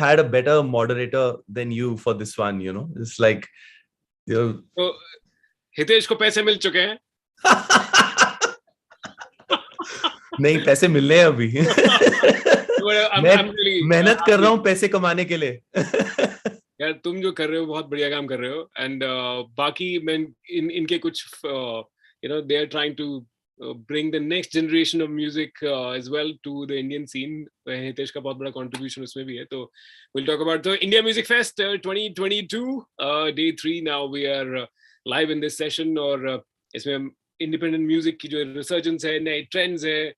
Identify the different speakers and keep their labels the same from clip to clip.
Speaker 1: had a better moderator than you for this one, you know. It's like
Speaker 2: तो हितेश को पैसे मिल चुके हैं?
Speaker 1: नहीं, पैसे मिलने हैं अभी। मैं मेहनत कर रहा हूँ पैसे कमाने के लिए।
Speaker 2: यार तुम जो कर रहे हो बहुत बढ़िया काम कर रहे हो, एंड बाकी मैं इनके कुछ they are trying to bring the next generation of music as well to the Indian scene. Hitesh का बहुत बड़ा contribution उसमें भी है, तो we'll talk about the India Music Fest 2022 day 3. Now we are live in this session, और इसमें independent music की जो resurgence है, नए trends है,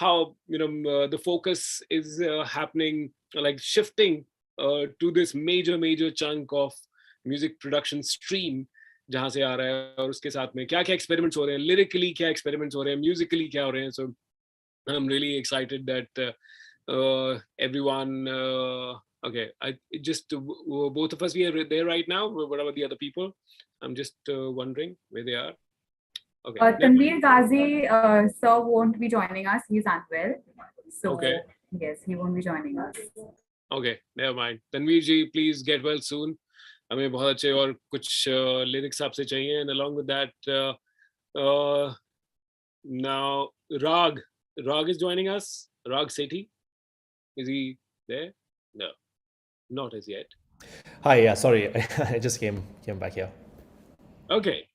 Speaker 2: how the focus is happening, like shifting to this major chunk of music production stream जहाँ से आ रहा है, और उसके साथ में क्या क्या experiments हो रहे हैं, lyrically क्या experiments हो रहे हैं, musically क्या हो रहे हैं. So I'm really excited that everyone okay, both of us, we are there right now. What about the other people? I'm just wondering where they are. Okay.
Speaker 3: Tanveer Ghazi sir won't be joining us. He's unwell. So
Speaker 2: okay.
Speaker 3: Yes, he won't be joining us.
Speaker 2: Okay, never mind. Tanveer ji, please get well soon. हमें बहुत अच्छे और कुछ lyrics आपसे चाहिए, and along with that now Rag is joining us. Rag Sethi, is he there? No, not as yet.
Speaker 4: Hi, yeah, sorry, I just came back here.
Speaker 2: Okay.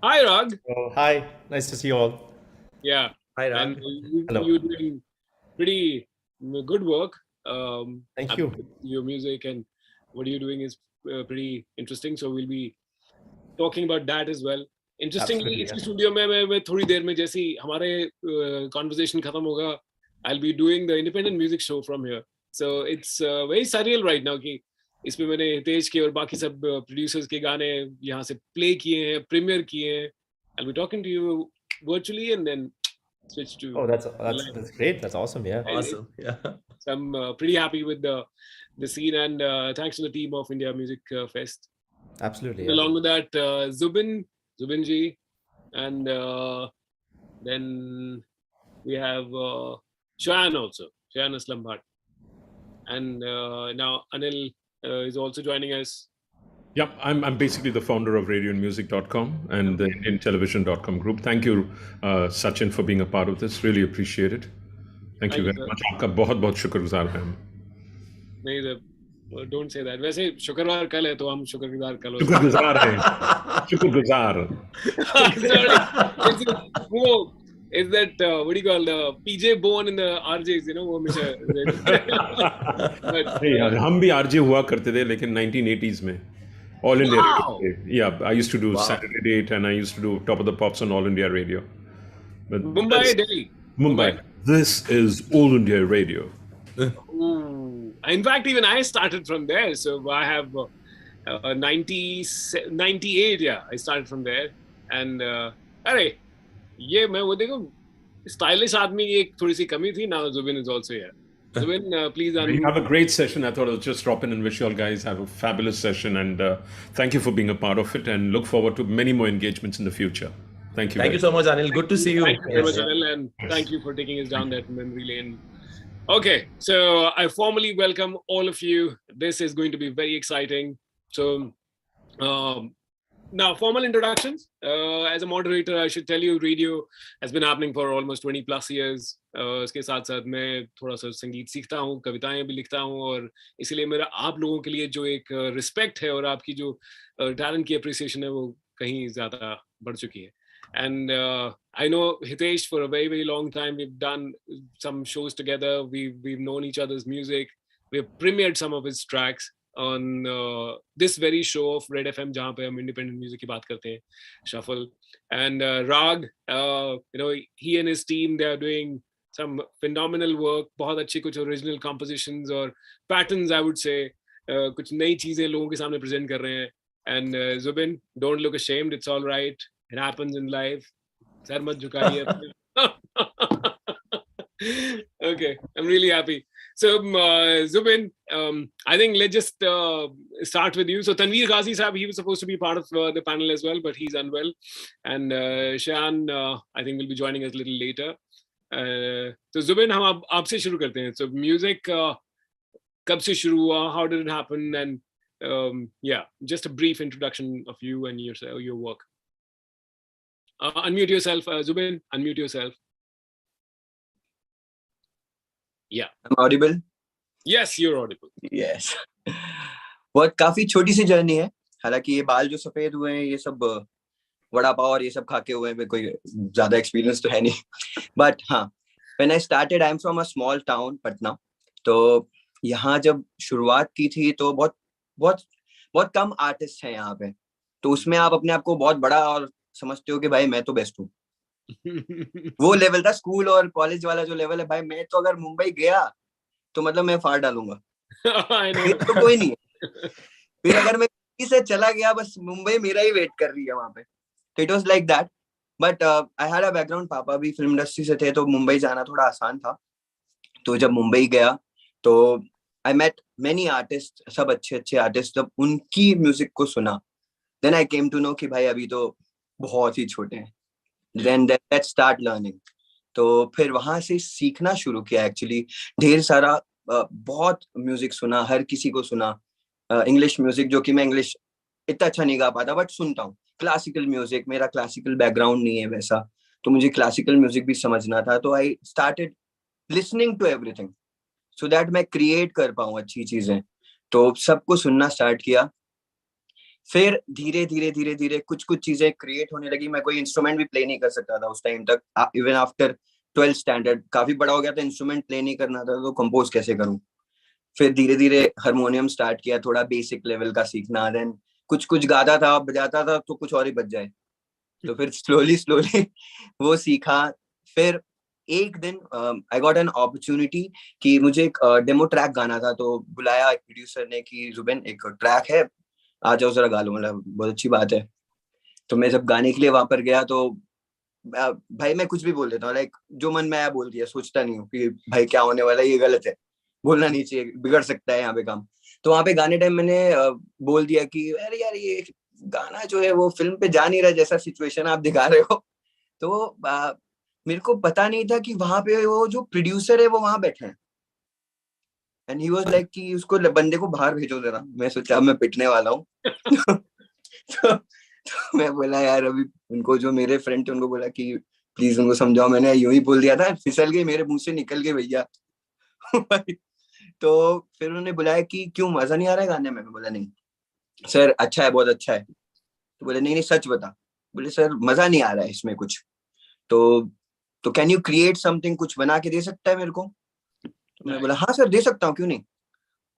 Speaker 2: Hi, Rag.
Speaker 4: Oh, hi, nice to see you all.
Speaker 2: Yeah.
Speaker 1: Hi, Rag.
Speaker 2: And
Speaker 4: Hello.
Speaker 2: you're doing pretty good work.
Speaker 4: Thank you.
Speaker 2: Your music and what you're doing is pretty interesting. So we'll be talking about that as well. Interestingly, इस studio में मैं थोड़ी देर में जैसे ही हमारे conversation खत्म होगा, I'll be doing the independent music show from here. So it's very surreal right now कि इसमें मैंने हितेश के और बाकी सब producers के गाने यहाँ से play किए हैं, premiere किए हैं. I'll be talking to you virtually and then switch to.
Speaker 4: Oh, that's great. That's awesome. Yeah.
Speaker 1: Awesome. Yeah.
Speaker 2: So I'm pretty happy with the scene, and thanks to the team of India Music Fest.
Speaker 4: Absolutely.
Speaker 2: Yeah. Along with that, Zubin ji, and then we have Shayan also, Shayan Aslam Bhatt, and now Anil is also joining us.
Speaker 5: Yep, I'm basically the founder of radioandmusic.com and the IndianTelevision.com group. Thank you, Sachin, for being a part of this. Really appreciate it. Thank you very much. आपका बहुत शुक्रगुजार हैं. नहीं,
Speaker 2: don't say that. वैसे शुक्रवार कल है तो हम शुक्रगुजार कल हो.
Speaker 5: शुक्रगुजार हैं. शुक्रगुजार.
Speaker 2: वो is that what do you call the PJ Bone in the RJs, वो हमेशा.
Speaker 5: हम भी RJ हुआ करते थे लेकिन 1980s में. All India Radio. Yeah, I used to do Saturday Date and I used to do Top of the Pops on All India Radio. But
Speaker 2: Mumbai, Delhi.
Speaker 5: Mumbai. This is All India Radio.
Speaker 2: In fact, even I started from there. So I have 98. Yeah, I started from there. And अरे ये मैं वो देखो stylish आदमी एक थोड़ी सी कमी थी. Now Zubin is also here. Zubin, please.
Speaker 5: We have a great session. I thought I'll just drop in and wish you all guys have a fabulous session, and thank you for being a part of it, and look forward to many more engagements in the future. Thank you.
Speaker 1: Thank you so much, Anil. Good to see you.
Speaker 2: Thank you very much, Anil, and thank you for taking us down that memory lane. Okay, so I formally welcome all of you. This is going to be very exciting. So now, formal introductions. As a moderator, I should tell you, radio has been happening for almost 20 plus years. इसके साथ साथ मैं थोड़ा सा संगीत सीखता हूँ, कविताएं भी लिखता हूँ, और इसलिए मेरा आप लोगों के लिए जो एक रिस्पेक्ट है और आपकी जो टैलेंट की अप्रिसिएशन है वो कहीं ज़्यादा बढ़ चुकी है. And I know Hitesh for a very long time. We've done some shows together. We've known each other's music. We've premiered some of his tracks on this very show of Red FM, जहाँ पे हम independent music की बात करते हैं, Shuffle. And Rag, he and his team, they are doing some phenomenal work. बहुत अच्छी कुछ original compositions और patterns, I would say. कुछ नई चीजें लोगों के सामने present कर रहे हैं. And Zubin, don't look ashamed. It's all right. It happens in life. Sir मत झुकाइए. Okay, I'm really happy. So Zubin, I think let's just start with you. So Tanveer Ghazi Sahab, he was supposed to be part of the panel as well, but he's unwell. And Shayan, I think will be joining us a little later. So Zubin, हम आपसे शुरू करते हैं. So music, कब से शुरू हुआ, how did it happen, and yeah, just a brief introduction of you and your work. Unmute yourself, Zubin. Unmute yourself. Yeah.
Speaker 6: I'm audible?
Speaker 2: Yes, you're audible.
Speaker 6: Yes. बहुत काफी छोटी सी जर्नी है, हालांकि ये बाल जो सफेद हुए हैं ये सब वड़ा पाव और ये सब खा के हुए हैं, कोई ज्यादा एक्सपीरियंस तो है नहीं. बट हाँ, when I started, I am from a small town Patna. तो यहाँ जब शुरुआत की थी तो बहुत बहुत बहुत कम आर्टिस्ट हैं यहाँ पे. तो उसमें आप अपने आप को बहुत बड़ा और समझते हो कि भाई मैं तो बेस्ट हूँ. वो लेवल था स्कूल और कॉलेज वाला जो लेवल है, भाई मैं तो अगर मुंबई गया तो मतलब मैं फाड़ डालूंगा. फिर तो कोई नहीं है. फिर अगर मैं से चला गया, बस मुंबई मेरा ही वेट कर रही है वहां पे. तो it was like that. But I had a background, पापा भी फिल्म इंडस्ट्री से थे, तो मुंबई जाना थोड़ा आसान था. तो जब मुंबई गया तो आई मेट मेनी आर्टिस्ट, सब अच्छे अच्छे आर्टिस्ट. जब उनकी म्यूजिक को सुना, then I came to know कि भाई अभी तो बहुत ही छोटे हैं. Then let's start learning. तो फिर वहां से सीखना शुरू किया. एक्चुअली ढेर सारा बहुत म्यूजिक सुना, हर किसी को सुना. इंग्लिश म्यूजिक, जो कि मैं इंग्लिश इतना अच्छा नहीं गा पाता, बट सुनता हूँ. क्लासिकल म्यूजिक, मेरा क्लासिकल बैकग्राउंड नहीं है वैसा, तो मुझे क्लासिकल म्यूजिक भी समझना था. तो I started listening to everything so that मैं क्रिएट कर पाऊँ अच्छी चीजें. तो सबको सुनना स्टार्ट किया. फिर धीरे धीरे धीरे धीरे कुछ कुछ चीजें क्रिएट होने लगी. मैं कोई इंस्ट्रूमेंट भी प्ले नहीं कर सकता था उस टाइम तक. इवन आफ्टर 12th स्टैंडर्ड काफी बड़ा हो गया था, इंस्ट्रूमेंट प्ले नहीं करना था, तो कंपोज कैसे करूं. फिर धीरे धीरे हारमोनियम स्टार्ट किया, थोड़ा बेसिक लेवल का सीखना. देन कुछ कुछ गाता था, बजाता था तो कुछ और ही बज जाए. तो फिर स्लोली स्लोली वो सीखा. फिर एक दिन आई गॉट एन अपॉर्चुनिटी कि मुझे एक डेमो ट्रैक गाना था. तो बुलाया एक प्रोड्यूसर ने कि जुबिन एक ट्रैक है, आ जाओ जरा गा लो. मतलब बहुत अच्छी बात है. तो मैं जब गाने के लिए वहां पर गया तो भाई मैं कुछ भी बोल देता हूँ, लाइक जो मन में आया बोल दिया, सोचता नहीं हूँ कि भाई क्या होने वाला है, ये गलत है, बोलना नहीं चाहिए, बिगड़ सकता है यहाँ पे काम. तो वहां पे गाने टाइम मैंने बोल दिया कि अरे यार ये गाना जो है वो फिल्म पे जा नहीं रहा जैसा सिचुएशन आप दिखा रहे हो. तो मेरे को पता नहीं था कि वहां पे वो जो प्रोड्यूसर है वो वहां बैठे हैं. एंड ही वाज लाइक कि उसको बंदे को बाहर भेजो जरा. मैं सोचा मैं पिटने वाला हूँ. तो मैं बोला यार, अभी उनको जो मेरे फ्रेंड थे उनको बोला कि प्लीज उनको समझाओ. मैंने यूं ही बोल दिया था, फिसल गई मेरे मुंह से, निकल गई भैया. तो फिर उन्होंने बुलाया कि क्यों मजा नहीं आ रहा है गाने में. मैं बोला नहीं सर, अच्छा है, बहुत अच्छा है. तो बोले नहीं नहीं सच बता. बोले सर मजा नहीं आ रहा है इसमें कुछ. तो कैन यू क्रिएट समथिंग, कुछ बना के दे सकता है मेरे को. तो मैं बोला हाँ सर दे सकता हूँ, क्यों नहीं.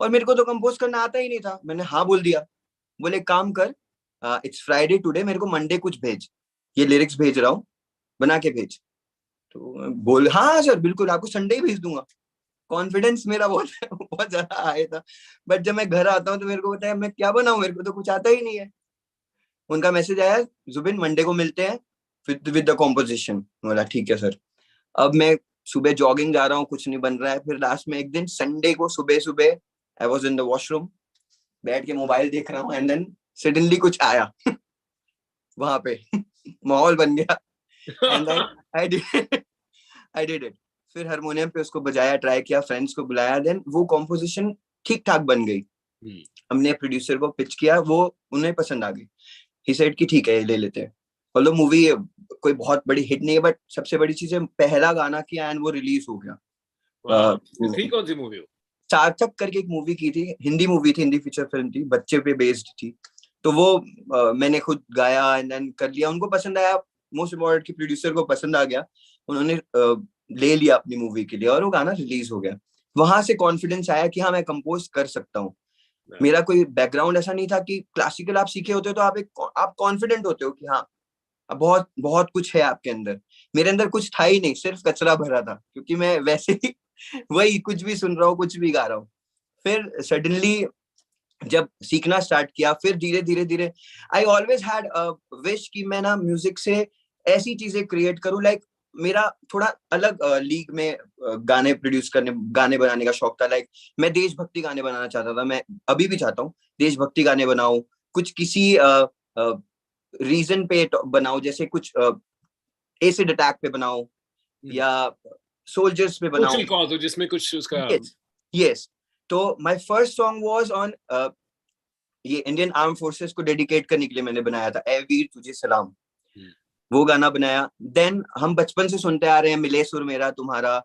Speaker 6: और मेरे को तो कंपोज करना आता ही नहीं था. मैंने हाँ बोल दिया. बोले काम कर, इट्स फ्राइडे टुडे, मेरे को मंडे कुछ भेज, ये लिरिक्स भेज रहा हूँ, बना के भेज. तो बोल हाँ सर बिल्कुल, आपको संडे ही भेज दूंगा. कॉन्फिडेंस मेरा बहुत बहुत ज्यादा आया था. बट जब मैं घर आता हूँ तो मेरे को बताया मैं क्या बनाऊं, मेरे को तो कुछ आता ही नहीं है. उनका मैसेज आया, जुबिन मंडे को मिलते हैं विद द कॉम्पोजिशन. बोला ठीक है सर. अब मैं सुबह जॉगिंग जा रहा हूँ, कुछ नहीं बन रहा है. फिर लास्ट में एक दिन संडे को सुबह सुबह I was in the washroom, बैठ के मोबाइल देख रहा हूँ, एंड देन सडनली कुछ आया वहां पे. माहौल बन गया. And then I did it. फिर हारमोनियम पे उसको बजाया, ट्राई किया, फ्रेंड्स को बुलाया. देन वो कॉम्पोजिशन ठीक ठाक बन गई. हमने प्रोड्यूसर को पिच किया, वो उन्हें पसंद आ गई. ही सेड कि ठीक है ले लेते हैं. मतलब मूवी कोई बहुत बड़ी हिट नहीं है, बट सबसे बड़ी चीज है पहला गाना किया एंड वो रिलीज हो गया.
Speaker 2: कौन सी मूवी?
Speaker 6: सार्थक करके एक मूवी की थी, हिंदी मूवी थी, हिंदी फीचर फिल्म थी, बच्चे पे बेस्ड थी. तो वो मैंने खुद गाया एंड देन कर लिया. उनको पसंद आया, मोस्ट इम्पोर्टेंट की प्रोड्यूसर को पसंद आ गया. उन्होंने ले लिया अपनी मूवी के लिए और वो गाना रिलीज हो गया. वहां से कॉन्फिडेंस आया कि हाँ मैं कंपोज कर सकता हूँ. मेरा कोई बैकग्राउंड ऐसा नहीं था कि क्लासिकल आप सीखे होते हो तो आप कॉन्फिडेंट होते हो कि हाँ बहुत बहुत कुछ है आपके अंदर. मेरे अंदर कुछ था ही नहीं, सिर्फ कचरा भरा था, क्योंकि मैं वैसे ही वही कुछ भी सुन रहा हूँ, कुछ भी गा रहा हूँ. फिर सडनली जब सीखना स्टार्ट किया, फिर धीरे धीरे धीरे I always had a wish कि मैं ना म्यूजिक से ऐसी चीजें क्रिएट करूं. लाइक मेरा थोड़ा अलग लीग में गाने प्रोड्यूस करने, गाने बनाने का शौक था. लाइक मैं देशभक्ति गाने बनाना चाहता था. मैं अभी भी चाहता हूँ देशभक्ति गाने बनाऊं, कुछ किसी रीजन पे बनाऊं, जैसे कुछ एसिड अटैक पे बनाऊं या सोल्जर्स पे बनाऊं,
Speaker 2: जिसमें कुछ उसका
Speaker 6: yes. तो my first song was on ये इंडियन आर्म फोर्सेस को डेडिकेट करने के लिए मैंने बनाया था, ए वीर तुझे सलाम। वो गाना बनाया। देन हम बचपन से सुनते आ रहे हैं मिले सुर मेरा तुम्हारा,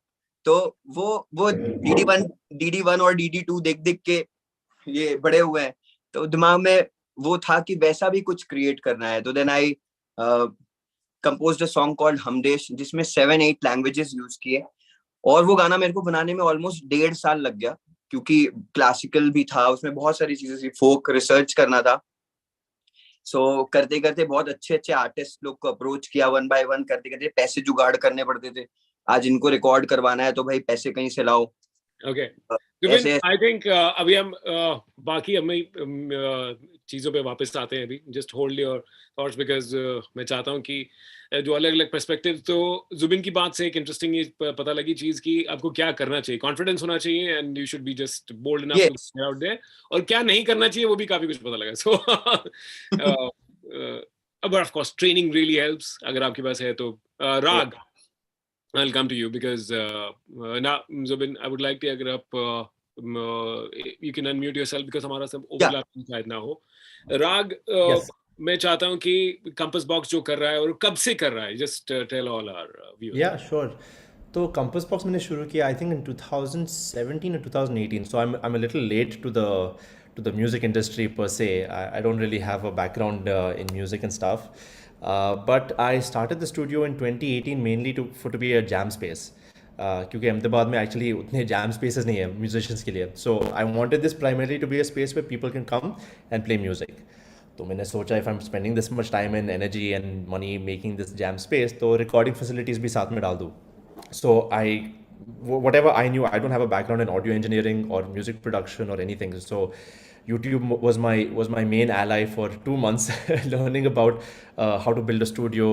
Speaker 6: तो वो DD1 और DD2 देख के ये बड़े हुए हैं, तो दिमाग में वो था कि वैसा भी कुछ क्रिएट करना है। तो then I composed a song called Humdesh, जिसमें 7-8 लैंग्वेजेस यूज किए, और वो गाना मेरे को बनाने में ऑलमोस्ट 1.5 साल लग गया, क्योंकि क्लासिकल भी था, उसमें बहुत सारी चीजें थी, फोक रिसर्च करना था। सो करते करते बहुत अच्छे आर्टिस्ट लोग को अप्रोच किया, 1 by 1 करते करते पैसे जुगाड़ करने पड़ते थे। आज इनको रिकॉर्ड करवाना है तो भाई पैसे कहीं से लाओ।
Speaker 2: ओके, आई थिंक अभी हम बाकी हमें चीजों पे वापस आते हैं। अभी just hold your thoughts, because मैं चाहता हूँ कि जो अलग अलग पर्सपेक्टिव, तो जुबिन की बात से एक इंटरेस्टिंग पता लगी चीज कि आपको क्या करना चाहिए, कॉन्फिडेंस होना चाहिए, and you should be just bold enough to get out there, और क्या नहीं करना चाहिए वो भी काफी कुछ पता लगा। So but of course training really helps, अगर आपके पास है तो। राग, I'll come to you because now Zubin, I would like to अगर आप you can unmute yourself because हमारा सब overlap शायद ना हो। राग, मैं चाहता हूँ कि कंपास बॉक्स जो कर रहा है और कब से कर रहा है, just tell all our viewers.
Speaker 4: Yeah, sure. तो कंपास बॉक्स मैंने शुरू किया I think in 2017 or 2018, so I'm a little late to the music industry per se. I don't really have a background in music and stuff. But I started the studio in 2018 mainly to be a jam space. क्योंकि अहमदाबाद में actually उतने jam spaces नहीं है musicians के लिए, so I wanted this primarily to be a space where people can come and play music. तो मैंने सोचा if I am spending this much time and energy and money making this jam space, तो recording facilities भी साथ में डाल दूँ। सो whatever I knew, I don't have a background in audio engineering or music production or anything, so YouTube was my main ally for 2 months learning about how to build a studio,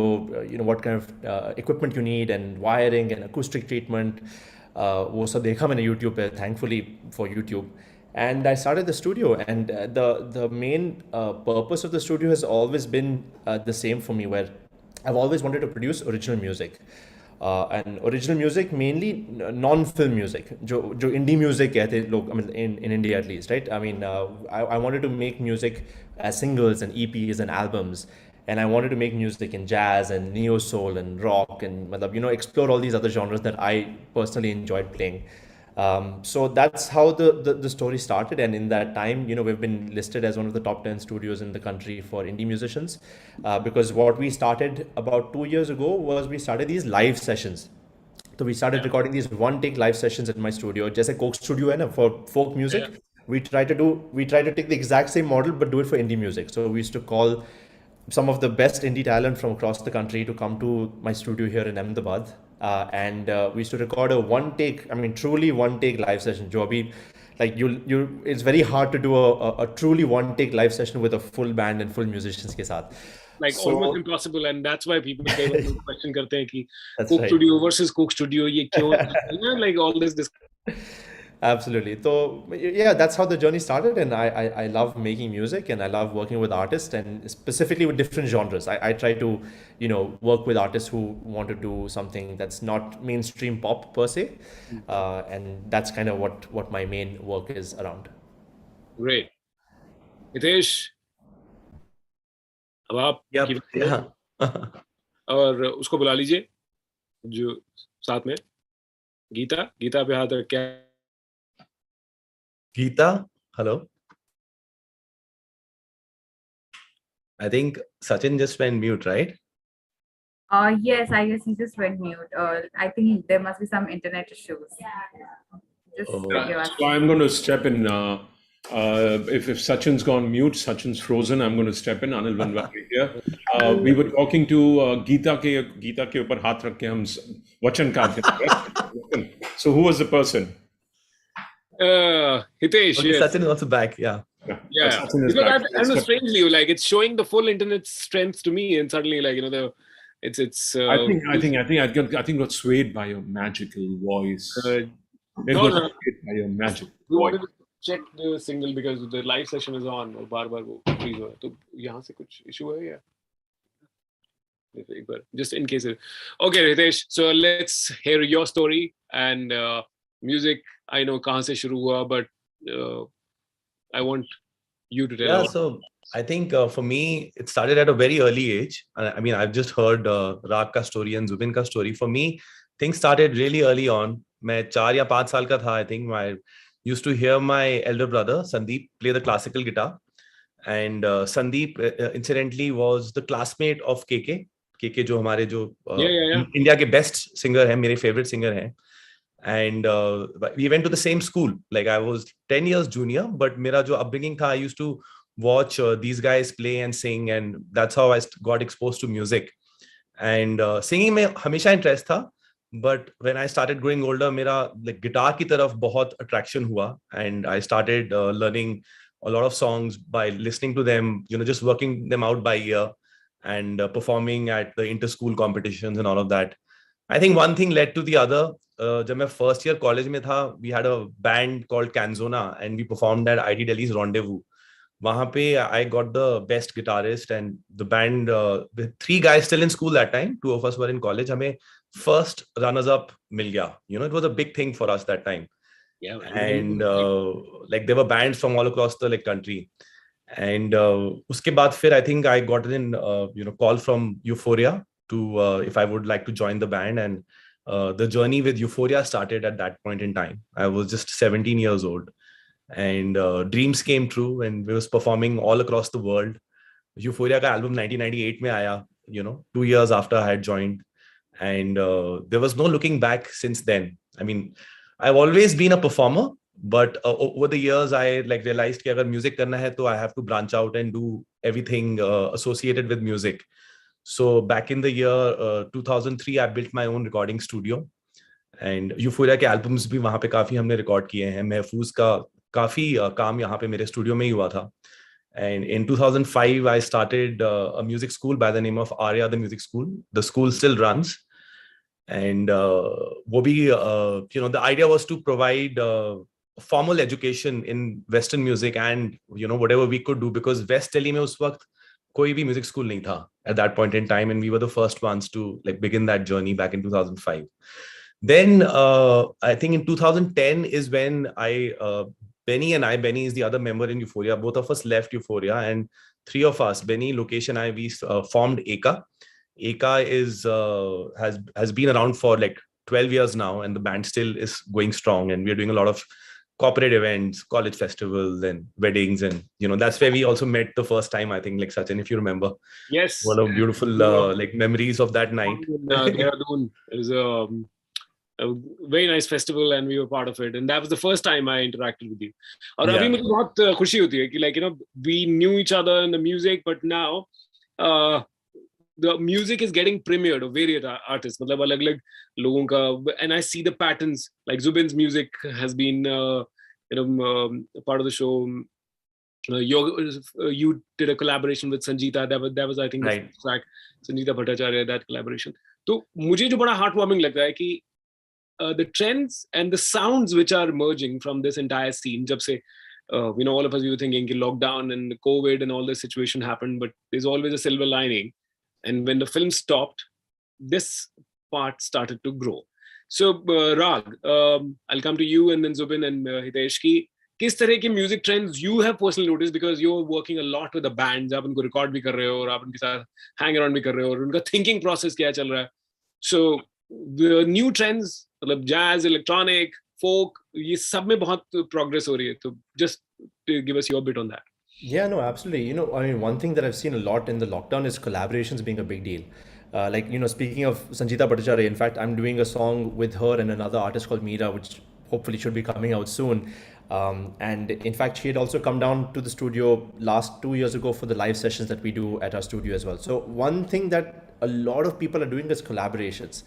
Speaker 4: what kind of equipment you need and wiring and acoustic treatment. वो सब देखा मैंने YouTube पे, thankfully for YouTube, and I started the studio, and the main purpose of the studio has always been the same for me, where I've always wanted to produce original music. And original music mainly non-film music, जो indie music कहते हैं लोग, I mean in India at least, right? I mean I wanted to make music as singles and EPs and albums, and I wanted to make music in jazz and neo soul and rock and explore all these other genres that I personally enjoyed playing. So that's how the story started, and in that time, we've been listed as one of the top 10 studios in the country for indie musicians, because what we started about 2 years ago was we started these live sessions. So we started recording these one-take live sessions at my studio, just a Coke studio and for folk music. We try to take the exact same model but do it for indie music. So we used to call some of the best indie talent from across the country to come to my studio here in Ahmedabad. And we used to record a truly one-take live session. Jo abhi, like it's very hard to do a truly one-take live session with a full band and full musicians ke saath.
Speaker 2: Like almost impossible, and that's why people question karte hain ki Coke studio versus Coke studio, ye kyun, like all this.
Speaker 4: Absolutely. So yeah, that's how the journey started, and I love making music, and I love working with artists, and specifically with different genres. I try to work with artists who want to do something that's not mainstream pop per se, and that's kind of what my main work is around.
Speaker 2: Great. Hitesh, अब आप और उसको बुला लीजिए जो साथ में, गीता पे हाथ रख के।
Speaker 1: Geeta, hello. I think Sachin just went mute, right?
Speaker 3: Yes, I guess he just went mute. I think there must be some internet issues.
Speaker 5: So I'm going to step in. If Sachin's gone mute, Sachin's frozen, I'm going to step in. Anil Vanwari here. We were talking to Geeta के ऊपर हाथ रख के हम वचन काटते। So who was the person?
Speaker 2: Hitesh.
Speaker 1: Okay, yes. Sachin is also back. Yeah.
Speaker 2: Because I know, strangely, like it's showing the full internet strength to me, and suddenly, like it's.
Speaker 5: I think got swayed by your magical voice.
Speaker 2: Swayed
Speaker 5: by your magic.
Speaker 2: We wanted to check the signal because the live session is on और बार-बार वो freeze हो रहा है, तो यहाँ से कुछ issue है या? Just in case. Okay, Hitesh. So let's hear your story and music. I know कहाँ से शुरू हुआ, but I want you to tell.
Speaker 1: Yeah, so I think for me, it started at a very early age. I mean, I've just heard Raag ka story and Zubin ka story. For me, things started really early on. मैं 4 या 5 साल का था, I think. I used to hear my elder brother Sandeep play the classical guitar, and Sandeep incidentally was the classmate of KK. KK जो हमारे जो India के best singer है, मेरे फेवरेट सिंगर हैं. And we went to the same school. Like I was 10 years junior, but mera jo upbringing tha, I used to watch these guys play and sing, and that's how I got exposed to music. And singing mein hamesha interest tha, but when I started growing older, mera like guitar ki taraf bahut attraction hua, and I started learning a lot of songs by listening to them, just working them out by ear, and performing at the inter-school competitions and all of that. I think one thing led to the other. जब मैं first year college में था, we had a band called Canzona and we performed at ID Delhi's Rendezvous. वहां पे I got the best guitarist and the band, with 3 guys still in school that time, 2 of us were in college. हमें first runners up मिल गया. It was a big thing for us that time. Yeah, and like there were bands from all across the country. And उसके बाद फिर I think I got an call from Euphoria to if I would like to join the band, and the journey with Euphoria started at that point in time. I was just 17 years old, and dreams came true, and we was performing all across the world. Euphoria का album 1998 में आया, 2 years after I had joined, and there was no looking back since then. I mean, I've always been a performer, but over the years I realized कि अगर music करना है तो I have to branch out and do everything associated with music. So back in the year 2003, I built my own recording studio, and Euphoria के albums भी वहाँ पे काफी हमने record किए हैं. महफूज का काफी काम यहाँ पे मेरे studio में ही हुआ था. And in 2005, I started a music school by the name of Arya, the music school. The school still runs, and वो भी the idea was to provide formal education in Western music and whatever we could do, because West Delhi में उस वक्त कोई भी music school नहीं था at that point in time, and we were the first ones to begin that journey back in 2005. Then I think in 2010 is when Benny is the other member in Euphoria. Both of us left Euphoria, and 3 of us, Benny, Lokesh, and I, we formed Eka. Eka has been around for 12 years now, and the band still is going strong, and we are doing a lot of corporate events, college festivals, and weddings, and that's where we also met the first time, I think, Sachin, if you remember.
Speaker 2: Yes.
Speaker 1: One of beautiful memories of that night.
Speaker 2: Dehradun. It was a very nice festival, and we were part of it, and that was the first time I interacted with you. और अभी मुझे बहुत खुशी होती है कि we knew each other in the music, but now the music is getting premiered of various artists, मतलब अलग-अलग लोगों का, and I see the patterns. Like Zubin's music has been part of the show. You did a collaboration with Sangeeta. That was I think the first track, Sangeeta Bhattacharya, that collaboration. तो मुझे जो बड़ा heartwarming लगता है कि the trends and the sounds which are emerging from this entire scene, जब से all of us we were thinking कि lockdown and COVID and all this situation happened, but there's always a silver lining. And when the film stopped, this part started to grow. So Raag, I'll come to you and then Zubin and Hitesh ki किस तरह के music trends you have personally noticed, because you're working a lot with the bands, आप उनको record भी कर रहे हो और आप उनके साथ hang around भी कर रहे हो और उनका thinking process क्या चल रहा है. So the new trends, मतलब jazz, electronic, folk, ये सब में बहुत progress हो रही है. तो just give us your bit on that.
Speaker 4: Yeah, no, absolutely. I mean, one thing that I've seen a lot in the lockdown is collaborations being a big deal. Speaking of Sangeeta Bhattacharya, in fact, I'm doing a song with her and another artist called Meera, which hopefully should be coming out soon. And in fact, she had also come down to the studio last 2 years ago for the live sessions that we do at our studio as well. So one thing that a lot of people are doing is collaborations.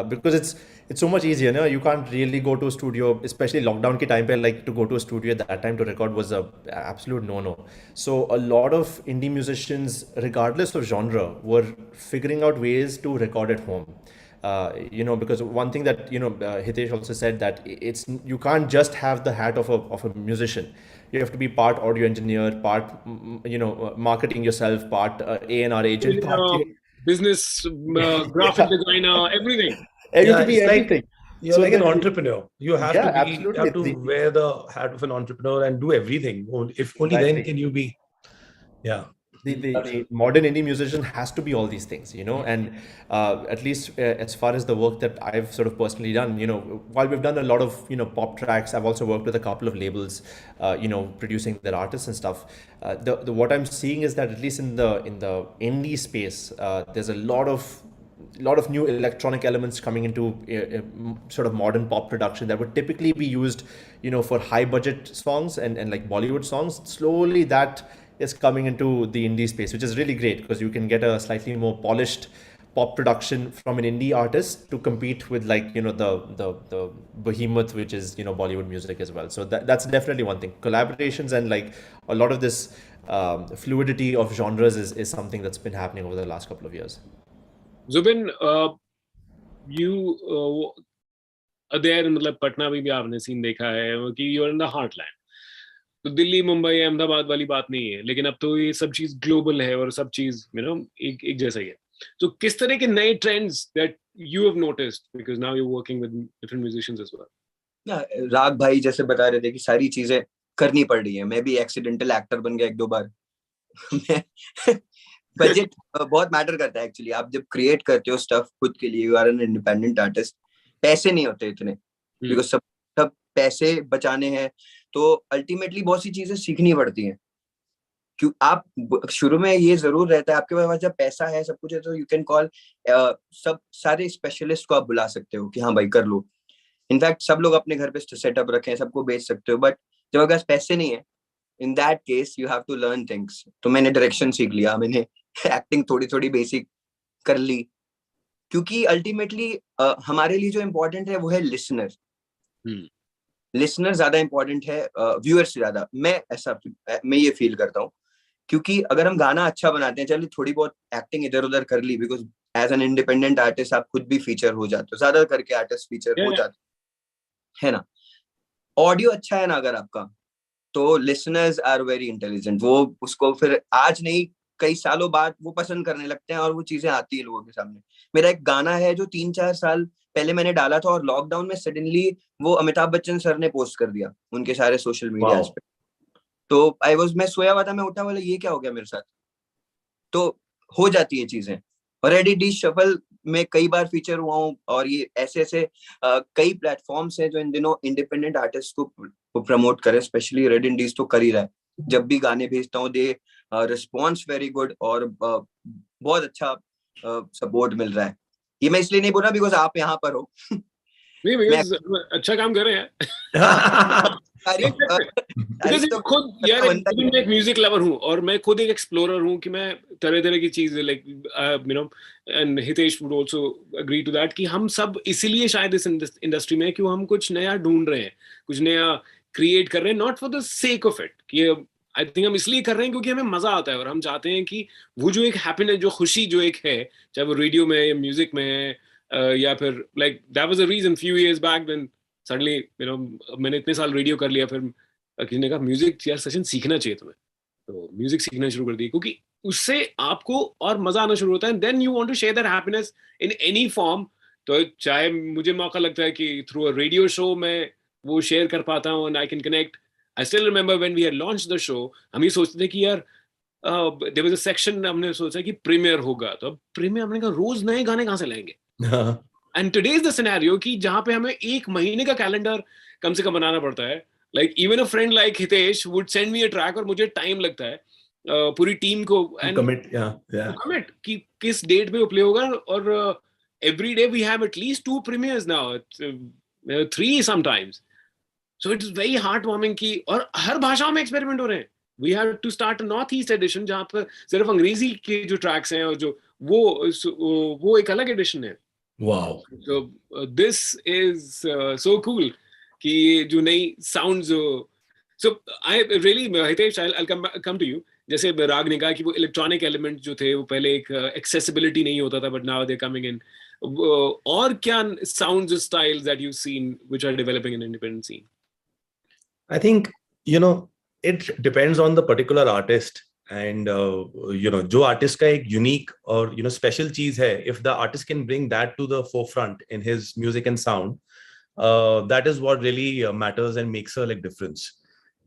Speaker 4: Because it's so much easier. No? You can't really go to a studio, especially lockdown ke time pe, to go to a studio at that time to record was a absolute no-no. So a lot of indie musicians, regardless of genre, were figuring out ways to record at home. Because one thing that Hitesh also said, that you can't just have the hat of a musician. You have to be part audio engineer, part marketing yourself, part A&R agent, part
Speaker 2: business, graphic designer, everything.
Speaker 4: You have to be everything.
Speaker 1: You're
Speaker 4: So
Speaker 1: like an
Speaker 4: the-
Speaker 1: entrepreneur. You have
Speaker 4: Yeah,
Speaker 1: to be, you
Speaker 4: absolutely.
Speaker 1: have to wear the hat of an entrepreneur and do everything. If only then
Speaker 4: Exactly.
Speaker 1: can you be, yeah.
Speaker 4: The modern indie musician has to be all these things, you know, and at least as far as the work that I've sort of personally done, you know, while we've done a lot of, you know, pop tracks, I've also worked with a couple of labels, you know, producing their artists and stuff. The what I'm seeing is that at least in the indie space, there's a lot of new electronic elements coming into sort of modern pop production that would typically be used, you know, for high budget songs and like Bollywood songs. Slowly that is coming into the indie space, which is really great because you can get a slightly more polished pop production from an indie artist to compete with, like, you know, the behemoth, which is, you know, Bollywood music as well. So that's definitely one thing. Collaborations and like a lot of this fluidity of genres is something that's been happening over the last couple of years.
Speaker 2: Zubin, you there मतलब पटना में भी आपने scene देखा है कि you are in the heartland, तो दिल्ली मुंबई अहमदाबाद वाली बात नहीं है, लेकिन अब तो ये सब चीज ग्लोबल है और सब चीज यू नो एक जैसा ही है. तो किस तरह के नए trends that you have noticed because now you are working with different musicians as well?
Speaker 6: Raag भाई जैसे बता रहे थे कि सारी चीजें करनी पड़ रही है. मैं भी एक्सीडेंटल एक्टर बन गया 1-2 बार. बजट बहुत मैटर करता है एक्चुअली. आप जब क्रिएट करते हो स्टफ खुद के लिए, you are an independent artist, पैसे नहीं होते इतने, बिकॉज सब पैसे बचाने हैं. तो अल्टीमेटली बहुत सी चीजें सीखनी पड़ती हैं. क्यों आप शुरू में ये जरूर रहता है आपके पास जब पैसा है सब कुछ है तो यू कैन कॉल सब सारे स्पेशलिस्ट को आप बुला सकते हो कि हाँ भाई कर लो. इनफैक्ट सब लोग अपने घर पे सेटअप रखे हैं, सबको बेच सकते हो. बट जब आपके पास पैसे नहीं है, in that case you have to learn things. तो मैंने डायरेक्शन सीख लिया, मैंने एक्टिंग थोड़ी थोड़ी बेसिक कर ली, क्योंकि अल्टीमेटली हमारे लिए जो इम्पोर्टेंट है वो है लिसनर. लिसनर ज्यादा इम्पोर्टेंट है व्यूअर से ज्यादा. मैं ये फील करता हूँ, क्योंकि अगर हम गाना अच्छा बनाते हैं, चलिए थोड़ी बहुत एक्टिंग इधर उधर कर ली, because as an independent artist आप खुद भी फीचर हो जाते हो, ज्यादा करके आर्टिस्ट फीचर हो जाते है ना. ऑडियो अच्छा है ना अगर आपका, तो लिसनर्स आर वेरी इंटेलिजेंट. वो उसको फिर आज नहीं कई सालों बाद वो पसंद करने लगते हैं और वो चीजें आती है लोगों के सामने. मेरा एक गाना है जो 3-4 साल पहले मैंने डाला था और लॉकडाउन में सडनली वो अमिताभ बच्चन सर ने पोस्ट कर दिया उनके सारे सोशल मीडिया पे. तो मैं सोया हुआ था, मैं उठा, बोला ये क्या हो गया मेरे साथ. तो हो जाती है चीजें. और रेड डी शफल में कई बार फीचर हुआ हूँ, और ये ऐसे कई प्लेटफॉर्म्स हैं जो इन दिनों इंडिपेंडेंट आर्टिस्ट को प्रमोट करे. स्पेशली रेड इंडीज तो कर ही रहा है. जब भी गाने भेजता हूँ दे रिस्पॉन्स वेरी गुड और बहुत अच्छा सपोर्ट मिल रहा है. ये मैं इसलिए नहीं बोल रहा बिकॉज आप यहाँ पर हो.
Speaker 2: नहीं बिकॉज़ अच्छा काम कर रहे हैं. खुद यार मैं एक म्यूजिक लवर हूँ और मैं खुद एक एक्सप्लोरर हूँ कि मैं तरह तरह की चीज like you know, and Hitesh would also agree to that कि हम सब इसीलिए शायद इस इंडस्ट्री में क्यों हम कुछ नया ढूंढ रहे हैं, कुछ नया क्रिएट कर रहे हैं, not for the sake of it. कि आई थिंक हम इसलिए कर रहे हैं क्योंकि हमें मजा आता है और हम चाहते हैं कि वो जो एक हैप्पीनेस, जो खुशी जो एक है, चाहे वो रेडियो में या म्यूजिक में है या फिर like that was a reason few years back when suddenly you know मैंने इतने साल रेडियो कर लिया, फिर किसी ने कहा म्यूजिक यार सचिन सीखना चाहिए तुम्हें, तो म्यूजिक सीखना शुरू कर दी क्योंकि उससे आपको और मजा आना शुरू होता है. Then you want to share that happiness in any form. तो चाहे मुझे मौका लगता है कि थ्रू अ रेडियो शो मैं वो शेयर कर पाता हूँ and I can connect. I still remember when we had launched the show, हम ये सोचते थे कि यार देयर वाज अ सेक्शन, हमने सोचा कि प्रीमियर होगा, तो अब प्रीमियर हमने कहा रोज नए गाने कहाँ से लाएंगे. And today is the scenario कि जहाँ पे हमें एक महीने का कैलेंडर कम से कम बनाना पड़ता है. Like even a friend like Hitesh would send me a track और मुझे टाइम लगता है पूरी टीम को commit कि किस डेट पे वो प्ले होगा. और every day we have at least 2 premieres now, 3 sometimes. So it's very heartwarming कि और हर भाषाओं में एक्सपेरिमेंट हो रहे हैं. We have to start a North East edition जहाँ पर सिर्फ अंग्रेजी के जो ट्रैक्स हैं और जो वो एक अलग एडिशन है. Wow. So this is so cool कि जो नई sounds. So I really Hitesh I come to you. जैसे राग ने कहा कि वो इलेक्ट्रॉनिक एलिमेंट जो थे वो पहले एक एक्सेसिबिलिटी नहीं होता था, but now they coming in. और क्या साउंड्स और styles that you seen which are developing in independent scene?
Speaker 1: I think you know it depends on the particular artist and you know जो आर्टिस्ट का एक unique और you know special चीज है, if the artist can bring that to the forefront in his music and sound, that is what really matters and makes a like difference.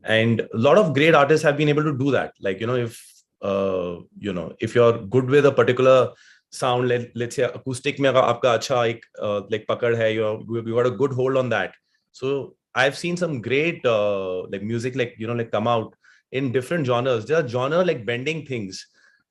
Speaker 1: And a lot of great artists have been able to do that. Like, if you're good with a particular sound, let's say acoustic mein agar aapka acha ek like pakad hai, you got a good hold on that. So I've seen some great like music like come out in different genres. There are genre like bending things.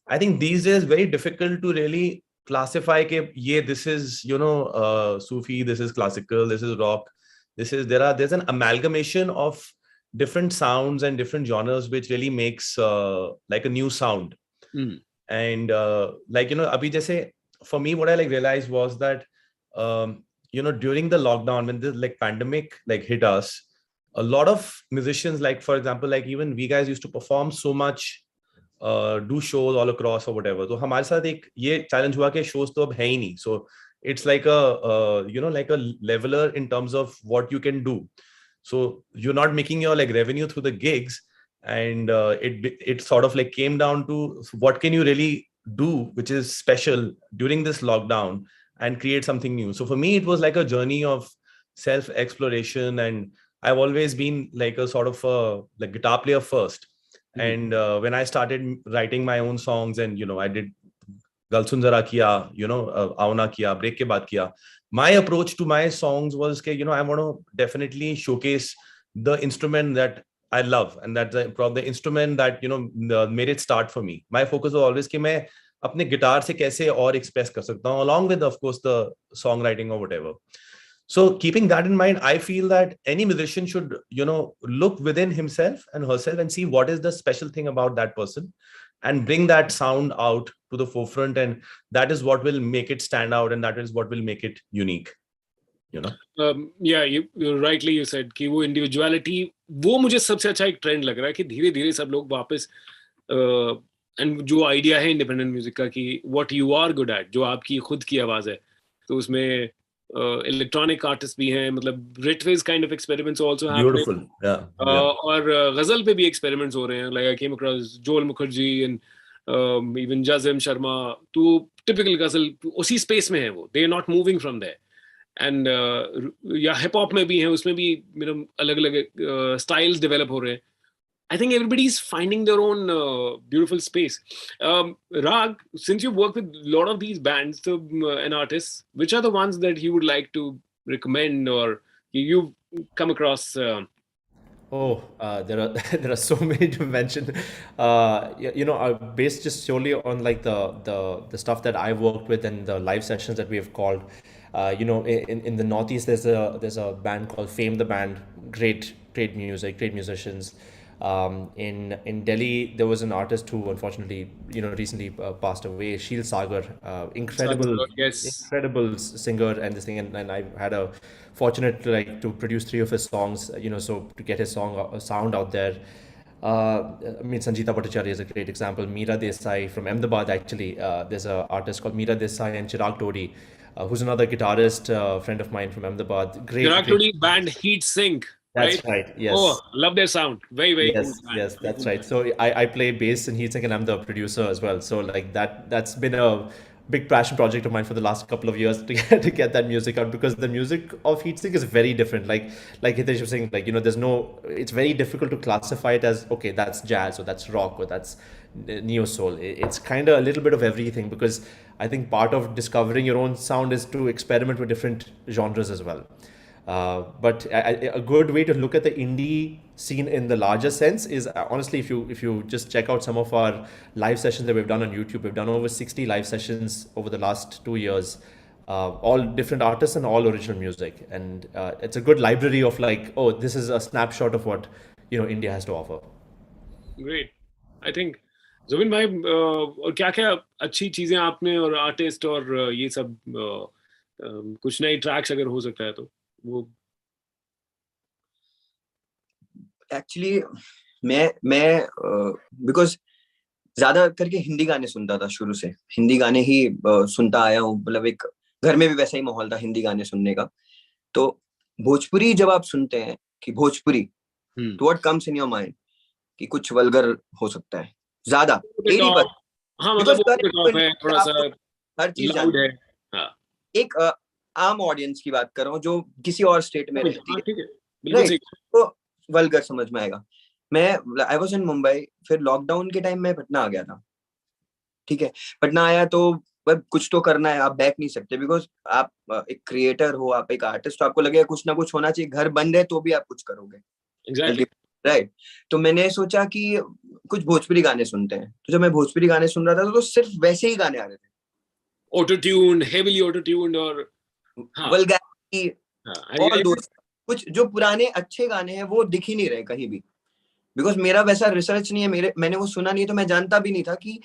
Speaker 1: I think these days very difficult to really classify ke this is Sufi, this is classical, this is rock, there's an amalgamation of different sounds and different genres which really makes like a new sound. And abhi jaise, for me what I like realized was that during the lockdown, when the like pandemic like hit us, a lot of musicians, like for example, like even we guys used to perform so much, do shows all across or whatever. So हमारे साथ एक ये challenge हुआ कि shows तो अब है ही नहीं. So it's like like a leveler in terms of what you can do. So you're not making your like revenue through the gigs, and it sort of like came down to what can you really do which is special during this lockdown and create something new. So for me, it was like a journey of self exploration, and I've always been like a sort of a like guitar player first. And when I started writing my own songs, and I did Galsun Zara kiya, Auna kiya, Break ke baad kiya, my approach to my songs was I want to definitely showcase the instrument that I love, and that's the instrument that made it start for me. My focus was always कि मैं अपने guitar से कैसे और express कर सकता हूँ, along with of course the songwriting or whatever. So keeping that in mind, I feel that any musician should look within himself and herself and see what is the special thing about that person, and bring that sound out to the forefront, and that is what will make it stand out, and that is what will make it unique.
Speaker 2: Yeah, you rightly you said कि वो individuality, वो मुझे सबसे अच्छा एक trend लग रहा है कि धीरे धीरे सब लोग वापस एंड जो आइडिया है इंडिपेंडेंट म्यूजिक का कि what you are good at, जो आपकी खुद की आवाज है, तो उसमें इलेक्ट्रॉनिक आर्टिस्ट भी हैं, मतलब रिटवेज kind of experiments also
Speaker 1: Beautiful, yeah.
Speaker 2: और गजल पे भी एक्सपेरिमेंट्स हो रहे हैं, लाइक आई केम अक्रॉस जोल मुखर्जी एंड इवन जाजिम शर्मा, तो टिपिकल गजल उसी स्पेस में है वो, they are not moving from there. And या हिप हॉप में भी है, उसमें भी अलग अलग स्टाइल्स डेवलप हो रहे हैं. I think everybody is finding their own beautiful space. Rag, since you work with a lot of these bands and artists, which are the ones that you would like to recommend or you've come across?
Speaker 4: There are so many to mention. Based just solely on like the stuff that I've worked with and the live sessions that we have called. In the Northeast, there's a band called Fame the Band. Great music, great musicians. In Delhi, there was an artist who unfortunately, recently passed away, Sheel Sagar, incredible singer and this thing. And I had a fortunate to produce 3 of his songs, so to get his sound out there. Sangeeta Bhattacharya is a great example. Meera Desai from Ahmedabad, actually. There's an artist called Meera Desai and Chirag Todi, who's another guitarist, friend of mine from Ahmedabad.
Speaker 2: Chirag Todi band Heat Sink.
Speaker 4: That's right. Yes.
Speaker 2: Oh, love their sound. Very, very
Speaker 4: cool. Yes, that's right. So I play bass in Heatsink and I'm the producer as well. So like that's been a big passion project of mine for the last couple of years to get that music out, because the music of Heatsink is very different. Like Hitesh was saying, it's very difficult to classify it as, okay, that's jazz or that's rock or that's neo soul. It's kind of a little bit of everything, because I think part of discovering your own sound is to experiment with different genres as well. But a good way to look at the indie scene in the larger sense is honestly, if you just check out some of our live sessions that we've done on YouTube. We've done over 60 live sessions over the last 2 years, all different artists and all original music, and it's a good library of this is a snapshot of what India has to offer.
Speaker 2: Great. I think Zubin भाई और क्या अच्छी चीजें आपने और artist और ये सब कुछ नए ट्रैक्स अगर हो सकता है तो वो.
Speaker 6: एक्चुअली मैं बिकॉज ज्यादा करके हिंदी गाने सुनता था शुरू से, हिंदी गाने ही सुनता आया हूँ. मतलब एक घर में भी वैसा ही माहौल था हिंदी गाने सुनने का. तो भोजपुरी जब आप सुनते हैं कि भोजपुरी, तो what comes in your mind कि कुछ वल्गर हो सकता है ज्यादा 80%.
Speaker 2: हाँ, मतलब थोड़ा सा
Speaker 6: हर चीज
Speaker 2: है.
Speaker 6: एक आम ऑडियंस की बात कर रहा हूँ जो किसी और स्टेट में रहती है,
Speaker 2: ठीक है, बिल्कुल
Speaker 6: राइट,
Speaker 2: सही।
Speaker 6: तो वल्गर समझ में आएगा। मैं आई वाज इन मुंबई, फिर लॉकडाउन के टाइम में पटना आ गया था, ठीक है। पटना आया तो बस कुछ तो करना है, आप बैठ नहीं सकते, बिकॉज आप एक क्रिएटर हो, आप एक आर्टिस्ट हो, आपको लगेगा कुछ ना कुछ होना चाहिए, घर बंद है तो भी आप कुछ करोगे,
Speaker 2: एग्जैक्टली।
Speaker 6: राइट। तो मैंने सोचा कि कुछ भोजपुरी गाने सुनते हैं, तो जब मैं भोजपुरी गाने सुन रहा था तो सिर्फ वैसे ही गाने आ रहे थे,
Speaker 2: auto tune, heavily auto tune, और हाँ,
Speaker 6: वल्गैरिटी,
Speaker 2: हाँ,
Speaker 6: और दोस्त कुछ जो पुराने अच्छे गाने हैं वो दिख ही नहीं रहे कहीं भी, बिकॉज मेरा वैसा रिसर्च नहीं है, मैंने वो सुना नहीं है, तो मैं जानता भी नहीं था कि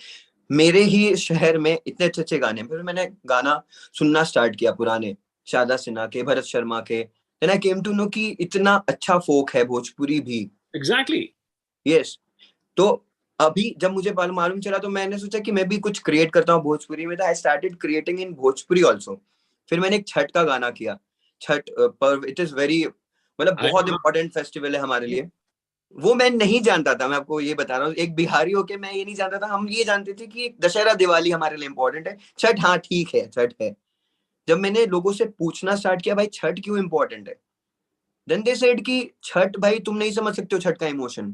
Speaker 6: मेरे ही शहर में इतने अच्छे अच्छे गाने हैं। फिर मैंने गाना सुनना स्टार्ट किया पुराने शारदा सिन्हा के, भरत शर्मा के, then I came to know कि इतना अच्छा फोक है भोजपुरी भी।
Speaker 2: एग्जैक्टली।
Speaker 6: यस, तो अभी जब मुझे मालूम चला तो मैंने सोचा कि मैं भी कुछ क्रिएट करता हूँ भोजपुरी में, तो I started creating in Bhojpuri also. फिर मैंने एक छठ का गाना किया, छठ पर्व, इट इज वेरी, मतलब बहुत इंपॉर्टेंट फेस्टिवल है हमारे लिए। वो मैं नहीं जानता था, मैं आपको ये बता रहा हूँ, एक बिहारी होके मैं ये नहीं जानता था। हम ये जानते थे कि दशहरा दिवाली हमारे लिए इंपॉर्टेंट है, छठ हाँ ठीक है छठ है। जब मैंने लोगों से पूछना स्टार्ट किया भाई छठ क्यों इंपॉर्टेंट है, देन दे सेड कि छठ भाई तुम नहीं समझ सकते हो छठ का इमोशन,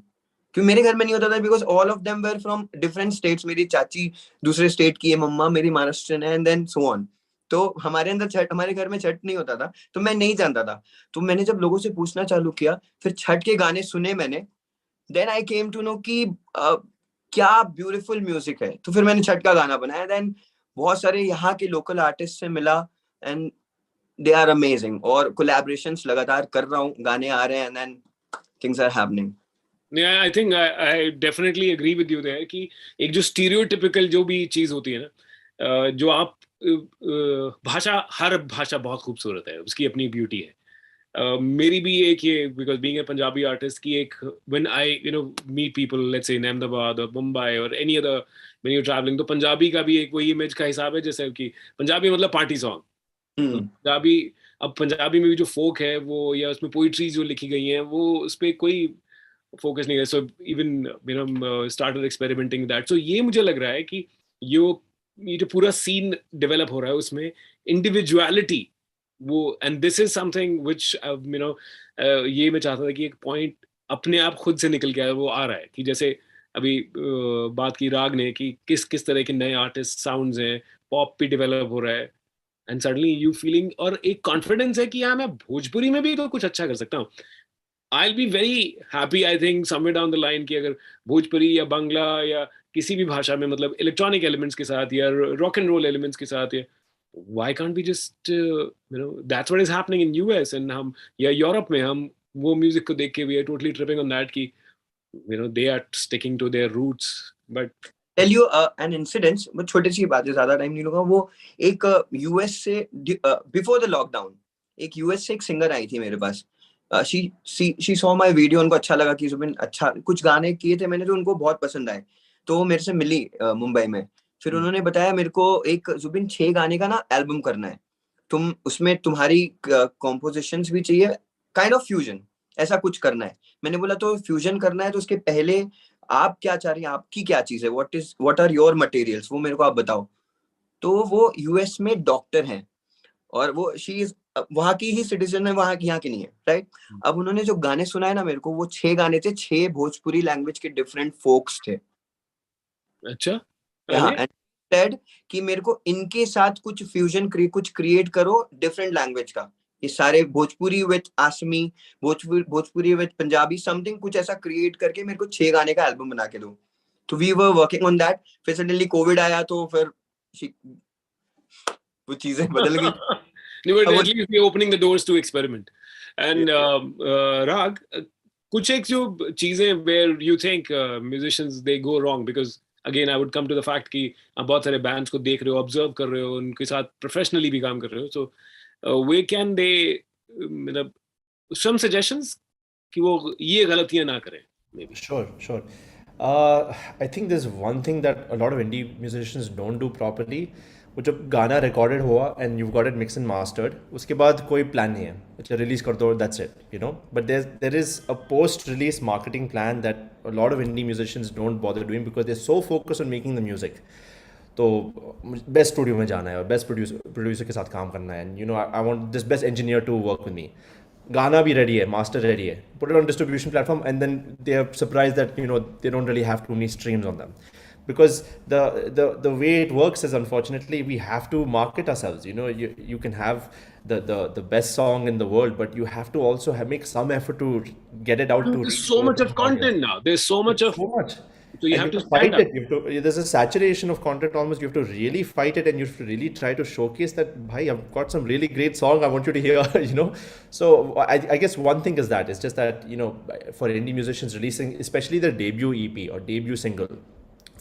Speaker 6: क्योंकि मेरे घर में नहीं होता था, because all of them were from different states. मेरी चाची दूसरे स्टेट की है, मम्मा मेरी महाराष्ट्रियन है, एंड देन सो ऑन। तो हमारे अंदर छठ, हमारे घर में छठ नहीं होता था, तो मैं नहीं जानता था। तो मैंने जब लोगों से पूछना चालू किया, फिर छठ के गाने सुने मैंने, then I came to know कि क्या ब्यूटीफुल म्यूजिक है। तो फिर मैंने छठ का गाना बनाया, देन बहुत सारे यहाँ के लोकल आर्टिस्ट से मिला, एंड दे आर अमेजिंग, और कोलैबोरेशंस लगातार कर रहा हूँ, गाने आ रहे हैं, and then things are happening.
Speaker 2: Yeah, I think I definitely agree with you there कि एक जो स्टीरियोटिपिकल जो भी चीज होती है ना, जो आप भाषा, हर भाषा बहुत खूबसूरत है, उसकी अपनी ब्यूटी है। मेरी भी एक ये, because being a Punjabi artist की एक, when I meet people let's say in Ahmedabad और मुंबई और any other when you travelling, तो पंजाबी का भी एक वही इमेज का हिसाब है, जैसे कि पंजाबी मतलब पार्टी सॉन्ग। पंजाबी, अब पंजाबी में भी जो फोक है वो, या उसमें पोइट्री जो लिखी गई हैं वो, उस पर कोई फोकस नहीं है। So even started experimenting that. So ये मुझे लग रहा है कि ये जो पूरा सीन डेवलप हो रहा है उसमें इंडिविजुअलिटी वो, and this is something which ये मैं चाहता था कि एक पॉइंट अपने आप खुद से निकल के आया, वो आ रहा है कि जैसे अभी बात की राग ने कि किस किस तरह के नए आर्टिस्ट साउंड्स हैं, पॉप भी डेवलप हो रहा है, एंड सडनली यू फीलिंग, और एक कॉन्फिडेंस है कि हाँ मैं भोजपुरी में भी तो कुछ अच्छा कर सकता हूँ। I'll be very happy, I think, somewhere down the line कि अगर भोजपुरी या बांग्ला या किसी भी भाषा में, मतलब इलेक्ट्रॉनिक एलिमेंट्स के साथ या रॉक एंड रोल एलिमेंट्स के साथ, या why can't we just that's what is happening in US, and हम या यूरोप में हम वो म्यूजिक को देख के we are totally tripping on that कि they are sticking to their roots, but
Speaker 6: tell you an incident, वो छोटी सी बात है, ज्यादा टाइम नहीं लूंगा। वो एक यूएस से बिफोर द लॉकडाउन एक यूएस से एक सिंगर आई थी मेरे पास, शी सॉ माय वीडियो, उनको अच्छा लगा कि जुबिन अच्छा कुछ गाने किए थे मैंने, जो उनको बहुत पसंद आए, तो वो मेरे से मिली मुंबई में। फिर उन्होंने बताया मेरे को एक जुबिन 6 गाने का ना एल्बम करना है, तुम उसमें तुम्हारी कॉम्पोजिशंस भी चाहिए, काइंड ऑफ फ्यूजन, ऐसा कुछ करना है। मैंने बोला तो फ्यूजन करना है तो उसके पहले आप क्या चाह रही हैं, आपकी क्या चीज है, व्हाट आर योर मटेरियल्स, वो मेरे को आप बताओ। तो वो यूएस में डॉक्टर हैं, और वो शी इज वहां की ही सिटीजन है, वहां की, यहाँ की नहीं है, राइट। अब उन्होंने जो गाने सुनाए ना मेरे को, वो 6 गाने थे, 6 भोजपुरी लैंग्वेज के डिफरेंट फोक्स थे।
Speaker 2: अच्छा,
Speaker 6: हाँ, एंड सेड कि मेरे को इनके साथ कुछ फ्यूजन कुछ क्रिएट करो डिफरेंट लैंग्वेज का, ये सारे Bhojpuri with Assamese, Bhojpuri with Punjabi, something कुछ ऐसा क्रिएट करके मेरे को 6 गाने का एल्बम बना के दो। तो we were working on that. फिर सडनली कोविड आया, तो फिर वो चीजें बदल गई।
Speaker 2: No, but at least we're opening the doors to experiment. And Rag, कुछ एक जो चीजें where you think musicians they go wrong, because again I would come to the fact कि आप बहुत सारे bands को देख रहे हो, observe कर रहे हो, उनके साथ professionally भी काम कर रहे हो, so where can they मतलब some suggestions कि वो ये गलतियां ना करें maybe.
Speaker 4: Sure. I think there's one thing that a lot of indie musicians don't do properly, वो जब गाना रिकॉर्डेड हुआ and you got it mix and mastered, उसके बाद कोई प्लान नहीं है, अच्छा रिलीज कर दो, that's it, but there is a post release marketing plan that a lot of indie musicians don't bother doing because they are so focused on making the music. तो best studio में जाना है और best producer के साथ काम करना है, and you know I want this best engineer to work with me. गाना भी रेडी है, मास्टर रेडी है, put it on distribution platform, and then they are surprised that you know they don't really have too many streams on them, because the way it works is, unfortunately, we have to market ourselves. You know, you can have the best song in the world, but you have to also make some effort to get it out to
Speaker 2: There's so much of content now. There's so much of
Speaker 4: so much.
Speaker 2: So you
Speaker 4: And
Speaker 2: have to
Speaker 4: fight
Speaker 2: stand up.
Speaker 4: it. You have to, there's a saturation of content almost. You have to really fight it, and you have to really try to showcase that, bhai, I've got some really great song I want you to hear, you know. So I guess one thing is that it's just that, you know, for indie musicians releasing, especially their debut EP or debut single,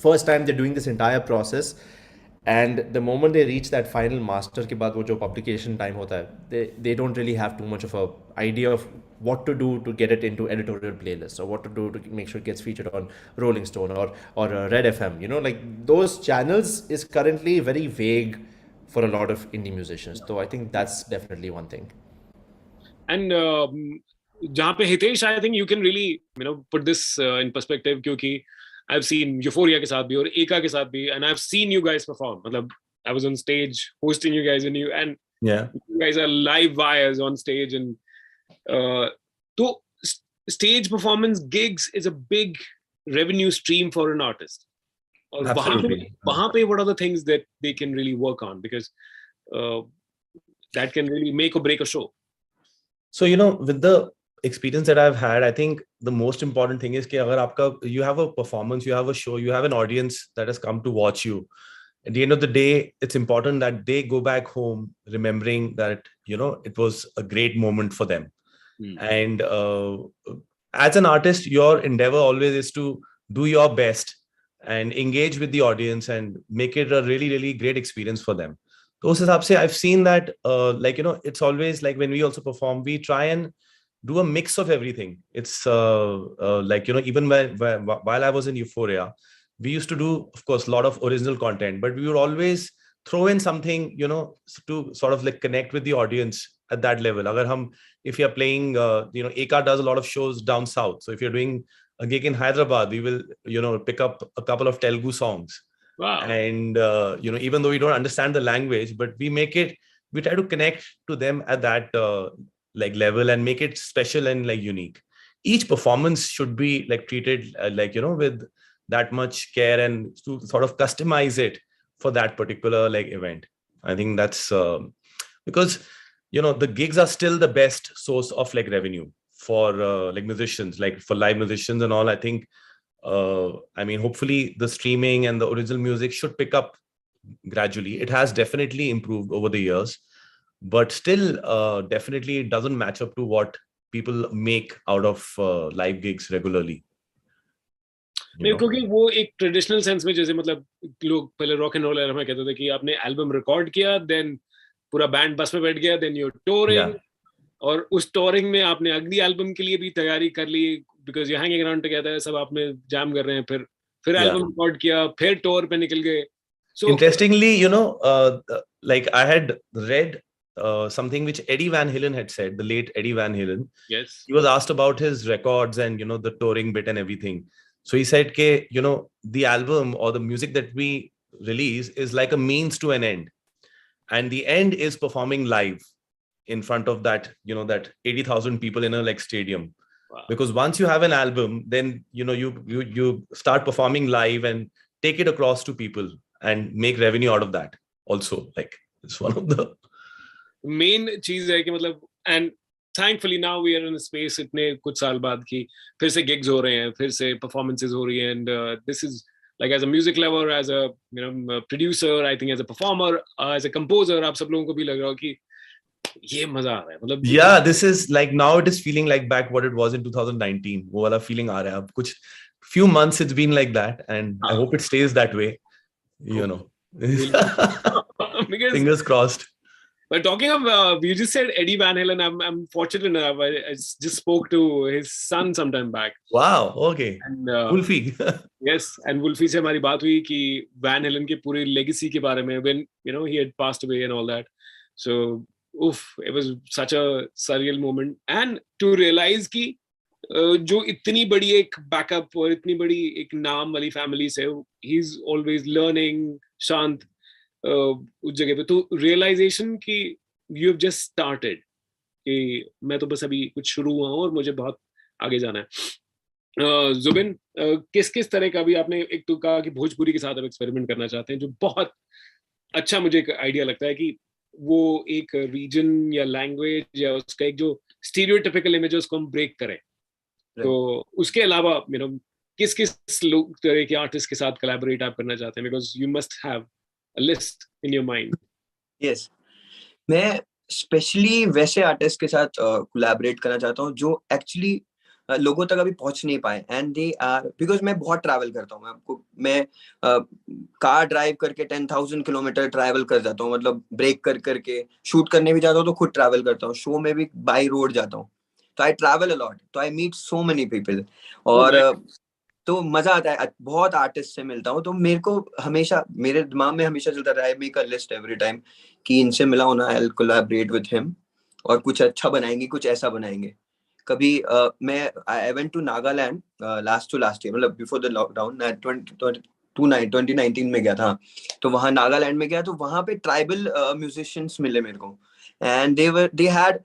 Speaker 4: first time they're doing this entire process, and the moment they reach that final master के बाद वो जो publication time होता है, they don't really have too much of a idea of what to do to get it into editorial playlists, or what to do to make sure it gets featured on Rolling Stone or Red FM. You know, like those channels is currently very vague for a lot of indie musicians. So I think that's definitely one thing.
Speaker 2: And जहाँ पे Hitesh, I think you can really, you know, put this in perspective, क्योंकि I've seen Euphoria के साथ भी और एका के साथ भी, and I've seen you guys perform. मतलब I was on stage hosting you guys, and you guys are live wires on stage, and तो stage performance gigs is a big revenue stream for an artist. और वहाँ पे what are the things that they can really work on, because that can really make or break a show.
Speaker 1: So, you know, with the experience that I've had, I think the most important thing is कि अगर आपका, you have a performance, you have a show, you have an audience that has come to watch you. At the end of the day, it's important that they go back home remembering that, you know, it was a great moment for them. And as an artist, your endeavor always is to do your best and engage with the audience and make it a really, really great experience for them. So उस हिसाब से I've seen that, like, you know, it's always like when we also perform, we try and do a mix of everything. It's like, you know, even while I was in Euphoria, we used to do, of course, a lot of original content, but we would always throw in something, you know, to sort of like connect with the audience at that level. If you're playing, you know, Eka does a lot of shows down south. So if you're doing a gig in Hyderabad, we will, you know, pick up a couple of Telugu songs.
Speaker 2: Wow.
Speaker 1: And, you know, even though we don't understand the language, but we try to connect to them at that like level and make it special and like unique. Each performance should be like treated like, you know, with that much care and to sort of customize it for that particular like event. I think that's because, you know, the gigs are still the best source of like revenue for like musicians, like for live musicians and all. I think, I mean, hopefully the streaming and the original music should pick up gradually. It has definitely improved over the years, but still definitely it doesn't match up to what people make out of live gigs regularly.
Speaker 2: नहीं, क्योंकि वो एक traditional sense में, जैसे मतलब लोग पहले rock and role era में कहते थे कि आपने एल्बम रिकॉर्ड किया, देन पूरा बैंड बस में बैठ गया, देन यू टूरिंग, और उस टूरिंग में आपने अगली एल्बम के लिए भी तैयारी कर ली, because you hanging around together, सब आपने जैम कर रहे हैं, फिर एल्बम रिकॉर्ड किया, फिर टूर पे निकल गए. So
Speaker 1: interestingly, you know, like I had read something which Eddie Van Halen had said, the late Eddie Van Halen.
Speaker 2: Yes.
Speaker 1: He was asked about his records and, you know, the touring bit and everything. So he said, "Ke, you know, the album or the music that we release is like a means to an end. And the end is performing live in front of that, you know, that 80,000 people in a like stadium. Wow. Because once you have an album, then, you know, you start performing live and take it across to people and make revenue out of that also. Like, it's one of the
Speaker 2: main चीज है कि मतलब, and thankfully now we are in a space इतने कुछ साल बाद की फिर से gigs हो रहे हैं, फिर से performances हो रही हैं, and this is like, as a music lover, as a, you know, a producer, I think as a performer, as a composer, आप सब लोगों को भी लग रहा हो कि ये मजा आ रहा है, मतलब
Speaker 1: yeah, this is like, now it is feeling like back what it was in 2019. वो वाला feeling आ रहा है अब. कुछ few months it's been like that, and I hope it stays that way, you know. Fingers crossed.
Speaker 2: But talking of, you just said Eddie Van Halen. I'm fortunate enough. I just spoke to his son sometime back.
Speaker 1: Wow. Okay.
Speaker 2: And
Speaker 1: Wolfie.
Speaker 2: Yes, and Wolfie से हमारी बात हुई कि Van Halen के पूरी legacy के बारे में, when, you know, he had passed away and all that. So, it was such a surreal moment, and to realize कि जो इतनी बड़ी एक बैकअप और इतनी बड़ी एक नाम वाली फैमिली से, he's always learning, शांत उस जगह पे, तो रियलाइजेशन कि यू हैव जस्ट स्टार्टेड, कि मैं तो बस अभी कुछ शुरू हुआ हूँ और मुझे बहुत आगे जाना है। जुबिन, किस किस तरह का, भी आपने एक तो कहा कि भोजपुरी के साथ आप एक्सपेरिमेंट करना चाहते हैं, जो बहुत अच्छा मुझे एक आइडिया लगता है कि वो एक रीजन या लैंग्वेज या उसका एक जो स्टीरियोटिपिकल इमेज है उसको हम ब्रेक करें। तो उसके अलावा किस किस तरह के आर्टिस्ट के साथ कोलैबोरेट आप करना चाहते हैं, because you must have a list in your mind.
Speaker 6: Yes, मैं स्पेशली वैसे आर्टिस्ट के साथ कोलैबोरेट करना चाहता हूँ जो एक्चुअली लोगों तक अभी पहुंच नहीं पाए, एंड दे आर, बिकॉज मैं बहुत ट्रैवल करता हूँ, मैं कार ड्राइव करके 10,000 किलोमीटर ट्रैवल कर जाता हूँ, मतलब ब्रेक कर करके शूट करने भी जाता हूँ तो खुद ट्रैवल करता हूँ, शो में भी बाई रोड जाता हूँ, तो आई ट्रैवल अलॉट, तो I meet so many people, और तो मजा आता है, बहुत आर्टिस्ट से मिलता हूँ, तो मेरे को हमेशा, मेरे दिमाग में हमेशा चलता रहा है, make a list every time कि इनसे मिला होना, I will collaborate with him, और कुछ अच्छा बनाएंगे, कुछ ऐसा बनाएंगे। कभी मैं I went to Nagaland last year, मतलब बिफोर द लॉकडाउन, 2019 में गया था, तो वहाँ नागालैंड में गया, तो वहाँ पे ट्राइबल म्यूजिशियंस मिले मेरे को, and they had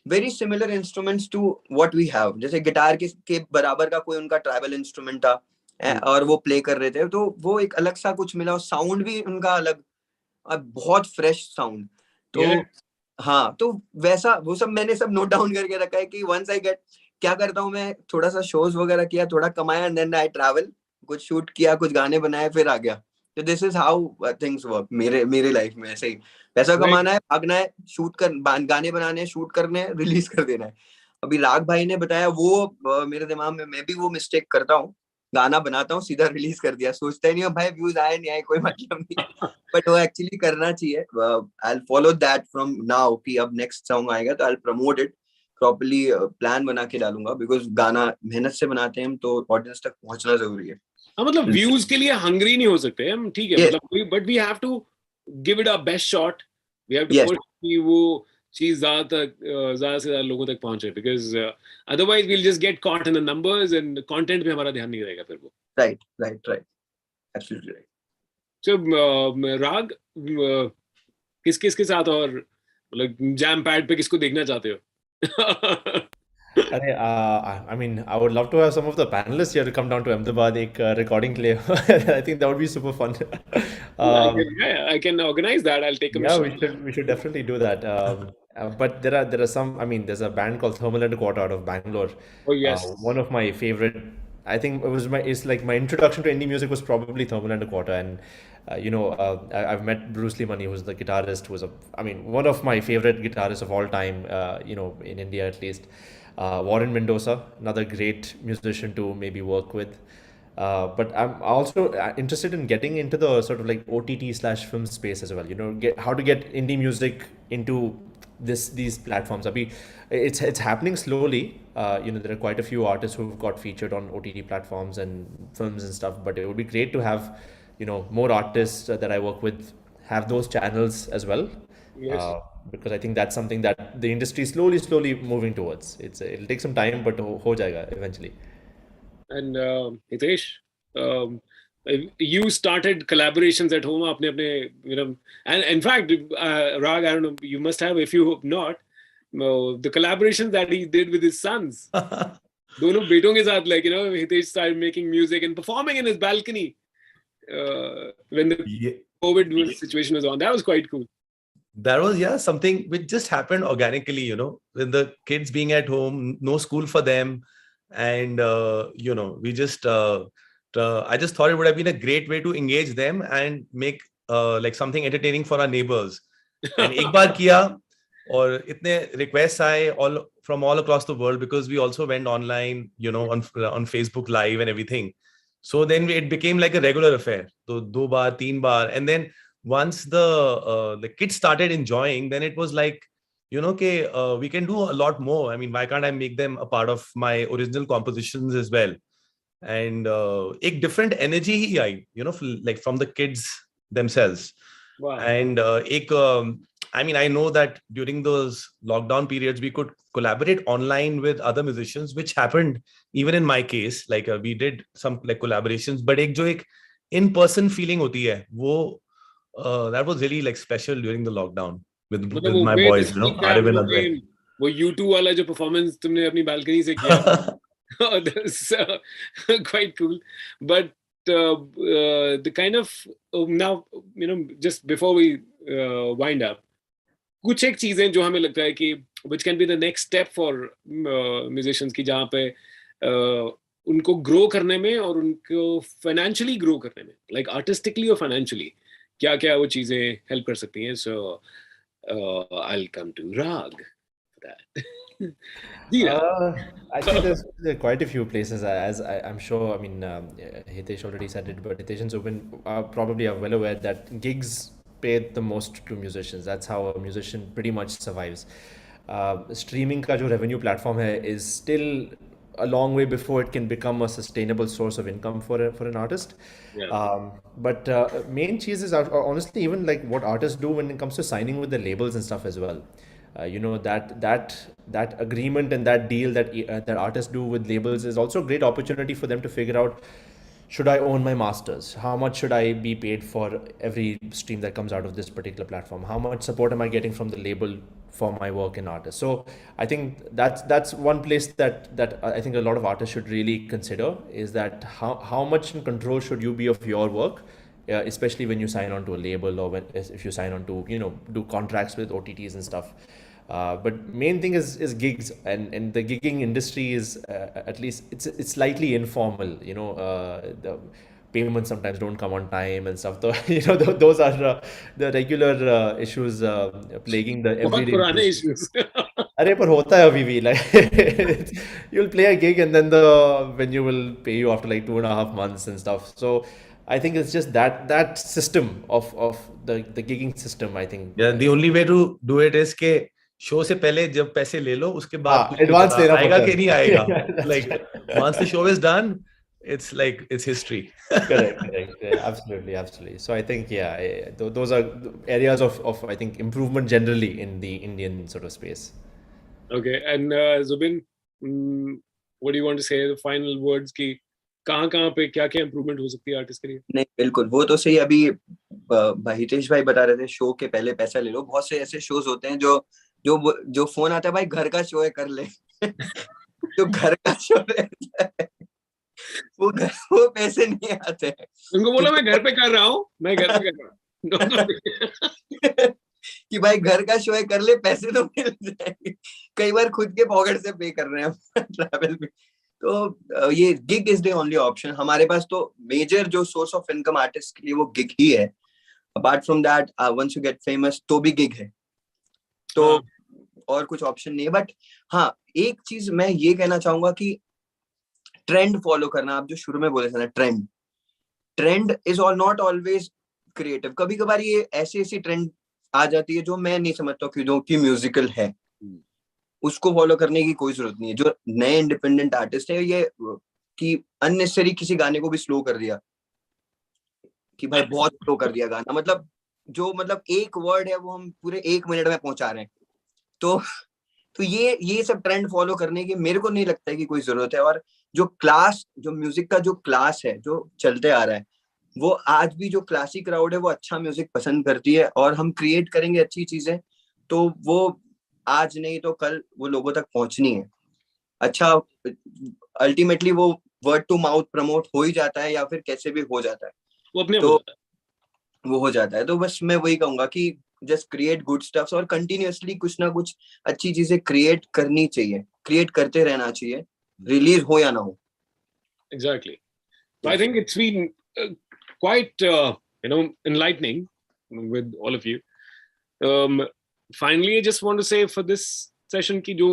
Speaker 6: very similar instruments to what we have, जैसे गिटार के बराबर का कोई उनका ट्राइबल इंस्ट्रूमेंट था, और वो प्ले कर रहे थे, तो वो एक अलग सा कुछ मिला, और साउंड भी उनका अलग, बहुत फ्रेश साउंड, तो हाँ, तो वैसा वो सब मैंने सब नोट डाउन करके रखा है कि वंस आई गेट, क्या करता हूँ मैं, थोड़ा सा शोज वगैरह किया, थोड़ा कमाया, एंड देन आई ट्रैवल, कुछ शूट किया, कुछ गाने बनाए, फिर आ गया। तो this is how things work मेरे लाइफ में, ऐसे ही पैसा कमाना है, भागना है, शूट कर, गाने बनाने हैं, शूट करने हैं, रिलीज कर देना है। अभी राग भाई ने बताया, वो मेरे दिमाग में, मैं भी वो मिस्टेक करता हूँ, गाना बनाता हूँ, सीधा रिलीज कर दिया, सोचता ही नहीं भाई व्यूज आए नहीं आए, कोई मतलब नहीं, बट वो एक्चुअली करना चाहिए। I will follow that from now, कि अब नेक्स्ट सॉन्ग आएगा तो I will promote it properly, plan बना के डालूंगा, बिकॉज गाना मेहनत से बनाते हैं हम, तो ऑडियंस तक पहुंचना जरूरी है।
Speaker 2: हाँ, मतलब व्यूज के लिए हंग्री नहीं हो सकते हम, ठीक है, मतलब but we have to give it a best shot, we have to push कि वो चीज ज्यादा से ज्यादा लोगों तक पहुंचे, because otherwise we'll just get caught in the numbers and content पे हमारा ध्यान नहीं रहेगा फिर वो।
Speaker 6: Right, absolutely right.
Speaker 2: सो राग, किस किस के साथ, और मतलब जैम पैड पे किसको देखना चाहते हो?
Speaker 4: I mean, I would love to have some of the panelists here to come down to Ahmedabad, एक recording के लिए. I think that would be super fun.
Speaker 2: I can organize that. I'll take a mission.
Speaker 4: We should definitely do that. But there are some. I mean, there's a band called Thermal and a Quarter out of Bangalore.
Speaker 2: Oh yes.
Speaker 4: One of my favorite. I think it's like my introduction to indie music was probably Thermal and a Quarter, and I've met Bruce Lee Money, who's the guitarist, one of my favorite guitarists of all time. In India at least. Warren Mendoza, another great musician to maybe work with. But I'm also interested in getting into the sort of like OTT/film space as well. How to get indie music into these platforms. It's happening slowly. There are quite a few artists who've got featured on OTT platforms and films and stuff. But it would be great to have more artists that I work with have those channels as well.
Speaker 2: Yes.
Speaker 4: Because I think that's something that the industry is slowly moving towards. It'll take some time, but ho jayega eventually.
Speaker 2: And Hitesh, you started collaborations at home, and in fact, Rag, I don't know, you must have, if you hope not, the collaborations that he did with his sons. दोनों बेटों के साथ, Hitesh started making music and performing in his balcony when the COVID situation was on. That was quite cool.
Speaker 1: That was something which just happened organically, with the kids being at home, no school for them, and we just I just thought it would have been a great way to engage them and make like something entertaining for our neighbors. And एक बार किया और इतने requests आए from all across the world, because we also went online, on Facebook Live and everything. So then it became like a regular affair. So 2 bar 3 bar, and then once the kids started enjoying, then it was like, we can do a lot more. I mean, why can't I make them a part of my original compositions as well? And एक different energy he I, like from the kids themselves.
Speaker 2: Wow.
Speaker 1: And I know that during those lockdown periods, we could collaborate online with other musicians, which happened even in my case. Like we did some like collaborations, but एक in-person feeling होती है, वो that was really like special during the lockdown with
Speaker 2: मतलब वो
Speaker 1: my
Speaker 2: way
Speaker 1: boys, Arif and Advait.
Speaker 2: वो U2 वाला जो performance तुमने अपनी balcony से किया that's quite cool. But the kind of now just before we wind up, कुछ एक चीजें जो हमें लगता है कि which can be the next step for musicians की जहाँ पे उनको grow करने में और उनको financially grow करने में, like artistically or financially, क्या क्या वो चीजें help कर सकती हैं. So I'll come to Rag for that.
Speaker 4: I think there are quite a few places, as I'm sure. I mean, Hitesh already said it, but Hitesh and Zubin probably are well aware that gigs pay the most to musicians. That's how a musician pretty much survives. Streaming का जो revenue platform है is still a long way before it can become a sustainable source of income for an artist.
Speaker 2: Yeah.
Speaker 4: But main cheese is honestly even like what artists do when it comes to signing with the labels and stuff as well. That agreement and that deal that artists do with labels is also a great opportunity for them to figure out, should I own my masters? How much should I be paid for every stream that comes out of this particular platform? How much support am I getting from the label for my work in artists? So I think that's one place that I think a lot of artists should really consider, is that how much in control should you be of your work, especially when you sign on to a label, or if you sign on to do contracts with OTTs and stuff. But main thing is gigs, and the gigging industry is at least it's slightly informal. The payments sometimes don't come on time and stuff. Those are the regular issues plaguing the everyday.
Speaker 2: बहुत पुराने issues.
Speaker 4: अरे पर होता है अभी भी, like you'll play a gig and then the venue will pay you after like 2.5 months and stuff. So I think it's just that system of the gigging system. I think
Speaker 1: the only way to do it is के show से पहले जब पैसे ले लो, उसके बाद
Speaker 4: advance लेना
Speaker 1: आएगा कि नहीं आएगा. Like once the show is done, it's like it's history.
Speaker 4: correct. Absolutely. So I think those are areas of I think improvement generally in the Indian sort of space.
Speaker 2: Okay, and Zubin, what do you want to say, the final words की कहाँ पे क्या improvement हो सकती है artist के लिए?
Speaker 6: नहीं, बिल्कुल वो तो सही. अभी हितेश भाई बता रहे थे शो के पहले पैसा ले लो. बहुत से ऐसे शोज होते हैं जो फोन आता है, भाई घर का शो है कर ले. जो घर का शो रहता है वो पैसे नहीं आते हैं.
Speaker 2: उनको बोला मैं घर पे कर रहा हूँ, मैं घर पे कर रहा हूँ.
Speaker 6: कि भाई घर का शो है कर ले, पैसे तो मिल जाएंगे. कई बार खुद के पॉकेट से पे कर रहे हैं ट्रैवल में. तो ये gig is the only option. हमारे पास तो मेजर जो सोर्स ऑफ इनकम आर्टिस्ट के लिए वो गिग ही है. Apart from that once you get famous तो भी गिग है, तो और कुछ ऑप्शन नहीं है. बट हाँ, एक चीज मैं ये कहना चाहूंगा कि ट्रेंड फॉलो करना. आप जो शुरू में बोले थे ना, trend is all not always creative. कभी कभार ये ऐसी ट्रेंड आ जाती है जो मैं नहीं समझता कि जो कि म्यूजिकल है, उसको फॉलो करने की कोई जरूरत नहीं है. जो नए इंडिपेंडेंट आर्टिस्ट है, ये कि अननेसेसरी किसी गाने को भी स्लो कर दिया, कि भाई बहुत स्लो कर दिया गाना, मतलब एक वर्ड है वो हम पूरे 1 मिनट में पहुंचा रहे हैं. तो ये सब ट्रेंड फॉलो करने की मेरे को नहीं लगता है कि कोई जरूरत है. और जो म्यूजिक का जो क्लास है जो चलते आ रहा है, वो आज भी जो क्लासिक क्राउड है वो अच्छा म्यूजिक पसंद करती है. और हम क्रिएट करेंगे अच्छी चीजें तो वो आज नहीं तो कल वो लोगों तक पहुंचनी है. अच्छा, अल्टीमेटली वो वर्ड टू माउथ प्रमोट हो ही जाता है, या फिर कैसे भी हो जाता है, वो हो जाता है. तो बस मैं वही कहूंगा कि जस्ट क्रिएट गुड स्टफ्स, और कंटिन्यूअसली कुछ ना कुछ अच्छी चीजें क्रिएट करनी चाहिए, क्रिएट करते रहना चाहिए, रिलीज हो या ना हो.
Speaker 2: Exactly. So I think it's been quite enlightening with all of you. Finally, I just want to say for this session कि जो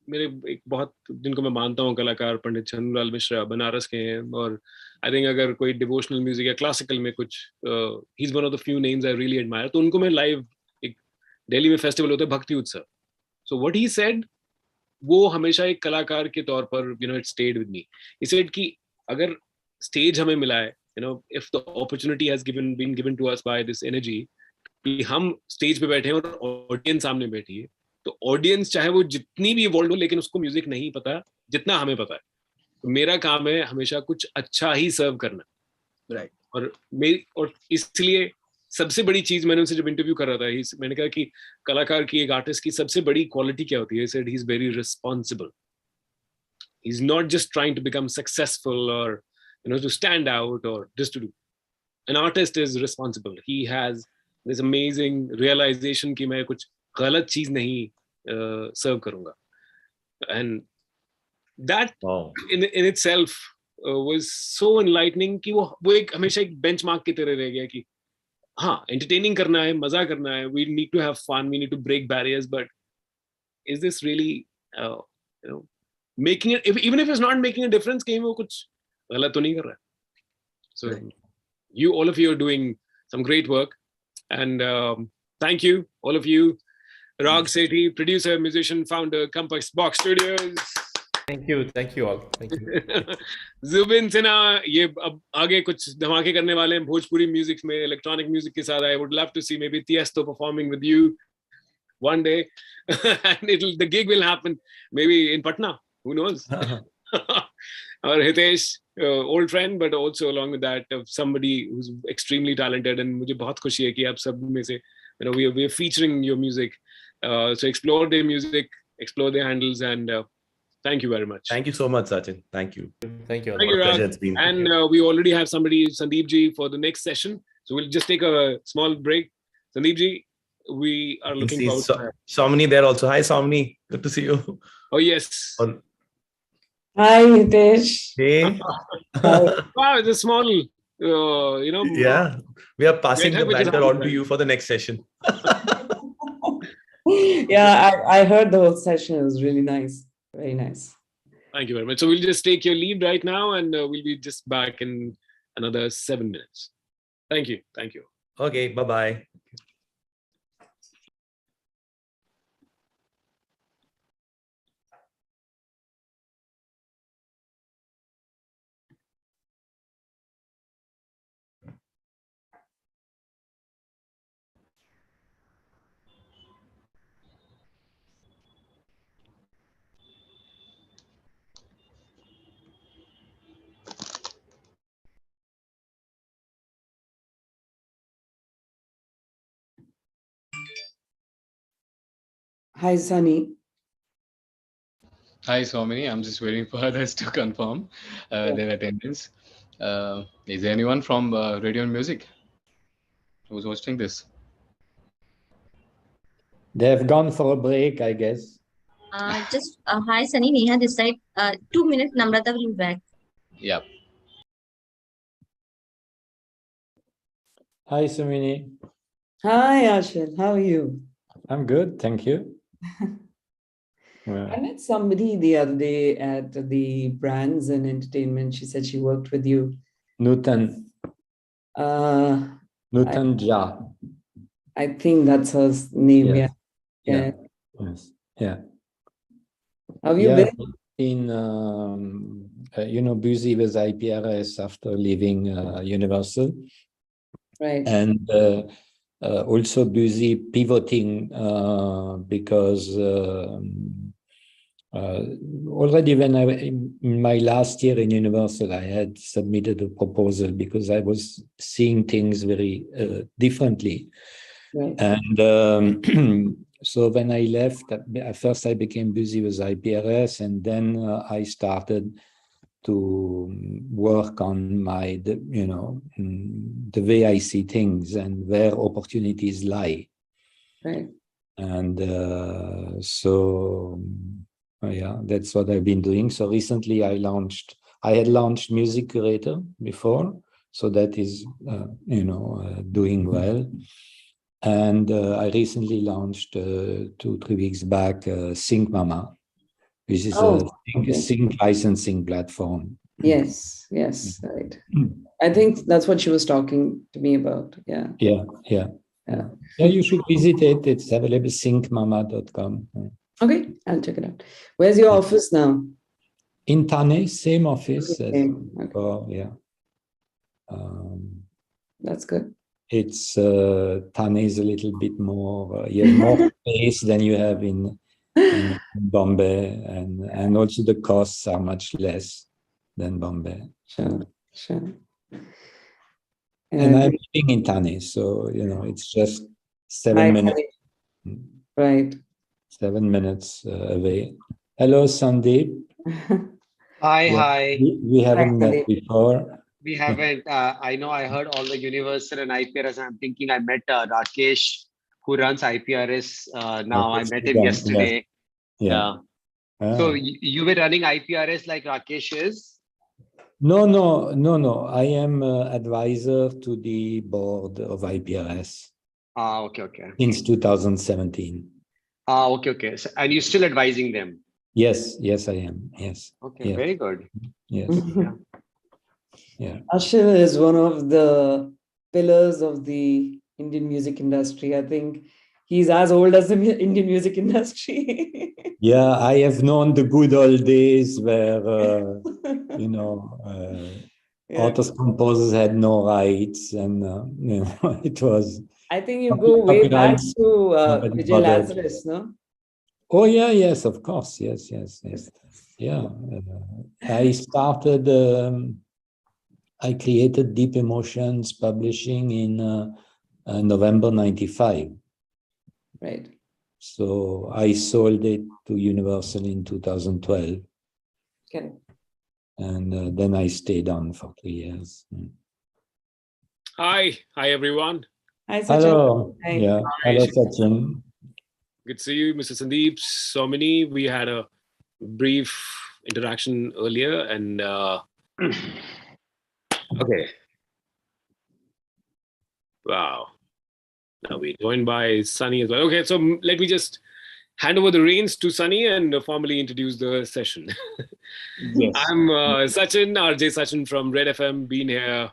Speaker 2: मेरे एक बहुत जिनको मैं मानता हूँ कलाकार पंडित चंद्रलाल मिश्रा बनारस के हैं, और आई थिंक अगर कोई डिवोशनल म्यूजिक या क्लासिकल में कुछ he is one of the few names I really admire. तो उनको मैं लाइव, एक दिल्ली में फेस्टिवल होता है भक्ति उत्सव, सो व्हाट ही सेड वो हमेशा एक कलाकार के तौर पर it stayed with me. He said कि अगर स्टेज हमें मिला है, if the opportunity has been given to us by this energy, कि हम स्टेज पे बैठे हैं और ऑडियंस सामने बैठी है, तो ऑडियंस चाहे वो जितनी भी इवॉल्व हो, लेकिन उसको म्यूजिक नहीं पता जितना हमें पता है. तो मेरा काम है हमेशा कुछ अच्छा ही सर्व करना.
Speaker 6: राइट.
Speaker 2: और इसलिए सबसे बड़ी चीज मैंने उनसे जब इंटरव्यू कर रहा था, मैंने कहा कि कलाकार की, एक आर्टिस्ट की सबसे बड़ी क्वालिटी क्या होती है? He said he's very responsible. He's not just trying to become successful or to stand out or just to do. An artist is responsible. He has this amazing realization कि मैं कुछ गलत चीज नहीं serve करूंगा. And that in itself was so enlightening कि वो एक हमेशा एक benchmark की तरह रह गया कि हाँ, entertaining करना है, मजा करना है, we need to have fun, we need to break barriers, but is this really making it, even if it's not making a difference, कहीं वो कुछ गलत तो नहीं कर रहा है? So all of you are doing some great work, and thank you, all of you. Rag Sethi, producer, musician, founder, Compass Box Studios.
Speaker 4: Thank you all. Thank you.
Speaker 2: Zubin Sinha, ये अब आगे कुछ धमाके करने वाले हैं भोजपुरी म्यूजिक में, electronic music के साथ. I would love to see maybe Tiesto performing with you one day, and the gig will happen maybe in Patna. Who knows? Or Hitesh, old friend, but also along with that, somebody who's extremely talented. And मुझे बहुत खुशी है कि आप सब में से, we are featuring your music. So explore their music, explore their handles, and thank you very much.
Speaker 1: Thank you so much, Sachin. Thank you.
Speaker 2: Thank you,
Speaker 1: Pleasure
Speaker 2: Rag.
Speaker 1: it's been.
Speaker 2: And we already have somebody, Sandeep ji, for the next session. So we'll just take a small break. Sandeep ji, we are looking forward to that.
Speaker 1: Somni there also. Hi, Somni. Good to see you.
Speaker 2: Oh, yes.
Speaker 7: Hi, Hitesh.
Speaker 1: Hey.
Speaker 2: Wow, it's a small,
Speaker 1: Yeah, we are passing the banter on to you for the next session.
Speaker 7: Yeah, I heard the whole session. It was really nice. Very nice.
Speaker 2: Thank you very much. So we'll just take your leave right now, and we'll be just back in another 7 minutes. Thank you. Thank you.
Speaker 1: Okay, bye-bye.
Speaker 7: Hi, Sunny.
Speaker 8: Hi, Swamini. I'm just waiting for others to confirm their attendance. Is there anyone from Radio and Music who's hosting this?
Speaker 9: They've gone for a break, I guess.
Speaker 10: Hi, Sunny. Neha this side. 2 minutes, Namrata will be back.
Speaker 8: Yeah.
Speaker 9: Hi, Sumini.
Speaker 7: Hi, Ashil. How are you?
Speaker 9: I'm good, thank you.
Speaker 7: I met somebody the other day at the Brands and Entertainment. She said she worked with you.
Speaker 9: Nutan. Nutan Jha.
Speaker 7: I think that's her name.
Speaker 9: Yes.
Speaker 7: Yeah.
Speaker 9: Yes. Yeah.
Speaker 7: Have you been?
Speaker 9: In busy with IPRS after leaving Universal.
Speaker 7: Right.
Speaker 9: And also busy pivoting because already when in my last year in Universal, I had submitted a proposal because I was seeing things very differently.
Speaker 7: Right.
Speaker 9: And so when I left, at first I became busy with IPRS, and then I started to work on the way I see things and where opportunities lie.
Speaker 7: Right.
Speaker 9: And that's what I've been doing. So recently I had launched Music Curator before, so that is, doing well. And I recently launched 2-3 weeks back Sync Mama, which is a sync licensing platform.
Speaker 7: Yes, right. I think that's what she was talking to me about. Yeah.
Speaker 9: Yeah, you should visit it. It's available, syncmama.com.
Speaker 7: Okay, I'll check it out. Where's your office now?
Speaker 9: In Thane, same office.
Speaker 7: Okay. That's good.
Speaker 9: It's Thane is a little bit more, you have more space than you have in Bombay, and also the costs are much less than Bombay.
Speaker 7: Sure.
Speaker 9: And I'm living in Thane, so it's just 7 minutes.
Speaker 7: Right.
Speaker 9: 7 minutes away. Hello, Sandeep.
Speaker 11: Hi.
Speaker 9: We haven't met before.
Speaker 11: We haven't. I know I heard all the Universal and IPRS, and I'm thinking I met Rakesh, who runs IPRS now. I met him yesterday.
Speaker 9: Yeah.
Speaker 11: So you were running IPRS like Rakesh is?
Speaker 9: No. I am advisor to the board of IPRS.
Speaker 11: Okay.
Speaker 9: Since 2017.
Speaker 11: Okay. So, and you're still advising them?
Speaker 9: Yes, I am. Yes.
Speaker 11: Okay,
Speaker 9: yes.
Speaker 11: very good.
Speaker 9: Yes. Yeah.
Speaker 7: Ashil is one of the pillars of the Indian music industry. I think he's as old as the Indian music industry.
Speaker 9: Yeah, I have known the good old days where, authors, composers had no rights, and it was.
Speaker 7: I think you go way back to Vijay Lazarus, no?
Speaker 9: Oh yeah, yes, of course, yes. Yeah, I started. I created Deep Emotions Publishing in November '95.
Speaker 7: Right.
Speaker 9: So I sold it to Universal in 2012.
Speaker 7: Okay.
Speaker 9: And then I stayed on for 3 years.
Speaker 2: Hi everyone.
Speaker 7: Hi, Sachin.
Speaker 9: Hello.
Speaker 7: Hi.
Speaker 9: Yeah. Hello, Sachin.
Speaker 2: Good to see you, Mr. Sandeep. Somini, we had a brief interaction earlier, and okay. Wow. Now we're joined by Sunny as well. Okay, so let me just hand over the reins to Sunny and formally introduce the session.
Speaker 11: Yes.
Speaker 2: I'm Sachin, RJ Sachin from Red FM, been here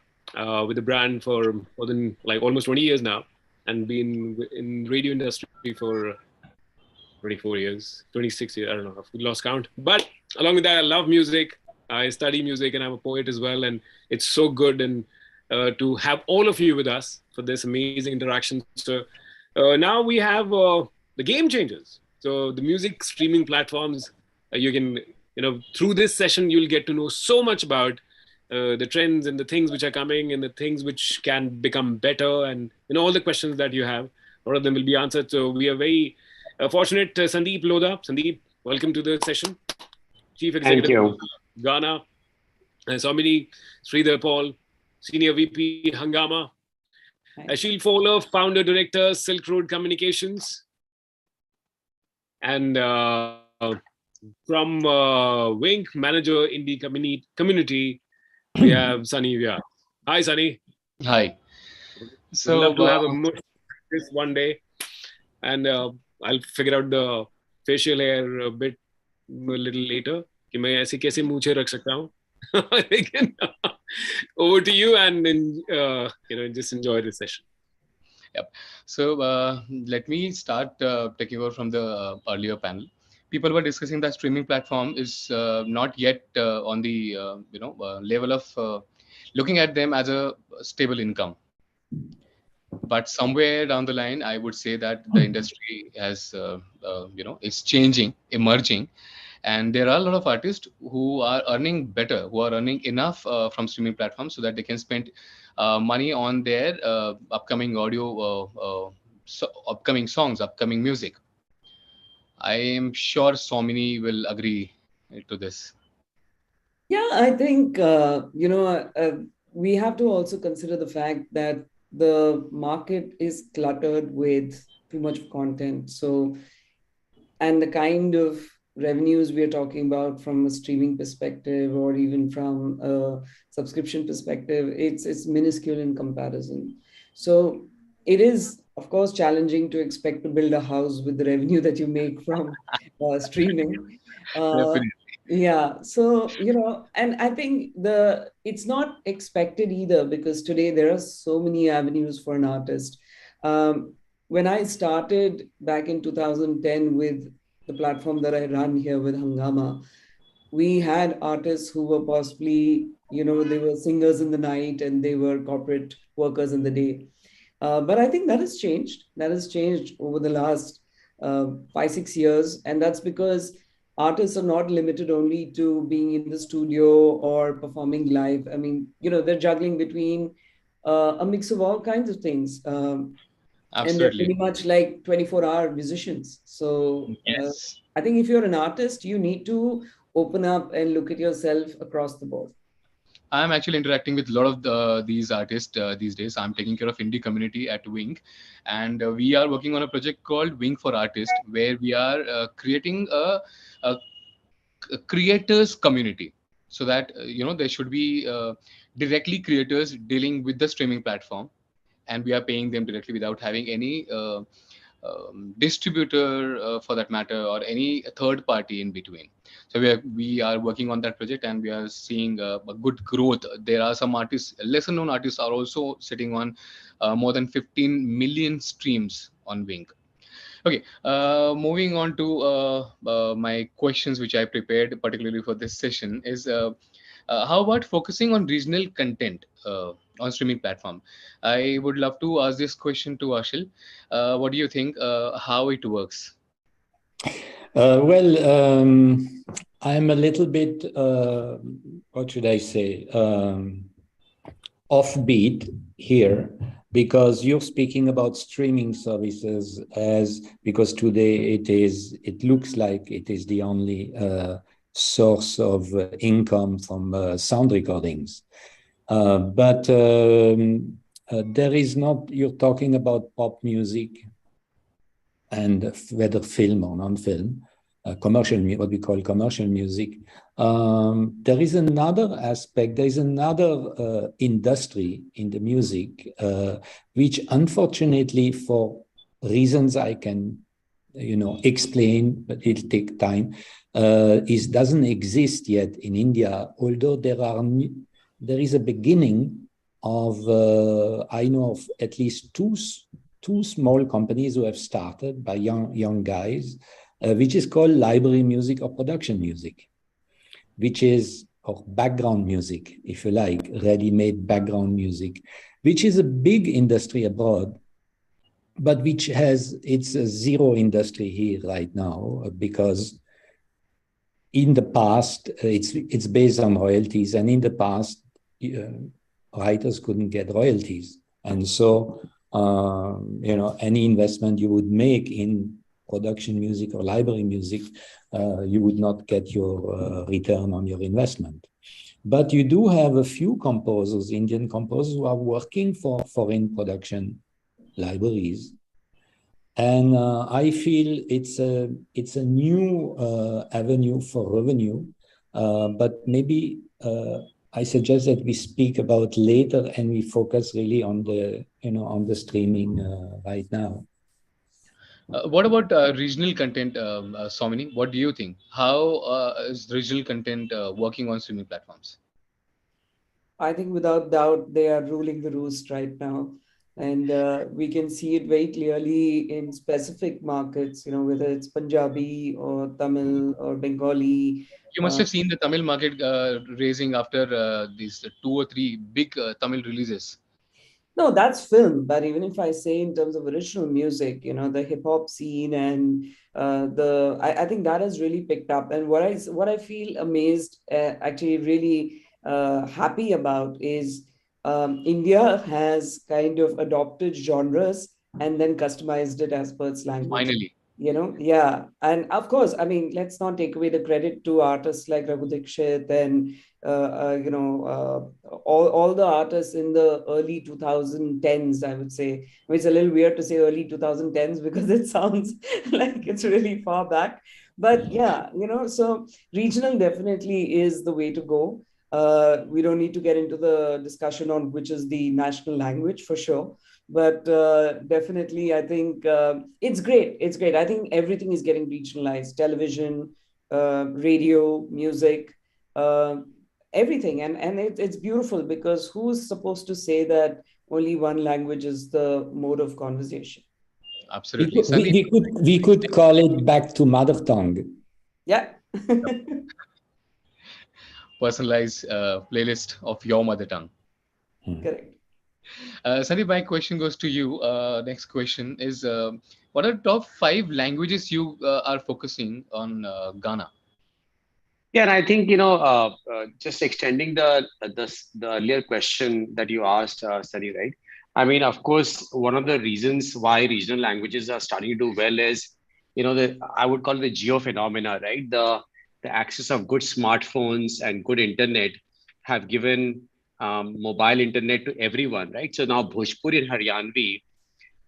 Speaker 2: with the brand for more than almost 20 years now, and been in radio industry for 24 years, 26 years, I don't know, I've lost count. But along with that, I love music. I study music and I'm a poet as well. And it's so good and to have all of you with us for this amazing interaction. So now we have the game changers. So the music streaming platforms, you can, through this session, you'll get to know so much about the trends and the things which are coming and the things which can become better, and all the questions that you have, a lot of them will be answered. So we are very fortunate. Sandeep Lodha. Sandeep, welcome to the session. Chief Executive of Ghana. Somini Sridhar Paul, Senior VP Hangama. Ashil Fowler, Founder Director Silk Road Communications. And from Wink, Manager Indie Community, we have Sunny Vyas. Hi, Sunny.
Speaker 8: Hi.
Speaker 2: So we'd love to have a much this one day, and I'll figure out the facial hair a little later. कि मैं ऐसे कैसे मूंछें रख सकता हूँ. Lekin, over to you, and just enjoy the session.
Speaker 8: Yep. So let me start taking over from the earlier panel. People were discussing that streaming platform is not yet on the level of looking at them as a stable income. But somewhere down the line, I would say that the industry has is changing, emerging, and there are a lot of artists who are earning better, who are earning enough from streaming platforms so that they can spend money on their upcoming audio, upcoming songs, upcoming music. I am sure Somini will agree to this.
Speaker 7: Yeah, I think, we have to also consider the fact that the market is cluttered with too much content. So, and the kind of revenues we are talking about from a streaming perspective or even from a subscription perspective, it's minuscule in comparison. So it is, of course, challenging to expect to build a house with the revenue that you make from streaming. Yeah. So, and I think it's not expected either, because today there are so many avenues for an artist. When I started back in 2010 with the platform that I run here with Hangama, we had artists who were possibly, they were singers in the night and they were corporate workers in the day. But I think that has changed. That has changed over the last 5-6 years. And that's because artists are not limited only to being in the studio or performing live. I mean, they're juggling between a mix of all kinds of things. And they're
Speaker 8: Absolutely.
Speaker 7: pretty much like 24-hour musicians. So
Speaker 8: Yes.
Speaker 7: I think if you're an artist, you need to open up and look at yourself across the board.
Speaker 8: I'm actually interacting with a lot of these artists these days. I'm taking care of indie community at Wink, and we are working on a project called Wink for Artists, where we are creating a creators community, so that there should be directly creators dealing with the streaming platform, and we are paying them directly without having any distributor for that matter, or any third party in between. So we are working on that project, and we are seeing a good growth. There are some artists, lesser known artists, are also sitting on more than 15 million streams on Wink. Okay, moving on to my questions, which I prepared particularly for this session, is how about focusing on regional content on streaming platform? I would love to ask this question to Ashil. What do you think? How it works?
Speaker 9: I'm a little bit, what should I say, offbeat here, because you're speaking about streaming services because today it looks like it is the only source of income from sound recordings. But there is not, you're talking about pop music and whether film or non-film, what we call commercial music. There is another aspect, there is another industry in the music, which unfortunately, for reasons I can explain, but it'll take time, doesn't exist yet in India, although there is a beginning of, I know of at least two small companies who have started by young guys, which is called library music or production music, or background music, if you like, ready-made background music, which is a big industry abroad, but it's a zero industry here right now, because in the past, it's based on royalties, and in the past, writers couldn't get royalties. And so, any investment you would make in production music or library music, you would not get your return on your investment. But you do have a few composers, Indian composers, who are working for foreign production libraries. And I feel it's a new avenue for revenue, but maybe I suggest that we speak about later, and we focus really on the streaming right now.
Speaker 8: What about regional content, Somini? What do you think? How is regional content working on streaming platforms?
Speaker 7: I think without doubt, they are ruling the roost right now. And we can see it very clearly in specific markets, whether it's Punjabi or Tamil or Bengali.
Speaker 8: You must have seen the Tamil market raising after these two or three big Tamil releases.
Speaker 7: No, that's film. But even if I say in terms of original music, the hip hop scene and I think that has really picked up. And what I feel amazed, actually really happy about is India has kind of adopted genres and then customized it as per its language.
Speaker 8: Finally.
Speaker 7: Yeah. And of course, I mean, let's not take away the credit to artists like Raghu Dixit and, all the artists in the early 2010s, I would say. It's a little weird to say early 2010s because it sounds like it's really far back. But yeah, so regional definitely is the way to go. We don't need to get into the discussion on which is the national language for sure. But definitely, I think it's great. It's great. I think everything is getting regionalized: television, radio, music, everything. And it's beautiful, because who's supposed to say that only one language is the mode of conversation?
Speaker 8: Absolutely.
Speaker 9: We could call it back to mother tongue.
Speaker 7: Yeah.
Speaker 8: Personalized playlist of your mother tongue.
Speaker 7: Correct.
Speaker 8: Sandeep, my question goes to you. Next question is, what are the top 5 languages you are focusing on Ghana?
Speaker 11: Yeah, and I think just extending the earlier question that you asked, Sunny, right? I mean, of course, one of the reasons why regional languages are starting to do well is, the I would call it the geo phenomena, right? The access of good smartphones and good internet have given mobile internet to everyone, right? So now Bhojpuri and Haryanvi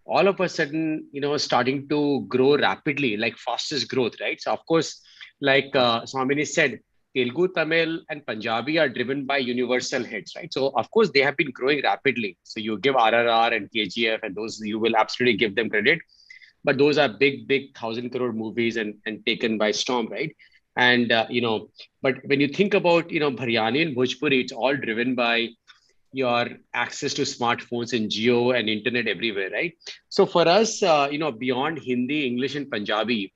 Speaker 11: all of a sudden, starting to grow rapidly, like fastest growth, right? So of course, like Swamini said, Telugu, Tamil, and Punjabi are driven by universal hits, right? So of course, they have been growing rapidly. So you give RRR and KGF, and those you will absolutely give them credit. But those are big, big 1,000 crore movies and taken by storm, right? And but when you think about Bharyani and Bhojpuri, it's all driven by your access to smartphones and geo and internet everywhere, right? So for us, beyond Hindi, English, and Punjabi,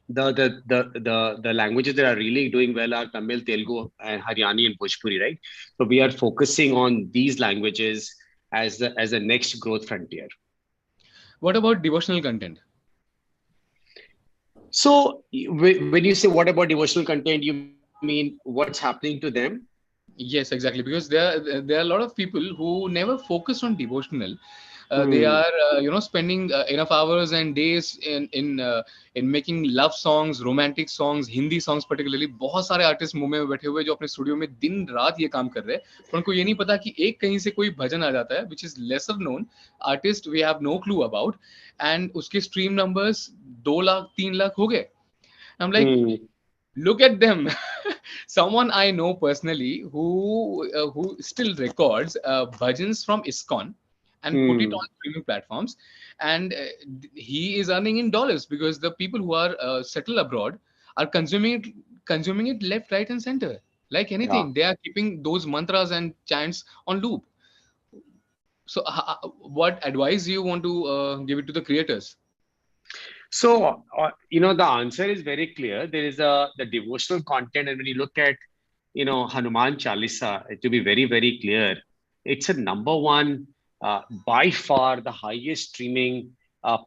Speaker 11: the languages that are really doing well are Tamil, Telugu, and Haryani and Bhojpuri, right? So we are focusing on these languages as the next growth frontier.
Speaker 8: What about devotional content?
Speaker 11: So when you say what about devotional content, you mean what's happening to them?
Speaker 8: Yes, exactly. Because there are a lot of people who never focus on devotional. They
Speaker 11: Hmm.
Speaker 8: are spending enough hours and days in making love songs, romantic songs, Hindi songs particularly. बहुत सारे artist Mumbai में बैठे हुए जो अपने studio में दिन रात ये काम कर रहे हैं, पर उनको ये नहीं पता कि एक कहीं से कोई भजन आ जाता है which is lesser known artist we have no clue about, and उसके stream numbers 2 लाख 3 लाख हो गए. I'm like,
Speaker 11: Hmm.
Speaker 8: look at them. Someone I know personally who still records bhajans from ISKCON and put it
Speaker 11: Hmm.
Speaker 8: on streaming platforms, and he is earning in dollars because the people who are settled abroad are consuming it left, right, and center. Like
Speaker 11: Yeah.
Speaker 8: anything, they are keeping those mantras and chants on loop. So, what advice do you want to give it to the creators?
Speaker 11: So, the answer is very clear. There is the devotional content, and when you look at, Hanuman Chalisa, to be very, very clear, it's a number one, by far the highest streaming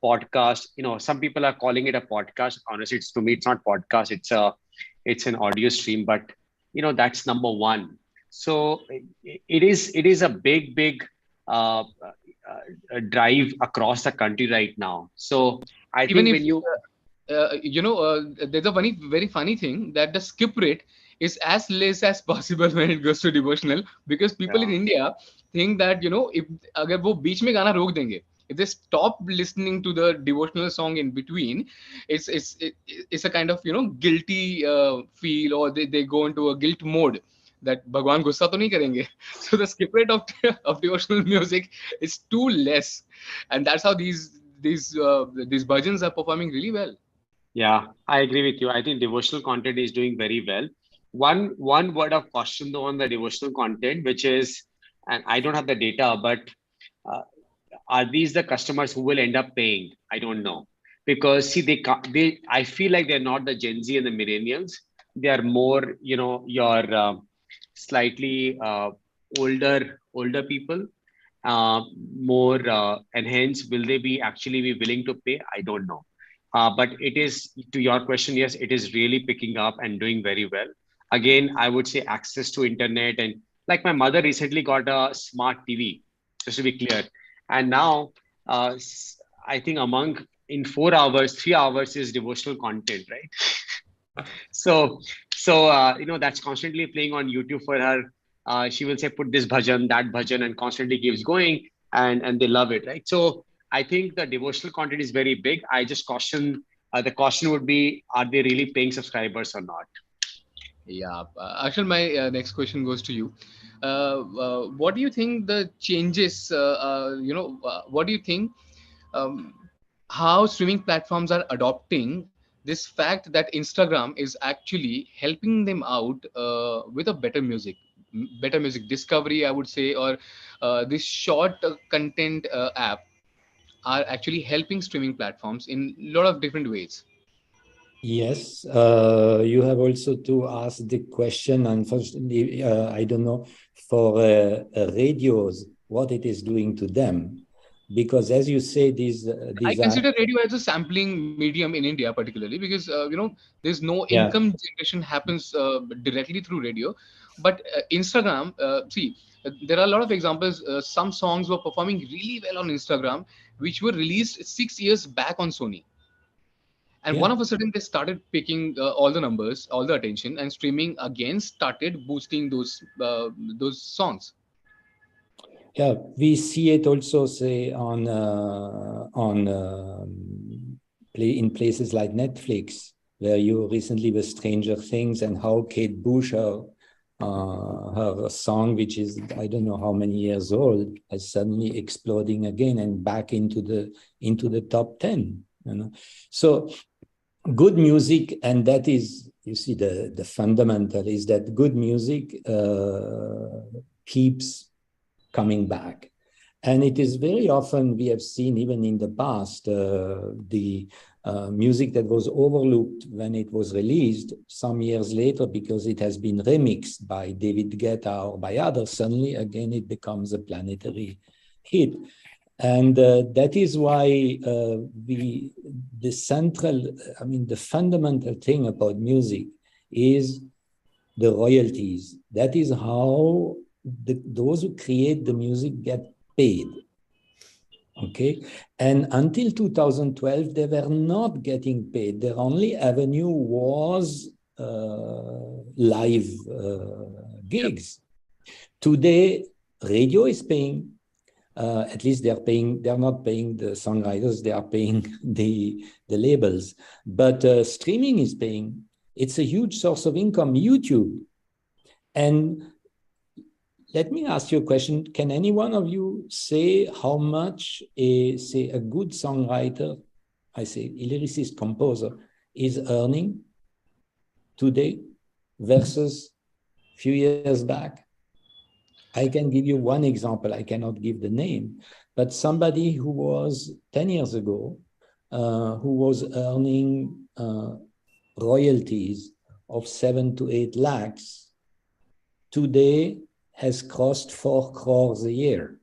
Speaker 11: podcast. Some people are calling it a podcast. Honestly, to me, it's not podcast. It's an audio stream, but that's number one. So it is a big, big drive across the country right now. So I
Speaker 8: Even
Speaker 11: think
Speaker 8: if
Speaker 11: when you
Speaker 8: there's a very funny thing that the skip rate is as less as possible when it goes to devotional, because people in
Speaker 11: yeah,
Speaker 8: India think that if अगर वो बीच में गाना रोक देंगे, if they stop listening to the devotional song in between, it's a kind of guilty feel, or they go into a guilt mode that भगवान गुस्सा तो नहीं करेंगे. So the skip rate of devotional music is too less, and that's how these bhajans are performing really well.
Speaker 11: yeah, I agree with you. I think devotional content is doing very well. One word of caution though on the devotional content, which is, and I don't have the data, but uh, are these the customers who will end up paying? I don't know, because see, they I feel like they're not the Gen Z and the millennials. They are more, your slightly older people, more and hence will they be actually be willing to pay? I don't know. But it is, to your question, yes, it is really picking up and doing very well. Again, I would say access to internet, and like my mother recently got a smart TV, just to be clear. And now, I think among in 4 hours, 3 hours is devotional content, right? So that's constantly playing on YouTube for her. She will say, put this bhajan, that bhajan, and constantly keeps going, and they love it, right? So I think the devotional content is very big. I just caution, the caution would be, are they really paying subscribers or not?
Speaker 8: Yeah, Ashal, my next question goes to you. What do you think the changes? What do you think? Um, how streaming platforms are adopting this fact that Instagram is actually helping them out with a better music discovery, I would say, or this short content app are actually helping streaming platforms in a lot of different ways.
Speaker 9: Yes, you have also to ask the question, unfortunately, I don't know, for radios, what it is doing to them. because as you say, these
Speaker 8: I
Speaker 9: are
Speaker 8: consider radio as a sampling medium in India, particularly because there's no income generation happens directly through radio, but Instagram. See, there are a lot of examples. Some songs were performing really well on Instagram, which were released 6 years back on Sony, and one of a sudden they started picking all the numbers, all the attention, and streaming again started boosting those songs.
Speaker 9: Yeah, we see it also, say, in places like Netflix, where you recently with Stranger Things, and how Kate Bush, her song, which is I don't know how many years old, is suddenly exploding again and back into the top 10. So good music, and that is, you see, the fundamental is that good music keeps coming back. And it is very often, we have seen even in the past, the music that was overlooked when it was released some years later, because it has been remixed by David Guetta or by others, suddenly again it becomes a planetary hit. And that is why the fundamental thing about music is the royalties. That is how those who create the music get paid. Okay, and until 2012, they were not getting paid. Their only avenue was live gigs. Today, radio is paying. At least they're paying. They're not paying the songwriters. They are paying the labels. But streaming is paying. It's a huge source of income. YouTube. And let me ask you a question. Can any one of you say how much a good songwriter, a lyricist, composer, is earning today versus a few years back? I can give you one example. I cannot give the name, but somebody who was 10 years ago, who was earning royalties of 7 to 8 lakhs, today has crossed 4 crores a year.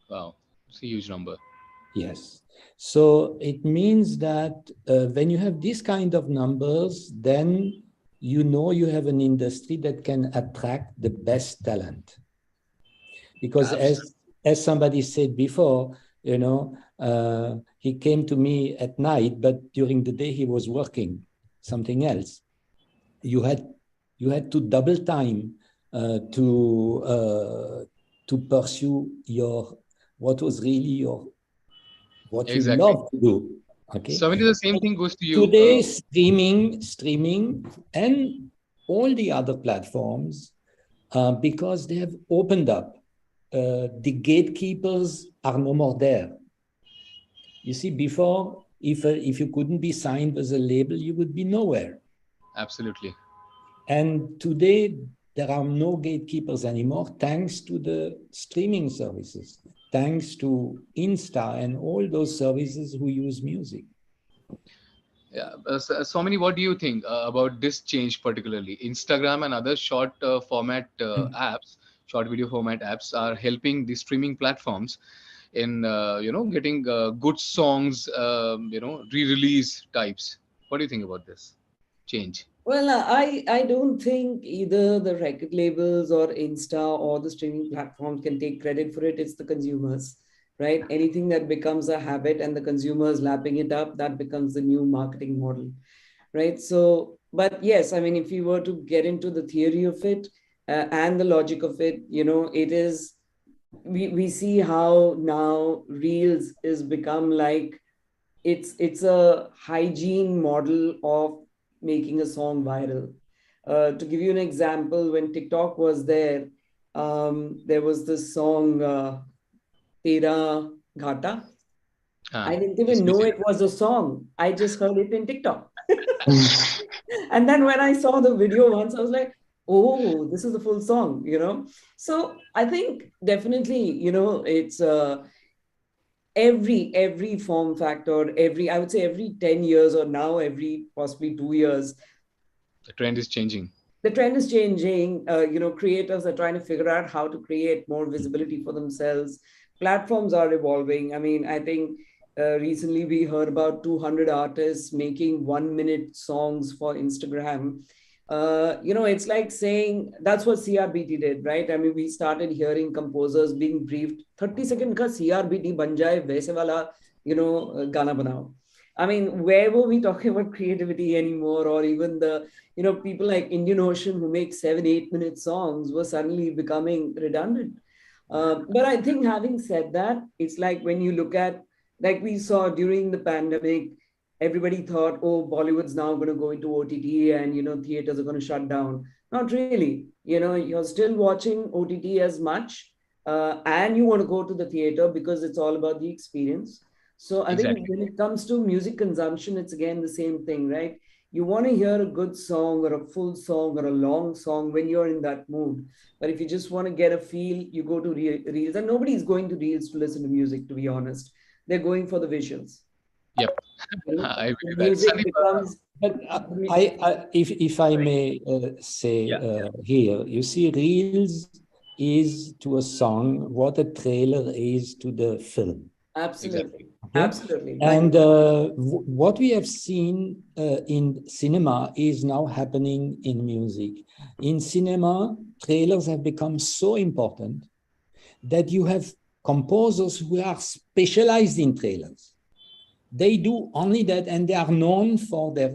Speaker 8: Wow, it's a huge number.
Speaker 9: Yes. So it means that when you have this kind of numbers, then you have an industry that can attract the best talent. Because as somebody said before, he came to me at night, but during the day he was working something else. You had to double time to pursue what you love to do. Okay.
Speaker 8: So the same thing goes to you.
Speaker 9: Today, streaming, and all the other platforms, because they have opened up. The gatekeepers are no more there. You see, before, if you couldn't be signed as a label, you would be nowhere.
Speaker 8: Absolutely.
Speaker 9: And today, there are no gatekeepers anymore, thanks to the streaming services, thanks to Insta and all those services who use music.
Speaker 8: Yeah, Swamini, what do you think about this change particularly? Instagram and other short format apps, short video format apps are helping the streaming platforms in getting good songs, re-release types. What do you think about this change?
Speaker 7: Well, I don't think either the record labels or Insta or the streaming platforms can take credit for it. It's the consumers, right? Anything that becomes a habit and the consumers lapping it up, that becomes the new marketing model, right? So, but yes, I mean, if you were to get into the theory of it and the logic of it, it is, we see how now Reels is become like, it's a hygiene model of making a song viral. To give you an example, when TikTok was there was this song, Tera Ghata. I didn't even know it was a song. I just heard it in TikTok. And then when I saw the video once, I was like, oh, this is the full song, So I think definitely, it's every form factor, I would say every 10 years, or now every possibly 2 years,
Speaker 8: the trend is changing.
Speaker 7: the trend is changing. Creators are trying to figure out how to create more visibility for themselves. Platforms are evolving. I mean, I think recently we heard about 200 artists making 1 minute songs for Instagram. It's like saying that's what CRBT did, right? I mean, we started hearing composers being briefed 30-second ka CRBT ban jaye वैसे वाला, गाना banao. I mean, where were we talking about creativity anymore? Or even the, people like Indian Ocean who make 7-8 minute songs were suddenly becoming redundant. But I think having said that, it's like when you look at, like we saw during the pandemic, everybody thought, oh, Bollywood's now going to go into OTT and, theaters are going to shut down. Not really. You're still watching OTT as much, and you want to go to the theater because it's all about the experience. So I think when it comes to music consumption, it's again the same thing, right? You want to hear a good song or a full song or a long song when you're in that mood. But if you just want to get a feel, you go to Reels. And nobody's going to Reels to listen to music, to be honest. They're going for the visuals.
Speaker 8: Yep. I agree with that.
Speaker 7: Music becomes...
Speaker 9: If I may say here, you see, Reels is to a song what a trailer is to the film.
Speaker 7: Absolutely.
Speaker 9: Okay?
Speaker 7: Absolutely.
Speaker 9: And what we have seen in cinema is now happening in music. In cinema, trailers have become so important that you have composers who are specialized in trailers. They do only that, and they are known for their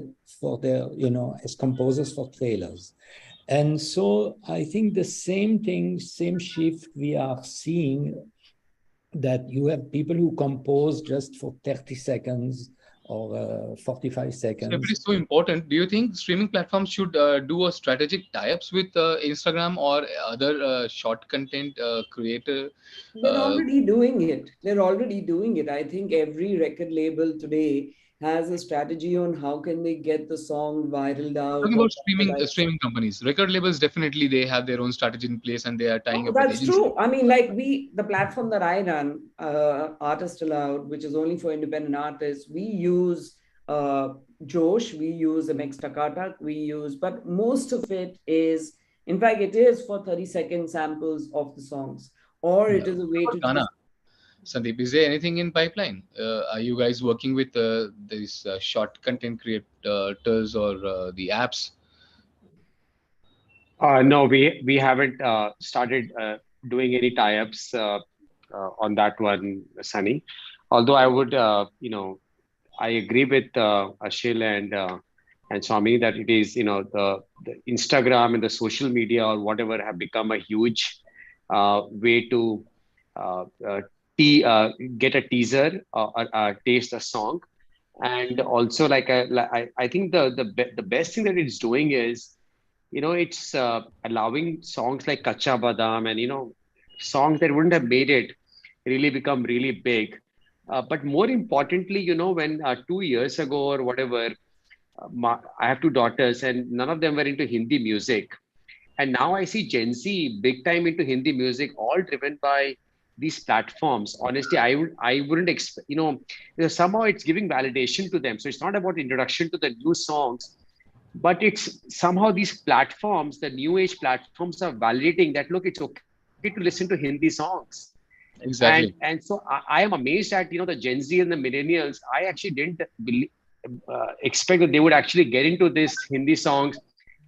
Speaker 9: as composers for trailers. And so I think the same thing, same shift we are seeing, that you have people who compose just for 30 seconds or 45 seconds.
Speaker 8: So if it is so important, do you think streaming platforms should do a strategic tie-ups with Instagram or other short content creator?
Speaker 7: They're already doing it. They're already doing it. I think every record label today has a strategy on how can they get the song viral out.
Speaker 8: Talking about streaming companies, record labels, definitely they have their own strategy in place and they are tying up with
Speaker 7: That's
Speaker 8: agencies.
Speaker 7: true. I mean, like the platform that I run, Artist Allowed, which is only for independent artists, we use Josh, we use MX Takatak, but most of it is, in fact, it is for 30-second samples of the songs, or it is a way to just...
Speaker 8: Sandeep, is there anything in pipeline? Are you guys working with these short content creators or the apps?
Speaker 11: No, we haven't started doing any tie-ups on that one, Sunny. Although I would, I agree with Ashil and Swami that it is, the Instagram and the social media or whatever have become a huge way to get a teaser or taste a song. And also, like I think the best thing that it's doing is, it's allowing songs like Kacha Badam and, songs that wouldn't have made it really become really big. But more importantly, when 2 years ago or whatever, I have two daughters and none of them were into Hindi music. And now I see Gen Z big time into Hindi music, all driven by these platforms. Honestly, I wouldn't expect, somehow it's giving validation to them. So it's not about introduction to the new songs, but it's somehow these platforms, the new age platforms, are validating that, look, it's okay to listen to Hindi songs.
Speaker 8: Exactly.
Speaker 11: And so I am amazed at, the Gen Z and the millennials. I actually didn't expect that they would actually get into this Hindi songs.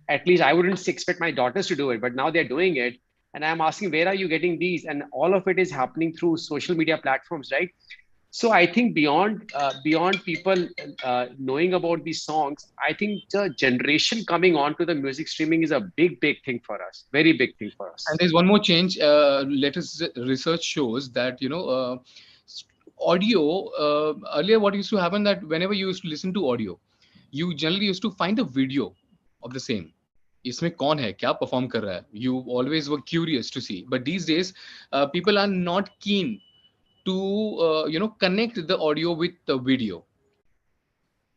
Speaker 11: At least I wouldn't expect my daughters to do it, but now they're doing it. And I'm asking, where are you getting these? And all of it is happening through social media platforms, right? So I think beyond people knowing about these songs, I think the generation coming onto the music streaming is a big thing for us, very big thing for us.
Speaker 8: And there's one more change. Latest research shows that audio. Earlier, what used to happen that whenever you used to listen to audio, you generally used to find a video of the same. इसमें कौन है क्या perform कर रहा है? You always were curious to see. But these days, people are not keen to connect the audio with the video.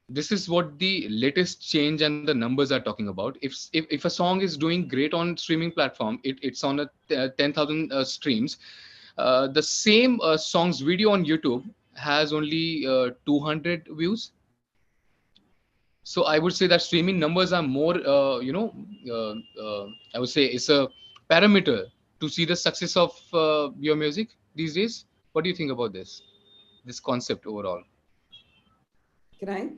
Speaker 8: This is what the latest change and the numbers are talking about. If a song is doing great on streaming platform, it's on a 10,000 streams. The same song's video on YouTube has only 200 views. So I would say that streaming numbers are more, I would say it's a parameter to see the success of your music these days. What do you think about this concept overall?
Speaker 7: Can I?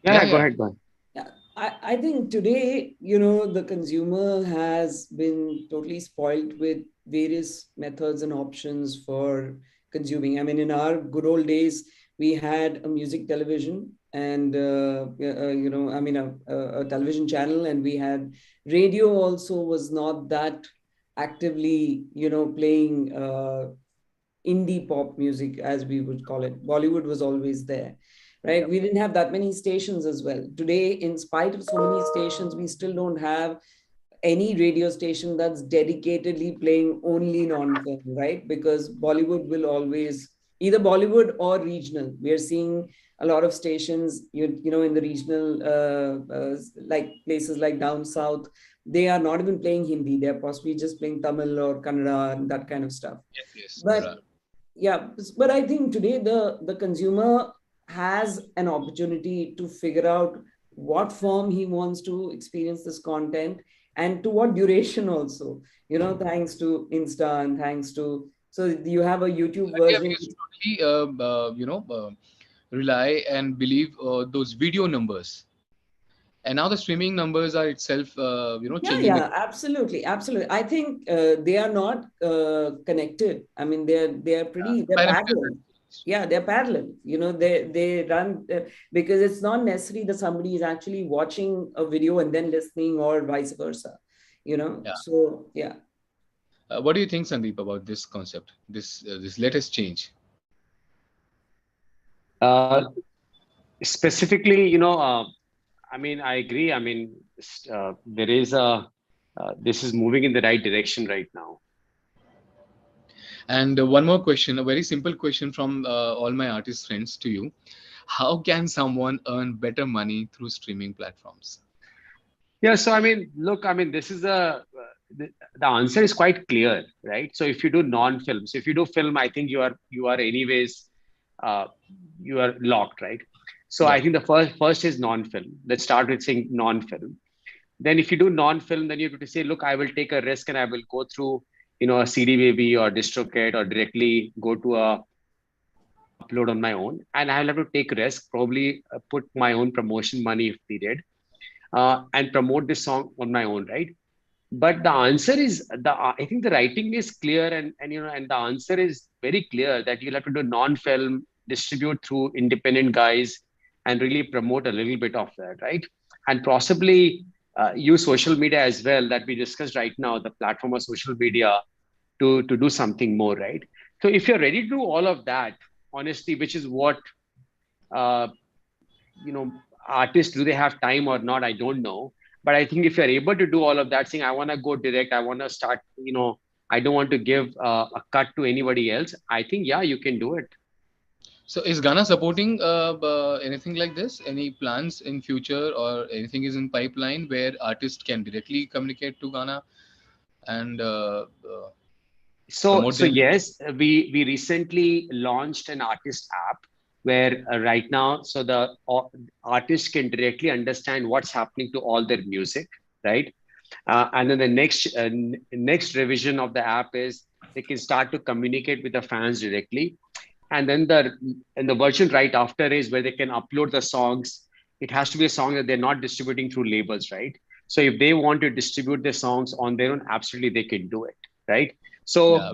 Speaker 8: Yeah,
Speaker 11: Yeah, go
Speaker 8: yeah.
Speaker 11: ahead, go ahead.
Speaker 7: Yeah, I think today, the consumer has been totally spoiled with various methods and options for consuming. I mean, in our good old days, we had a music television and, I mean, a television channel, and we had radio also was not that actively, playing indie pop music, as we would call it. Bollywood was always there, right? We didn't have that many stations as well. Today, in spite of so many stations, we still don't have any radio station that's dedicatedly playing only non-film, right? Because Bollywood will always either Bollywood or regional. We are seeing a lot of stations, in the regional, like places like down south, they are not even playing Hindi. They are possibly just playing Tamil or Kannada and that kind of stuff.
Speaker 8: Yes, yes, there are.
Speaker 7: But yeah, but I think today the consumer has an opportunity to figure out what form he wants to experience this content and to what duration also, thanks to Insta and thanks to, so you have a YouTube
Speaker 8: Earlier, we
Speaker 7: version.
Speaker 8: used to totally, rely and believe those video numbers, and now the streaming numbers are itself,
Speaker 7: Yeah,
Speaker 8: changing the
Speaker 7: yeah, absolutely, absolutely. I think they are not connected. I mean, they're
Speaker 8: parameters.
Speaker 7: parallel. Yeah, they're parallel. They run because it's not necessary that somebody is actually watching a video and then listening, or vice versa.
Speaker 8: Yeah.
Speaker 7: So yeah.
Speaker 8: What do you think, Sandeep, about this concept, this latest change?
Speaker 11: Uh, Specifically, I mean, I agree. I mean, there is this is moving in the right direction right now.
Speaker 8: And one more question, a very simple question from all my artist friends to you. How can someone earn better money through streaming platforms?
Speaker 11: Yeah, so I mean, look, I mean, this is the answer is quite clear, right? So if you do non-film, so if you do film, I think you are anyways uh, you are locked, right? So
Speaker 8: Yeah.
Speaker 11: I think the first is non-film. Let's start with saying non-film. Then if you do non-film, then you have to say, look, I will take a risk and I will go through, a CD baby or DistroKid or directly go to a upload on my own, and I'll have to take risk, probably put my own promotion money if needed, and promote this song on my own, right? But the answer is I think the writing is clear, and the answer is very clear that you'll have to do non-film, distribute through independent guys, and really promote a little bit of that, right? And possibly use social media as well, that we discussed right now, the platform of social media to do something more, right? So if you're ready to do all of that, honestly, which is what uh, you know artists, do they have time or not, I don't know. But I think if you're able to do all of that, saying I want to go direct, I want to start, I don't want to give a cut to anybody else, I think, yeah, you can do it.
Speaker 8: So is Ghana supporting anything like this? Any plans in future or anything is in pipeline where artists can directly communicate to Ghana and
Speaker 11: So
Speaker 8: promote
Speaker 11: so
Speaker 8: their music?
Speaker 11: yes, we recently launched an artist app where right now, so the artists can directly understand what's happening to all their music, right? And then the next revision of the app is they can start to communicate with the fans directly. And then the version right after is where they can upload the songs. It has to be a song that they're not distributing through labels, right? So if they want to distribute their songs on their own, absolutely they can do it, right?
Speaker 8: Yeah,
Speaker 11: So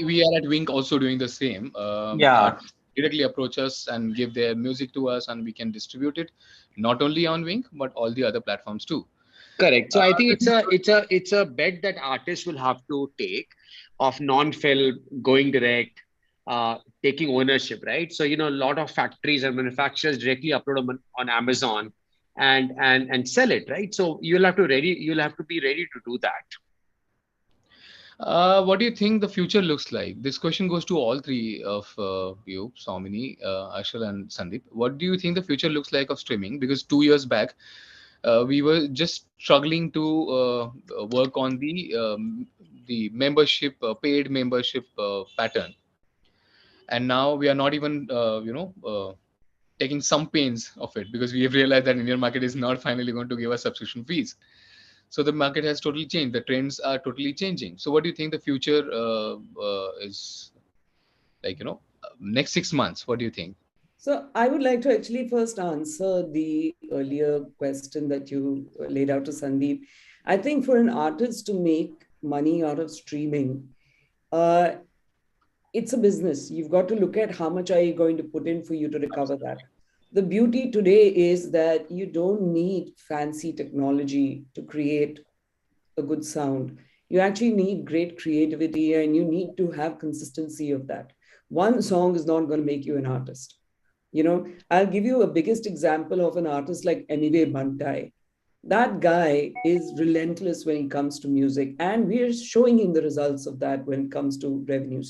Speaker 8: we are at Wink also doing the same.
Speaker 11: yeah,
Speaker 8: Artists directly approach us and give their music to us, and we can distribute it not only on Wink but all the other platforms too.
Speaker 11: correct. So I think
Speaker 8: Let me
Speaker 11: it's a bet that artists will have to take of non-film, going direct, taking ownership, right? So a lot of factories and manufacturers directly upload on Amazon and sell it, right? So you'll have to be ready to do that.
Speaker 8: What do you think the future looks like? This question goes to all three of you, Somini, Ashal, and Sandeep. What do you think the future looks like of streaming? Because 2 years back, we were just struggling to work on the membership, paid membership pattern, and now we are not even taking some pains of it, because we have realized that Indian market is not finally going to give us subscription fees. So the market has totally changed. The trends are totally changing. So what do you think the future is like? Next 6 months. What do you think?
Speaker 7: So I would like to actually first answer the earlier question that you laid out to Sandeep. I think for an artist to make money out of streaming, uh, it's a business. You've got to look at how much are you going to put in for you to recover that. The beauty today is that you don't need fancy technology to create a good sound. You actually need great creativity and you need to have consistency of that. One song is not going to make you an artist. I'll give you a biggest example of an artist like Emiwe Bantai. That guy is relentless when it comes to music, and we're showing him the results of that when it comes to revenue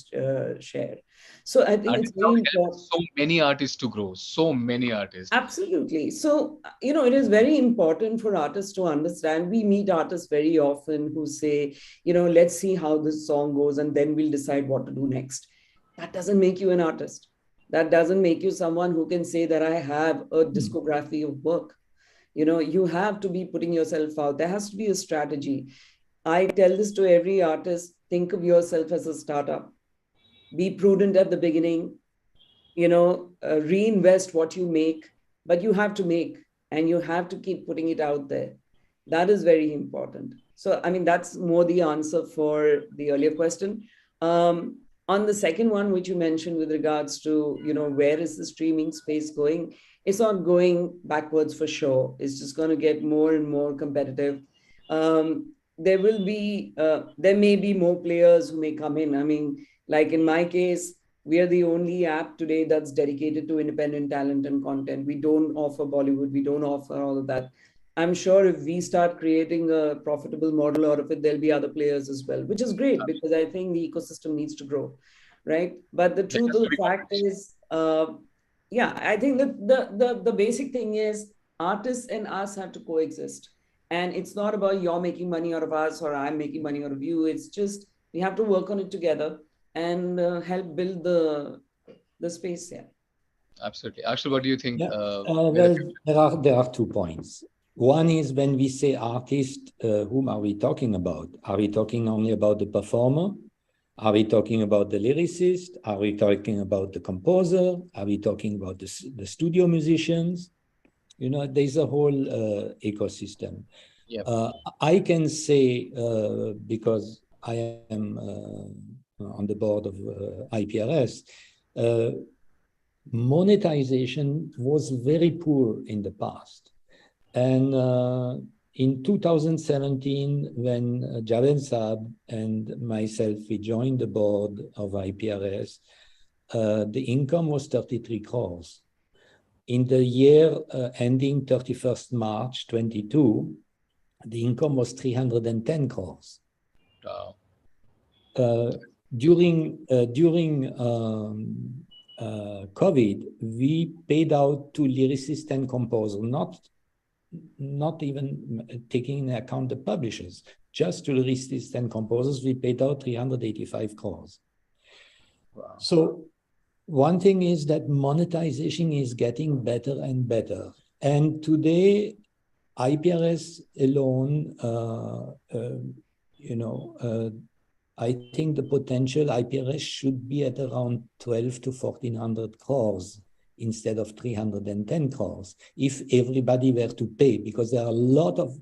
Speaker 7: share. So I think it's very important.
Speaker 8: So many artists to grow, so many artists.
Speaker 7: Absolutely. So, it is very important for artists to understand. We meet artists very often who say, let's see how this song goes and then we'll decide what to do next. That doesn't make you an artist. That doesn't make you someone who can say that I have a discography of work. You have to be putting yourself out. There has to be a strategy. I tell this to every artist: think of yourself as a startup. Be prudent at the beginning, reinvest what you make, but you have to make, and you have to keep putting it out there. That is very important. So, I mean, that's more the answer for the earlier question. On the second one, which you mentioned with regards to, where is the streaming space going? It's not going backwards for sure. It's just going to get more and more competitive. There may be more players who may come in. I mean, like in my case, we are the only app today that's dedicated to independent talent and content. We don't offer Bollywood. We don't offer all of that. I'm sure if we start creating a profitable model out of it, there'll be other players as well, which is great because I think the ecosystem needs to grow, right? But the truth of the fact is, I think that the basic thing is artists and us have to coexist. And it's not about you're making money out of us or I'm making money out of you. It's just we have to work on it together and help build the space here.
Speaker 8: Absolutely. Ashul, what do you think?
Speaker 9: Well, there are 2 points. One is when we say artist, whom are we talking about? Are we talking only about the performer? Are we talking about the lyricist? Are we talking about the composer? Are we talking about the studio musicians? There's a whole ecosystem.
Speaker 8: Yep.
Speaker 9: I can say, because I am on the board of IPRS, monetization was very poor in the past. And in 2017, when Javed Saab and myself, we joined the board of IPRS, the income was 33 crores. In the year ending 31st March 22, the income was 310 crores.
Speaker 8: Wow.
Speaker 9: During COVID, we paid out to lyricists and composers, not even taking into account the publishers, just to lyricists and composers, we paid out 385 crores.
Speaker 8: Wow.
Speaker 9: So one thing is that monetization is getting better and better. And today, IPRS alone, I think the potential IPRS should be at around 12 to 1400 crores instead of 310 crores if everybody were to pay, because there are a lot of,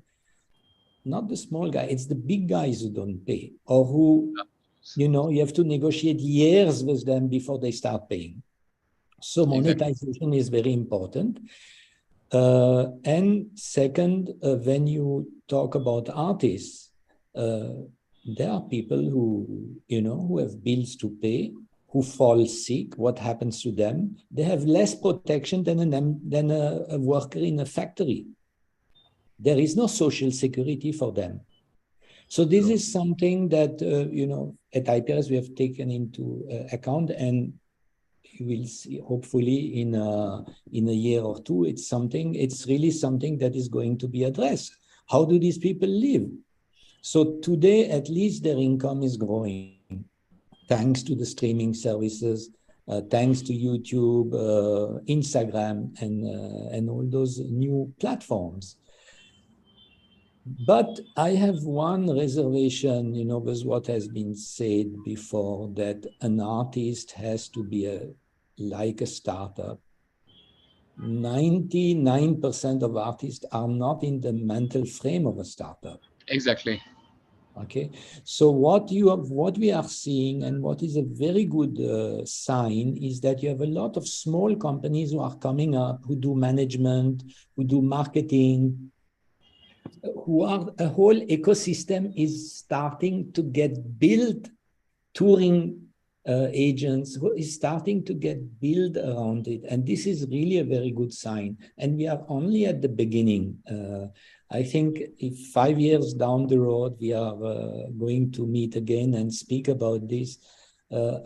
Speaker 9: not the small guy, it's the big guys who don't pay, or who, you have to negotiate years with them before they start paying. So monetization is very important. And second, when you talk about artists, there are people who have bills to pay, who fall sick. What happens to them? They have less protection than a worker in a factory. There is no social security for them. So this is something that, at IPRS we have taken into account, and you will see hopefully in a year or two, it's really something that is going to be addressed. How do these people live? So today, at least their income is growing thanks to the streaming services, thanks to YouTube, Instagram, and all those new platforms. But I have one reservation, with what has been said before, that an artist has to be like a startup. 99% of artists are not in the mental frame of a startup.
Speaker 8: Exactly.
Speaker 9: Okay, so what we are seeing, and what is a very good sign, is that you have a lot of small companies who are coming up, who do management, who do marketing, who are a whole ecosystem is starting to get built. Touring agents who is starting to get built around it, and this is really a very good sign. And we are only at the beginning. I think if 5 years down the road we are going to meet again and speak about this,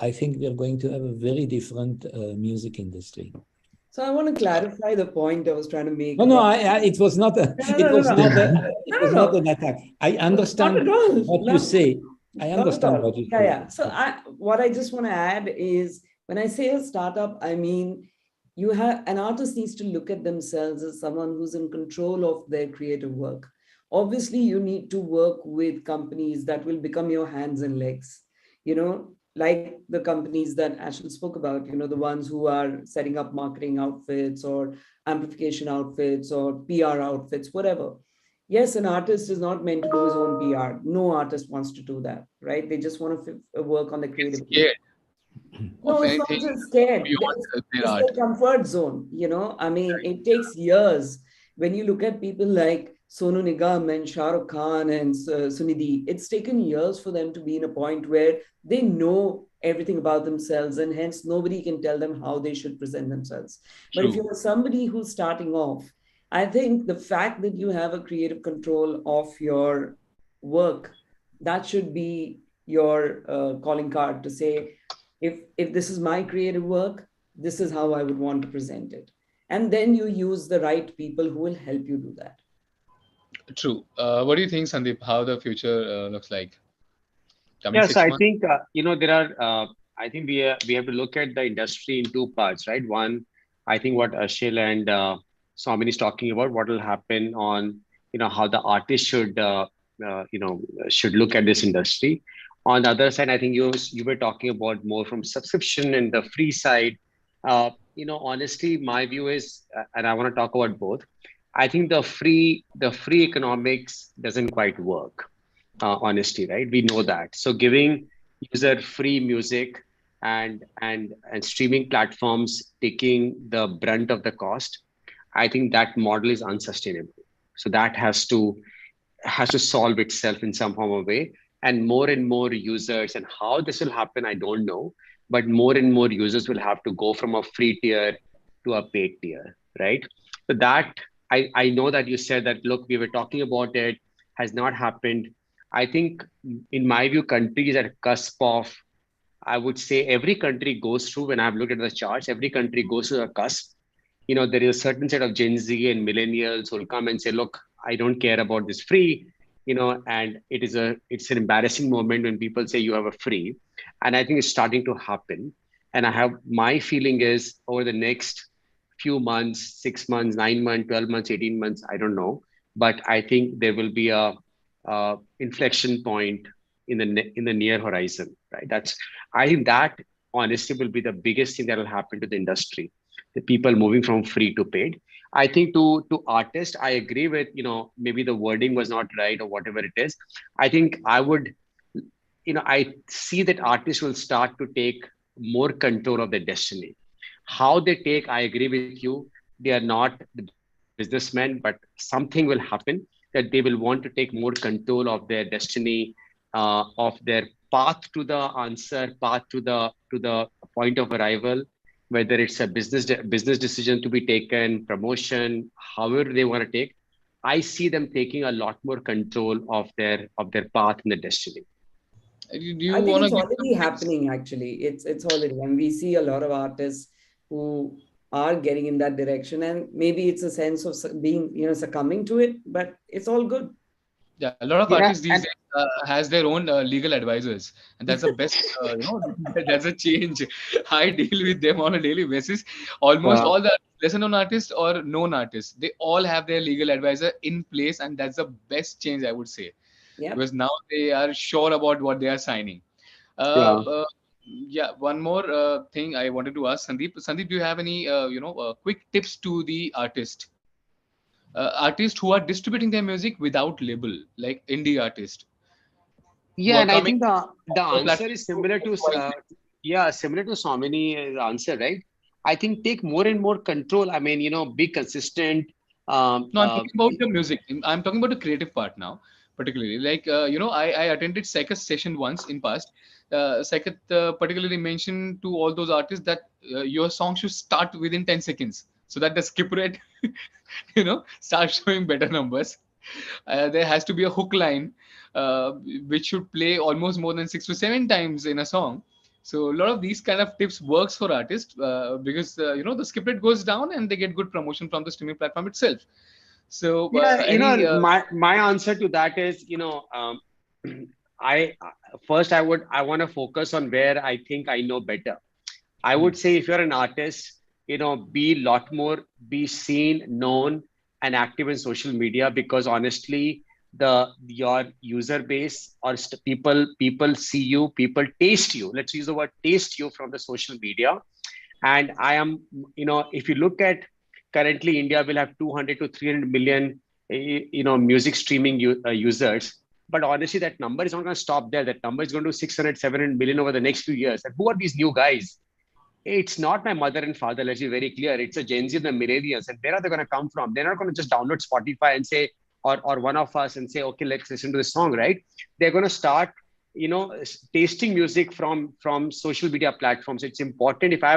Speaker 9: I think we are going to have a very different music industry.
Speaker 7: So I want to clarify the point I was trying to make.
Speaker 9: No, it was not a. It was not an attack. I understand what you say. I understand what you say.
Speaker 7: Yeah. So what I just want to add is, when I say a startup, I mean an artist needs to look at themselves as someone who's in control of their creative work. Obviously, you need to work with companies that will become your hands and legs, like the companies that Ashton spoke about, the ones who are setting up marketing outfits or amplification outfits or PR outfits, whatever. Yes, an artist is not meant to do his own PR. No artist wants to do that, right? They just want to work on the creative. No, it's not just scared. It's their comfort zone. I mean, it takes years. When you look at people like Sonu Nigam and Shah Rukh Khan and Sunidhi, it's taken years for them to be in a point where they know everything about themselves, and hence nobody can tell them how they should present themselves. But if you're somebody who's starting off, I think the fact that you have a creative control of your work, that should be your calling card to say, if this is my creative work, this is how I would want to present it. And then you use the right people who will help you do that.
Speaker 8: True. What do you think, Sandeep, how the future looks like?
Speaker 11: Yes, I think, there are, I think we have to look at the industry in two parts, right? One, I think what Ashil and Swamini is talking about, what will happen on, how the artist should look at this industry. On the other side, I think you were talking about more from subscription and the free side. Honestly, my view is, and I want to talk about both. I think the free economics doesn't quite work. Honestly, right? We know that. So giving user free music and streaming platforms taking the brunt of the cost, I think that model is unsustainable. So that has to solve itself in some form of way. And more users, and how this will happen, I don't know. But more and more users will have to go from a free tier to a paid tier, right? So that I know that you said that, look, we were talking about it, has not happened. I think, in my view, countries at cusp of, I would say every country goes through, when I've looked at the charts, every country goes through a cusp. There is a certain set of Gen Z and millennials who will come and say, look, I don't care about this free, and it's an embarrassing moment when people say you have a free. And I think it's starting to happen. And my feeling is, over the next few months, 6 months, 9 months, 12 months, 18 months, I don't know. But I think there will be a inflection point in the near horizon, right? I think that honestly will be the biggest thing that will happen to the industry, the people moving from free to paid. I think to artists, I agree with, maybe the wording was not right or whatever it is. I think I see that artists will start to take more control of their destiny. How they take, I agree with you. They are not the businessmen, but something will happen that they will want to take more control of their destiny, of their path to the answer, path to the point of arrival, whether it's a business decision to be taken, promotion, however they want to take. I see them taking a lot more control of their path and the destiny.
Speaker 7: I think it's already happening, actually. It's already, and we see a lot of artists who are getting in that direction, and maybe it's a sense of being, succumbing to it, but it's all good.
Speaker 8: Yeah, a lot of artists these days has their own legal advisors, and that's the best. That's a change. I deal with them on a daily basis. Almost all the lesser known artists or known artists, they all have their legal advisor in place, and that's the best change I would say,
Speaker 7: Yeah.
Speaker 8: because now they are sure about what they are signing. Uh,
Speaker 11: Yeah.
Speaker 8: uh, yeah, one more thing I wanted to ask Sandeep. Sandeep, do you have any quick tips to the artists who are distributing their music without label, like indie artists who
Speaker 11: Yeah,
Speaker 8: are
Speaker 11: and I
Speaker 8: coming
Speaker 11: think the
Speaker 8: on the
Speaker 11: answer
Speaker 8: platform
Speaker 11: is
Speaker 8: to
Speaker 11: similar to
Speaker 8: voice it?
Speaker 11: yeah, similar to Swamini's answer, right? I think take more and more control. I mean, be consistent. Um,
Speaker 8: No, I'm
Speaker 11: uh,
Speaker 8: talking about the music. I'm talking about the creative part now, particularly. Like, I attended Sekat's session once in past. Sekat particularly mentioned to all those artists that your song should start within 10 seconds so that the skip rate, starts showing better numbers. There has to be a hook line, uh, which should play almost more than 6 to 7 times in a song. So a lot of these kind of tips works for artists because the skip rate goes down and they get good promotion from the streaming platform itself. So
Speaker 11: yeah,
Speaker 8: any
Speaker 11: my answer to that is, I first I want to focus on where I think I know better. I would say if you're an artist, be a lot more, be seen, known, and active in social media, because honestly, your user base or people see you, people taste you. Let's use the word taste you from the social media. And if you look at currently, India will have 200 to 300 million, music streaming users. But honestly, that number is not going to stop there. That number is going to 600, 700 million over the next few years. And who are these new guys? It's not my mother and father, let's be very clear. It's a Gen Z and the millennials. And where are they going to come from? They're not going to just download Spotify and say, or one of us and say, okay, let's listen to this song, right? They're going to start, tasting music from social media platforms. It's important. If I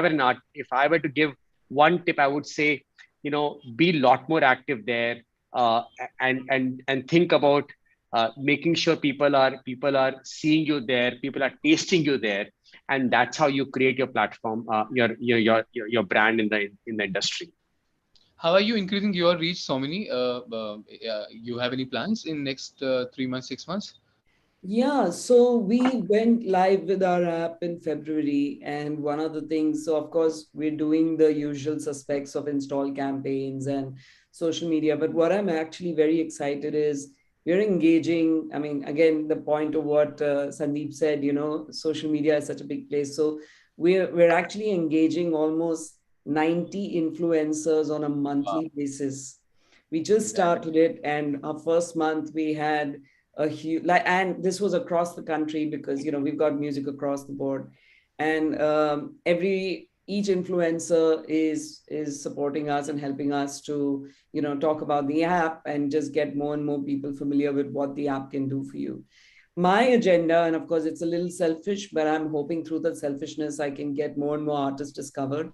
Speaker 11: were to give one tip, I would say, be a lot more active there, and think about making sure people are seeing you there, people are tasting you there, and that's how you create your platform, your brand in the industry.
Speaker 8: how are you increasing your reach, so many? You have any plans in next 3 months, 6 months?
Speaker 7: Yeah, so we went live with our app in February, and one of the things, so of course, we're doing the usual suspects of install campaigns and social media. But what I'm actually very excited is we're engaging. I mean, again, the point of what Sandeep said, social media is such a big place. So we're actually engaging almost 90 influencers on a
Speaker 8: Wow.
Speaker 7: monthly basis. We just started it, and our first month we had a huge, like, and this was across the country because we've got music across the board, and each influencer is supporting us and helping us to talk about the app and just get more and more people familiar with what the app can do for you. My agenda, and of course it's a little selfish, but I'm hoping through that selfishness I can get more and more artists discovered,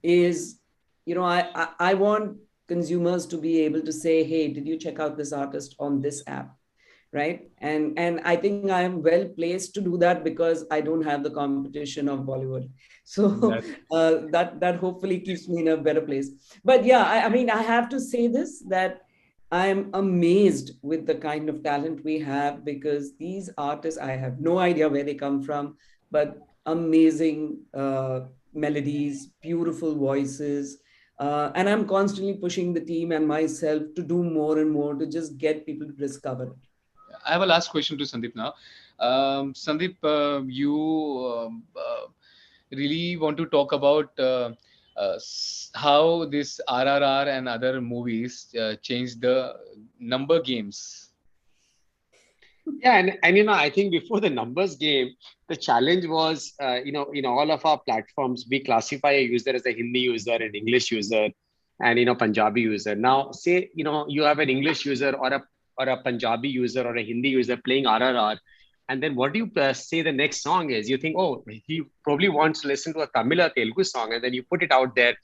Speaker 7: is I want consumers to be able to say, hey, did you check out this artist on this app, right? And I think I am well placed to do that because I don't have the competition of Bollywood. So
Speaker 8: That
Speaker 7: that hopefully keeps me in a better place. But yeah, I mean, I have to say this, that I'm amazed with the kind of talent we have, because these artists, I have no idea where they come from, but amazing melodies, beautiful voices. And I'm constantly pushing the team and myself to do more and more to just get people to discover it.
Speaker 8: I have a last question to Sandeep now. Sandeep, you really want to talk about how this RRR and other movies changed the number games.
Speaker 11: Yeah, and I think before the numbers game, the challenge was, in all of our platforms, we classify a user as a Hindi user, an English user, and Punjabi user. Now, say you have an English user or a Punjabi user or a Hindi user playing RRR, and then what do you say the next song is? You think, oh, he probably wants to listen to a Tamil or Telugu song, and then you put it out there,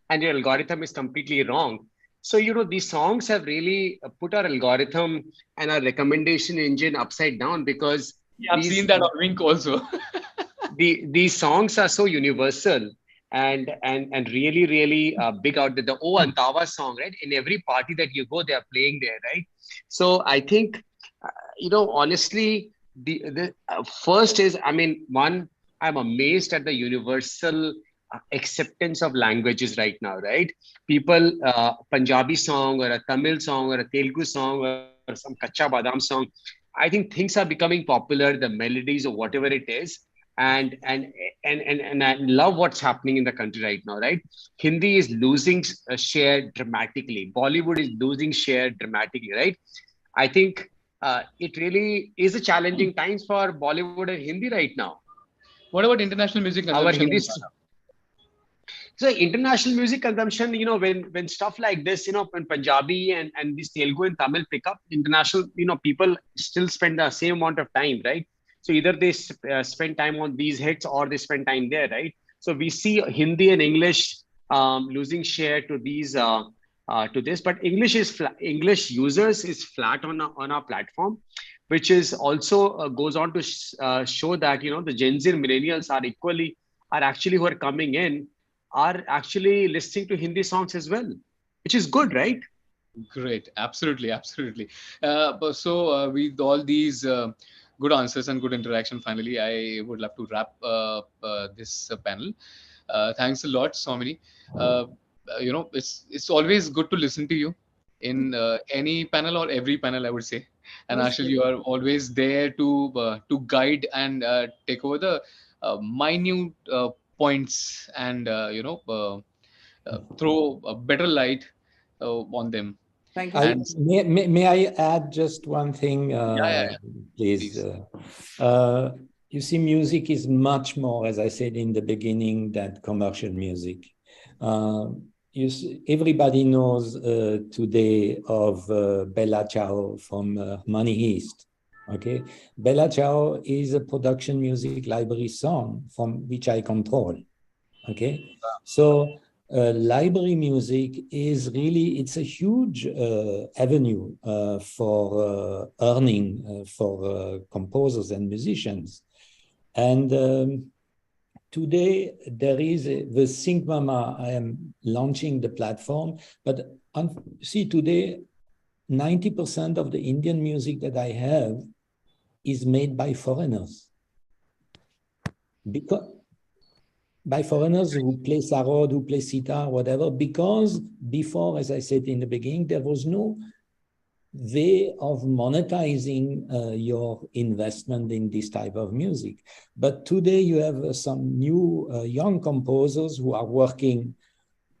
Speaker 11: and your algorithm is completely wrong. So, these songs have really put our algorithm and our recommendation engine upside down, because
Speaker 8: Yeah, I've seen that on Wink also.
Speaker 11: these songs are so universal and really, really big out there. The Oh Antawa song, right? In every party that you go, they are playing there, right? So I think honestly, the first is, I mean, one, I'm amazed at the universal acceptance of languages right now, right? People, Punjabi song or a Tamil song or a Telugu song or some Kacha Badam song, I think things are becoming popular, the melodies or whatever it is. And I love what's happening in the country right now, right? Hindi is losing share dramatically. Bollywood is losing share dramatically, right? I think it really is a challenging times for Bollywood and Hindi right now.
Speaker 8: What about international music
Speaker 11: Our
Speaker 8: consumption
Speaker 11: Hindi,
Speaker 8: in Ghana?
Speaker 11: so international music consumption, when stuff like this, when Punjabi and this Telugu and Tamil pick up, international, people still spend the same amount of time, right? So either they spend time on these hits or they spend time there, right? So we see Hindi and English losing share to these to this, but English users is flat on our platform, which is also goes on to show that the Gen Z and millennials are actually who are coming in are actually listening to Hindi songs as well, which is good, right?
Speaker 8: Great, absolutely, absolutely. With all these good answers and good interaction, finally, I would love to wrap this panel. Thanks a lot, Somini. It's always good to listen to you in any panel or every panel, I would say. And actually, you are always there to guide and take over the minute points and throw a better light on them.
Speaker 7: Thank you.
Speaker 8: And
Speaker 9: May I add just one thing,
Speaker 8: yeah.
Speaker 9: please? You see, music is much more, as I said in the beginning, than commercial music. Everybody knows today of Bella Ciao from Money East. Okay, Bella Ciao is a production music library song from which I control. Okay, so library music is really, it's a huge avenue for earning for composers and musicians. And today there is the Sync Mama. I am launching the platform, but see, today 90% of the Indian music that I have is made by foreigners. Because by foreigners who play sarod, who play sitar, whatever, because before, as I said in the beginning, there was no way of monetizing your investment in this type of music. But today you have some new young composers who are working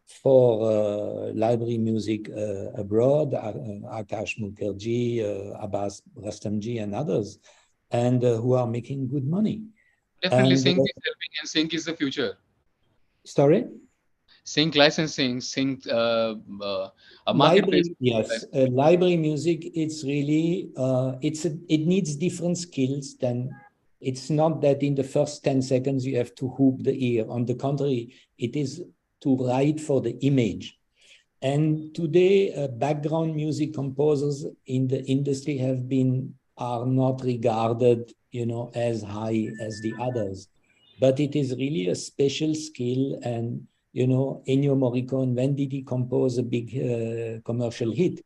Speaker 9: for library music abroad, Akash Mukherjee, Abbas Rastamji, and others, and who are making good money.
Speaker 8: Definitely, Sync is helping, and Sync is the future.
Speaker 9: Sorry?
Speaker 8: Sync licensing, Sync a marketplace.
Speaker 9: Library, yes, library music. It's really it needs different skills. Than it's not that in the first 10 seconds you have to hoop the ear. On the contrary, it is to write for the image. And today, background music composers in the industry are not regarded, as high as the others. But it is really a special skill. And, Ennio Morricone, when did he compose a big commercial hit?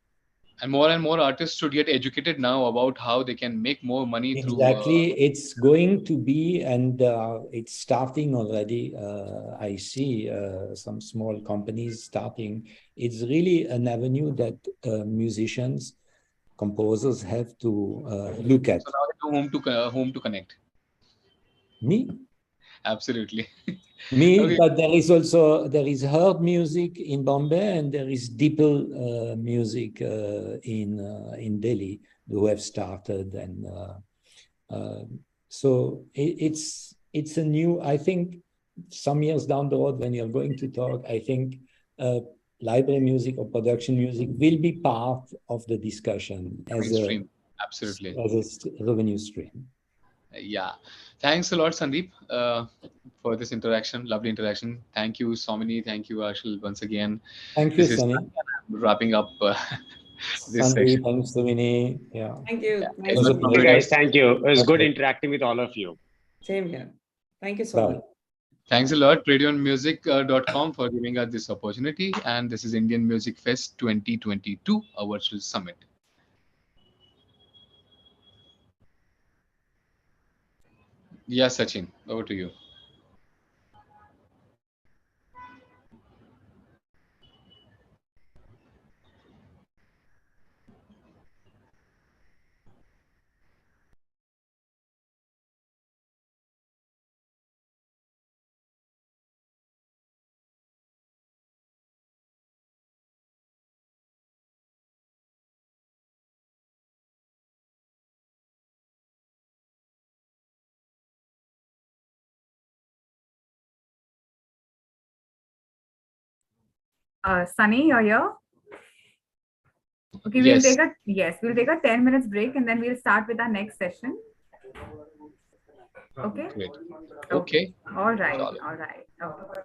Speaker 8: And more artists should get educated now about how they can make more money through.
Speaker 9: Exactly. It's going to be, and it's starting already. I see some small companies starting. It's really an avenue that musicians, composers have to look at.
Speaker 8: So now they know whom to connect.
Speaker 9: Me?
Speaker 8: Absolutely.
Speaker 9: Me,
Speaker 8: Okay.
Speaker 9: but there is herd music in Bombay, and there is Dipple music in Delhi who have started, and so it's a new. I think some years down the road, when you're going to talk, I think library music or production music will be part of the discussion as a revenue stream.
Speaker 8: Yeah, thanks a lot, Sandeep, for this interaction. Lovely interaction. Thank you, Somini. Thank you, Ashil, once again.
Speaker 9: Thank you, Sunny.
Speaker 8: Wrapping up this
Speaker 9: Sandeep,
Speaker 8: section.
Speaker 9: thanks, Sunny. Yeah.
Speaker 7: Thank you.
Speaker 8: Yeah,
Speaker 7: Nice
Speaker 11: Okay, guys, thank you. It was good interacting with all of you.
Speaker 7: Same here. Thank you so much.
Speaker 8: Thanks a lot, radioandmusic.com, for giving us this opportunity. And this is Indian Music Fest 2022, a virtual summit. Yes, Sachin, over to you.
Speaker 3: Sunny, you're here. Okay,
Speaker 8: Yes.
Speaker 3: we'll take a 10 minutes break and then we'll start with our next session. Okay.
Speaker 8: Great.
Speaker 3: Okay.
Speaker 8: Okay.
Speaker 3: All right.
Speaker 8: Chalo.
Speaker 3: All right. Okay.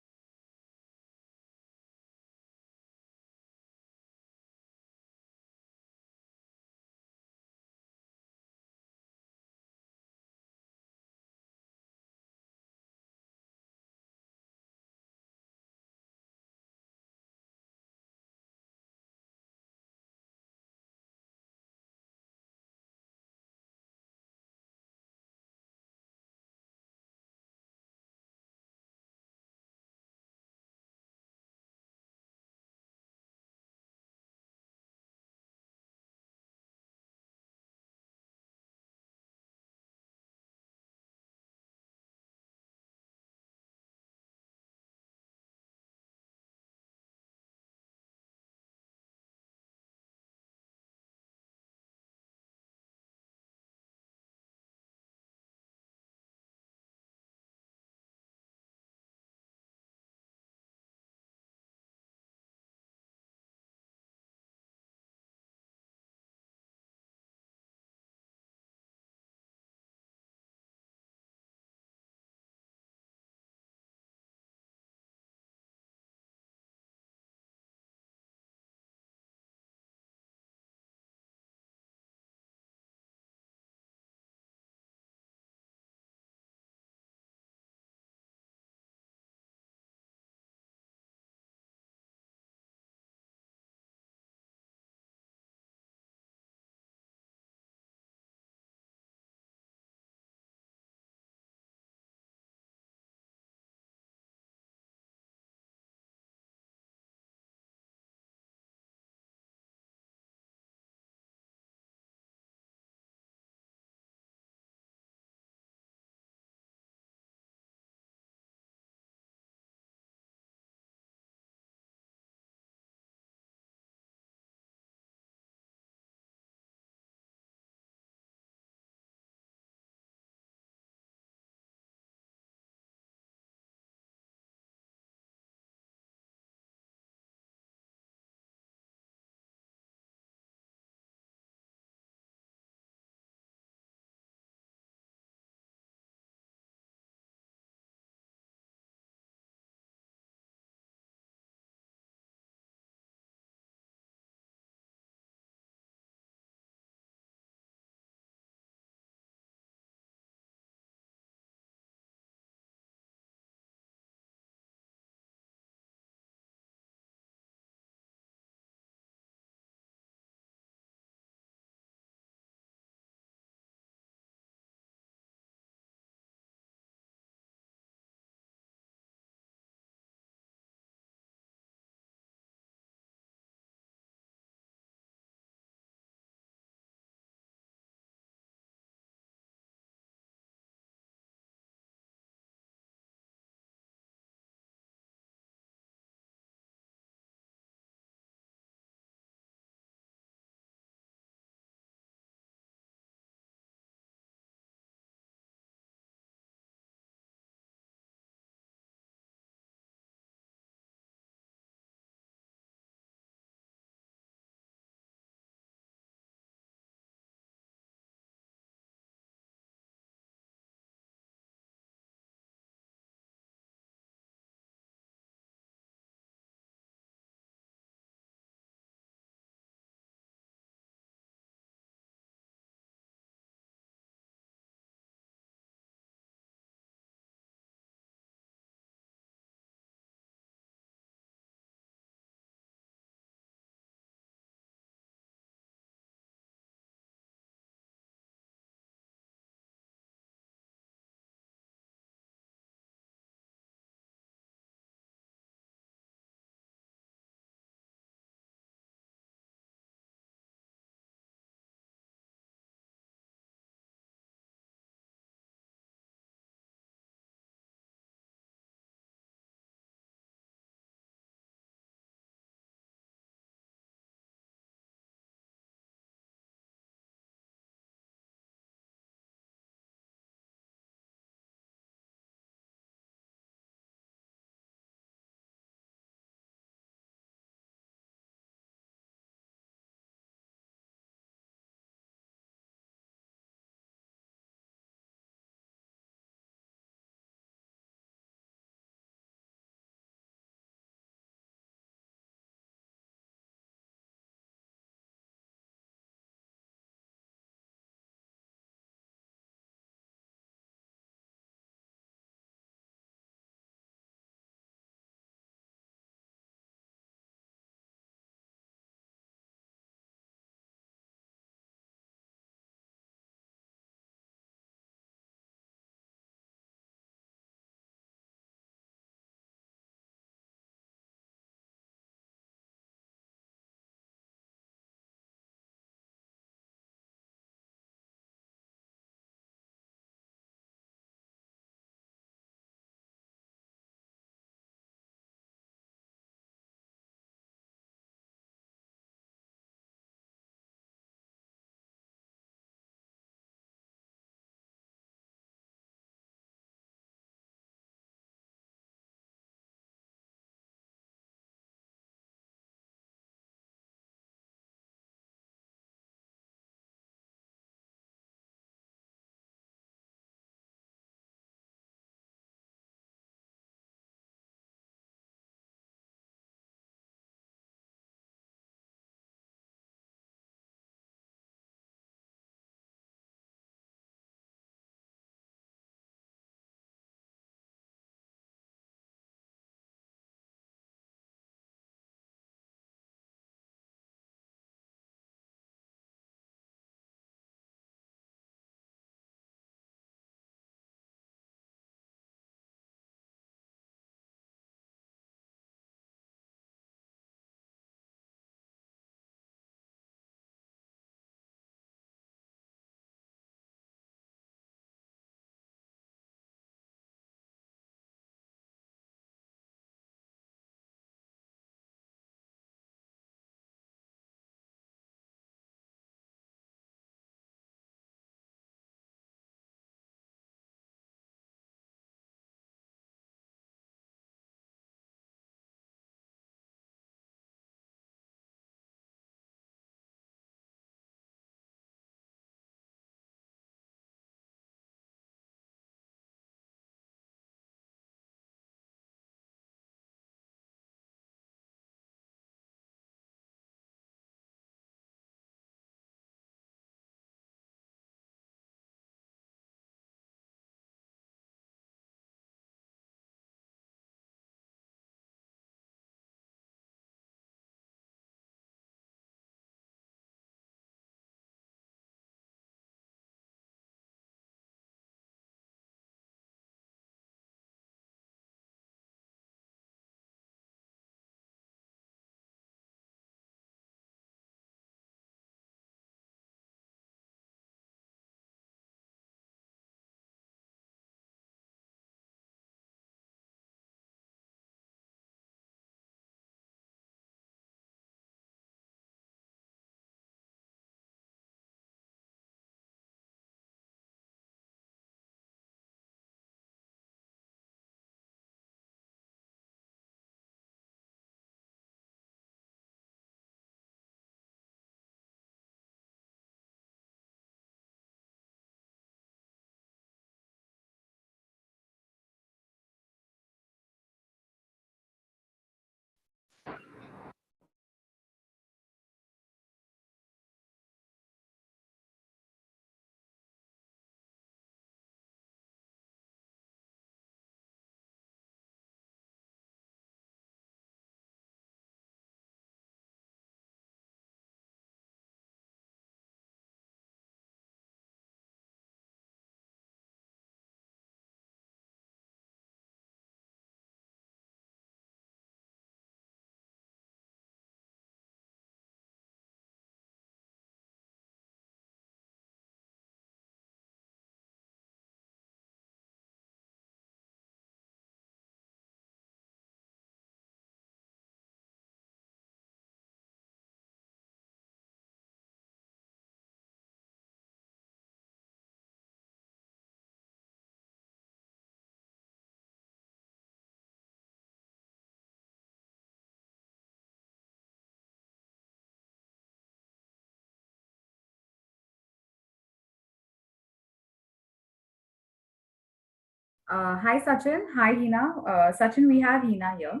Speaker 3: Hi Sachin. Hi Hina. Sachin, we have Hina here.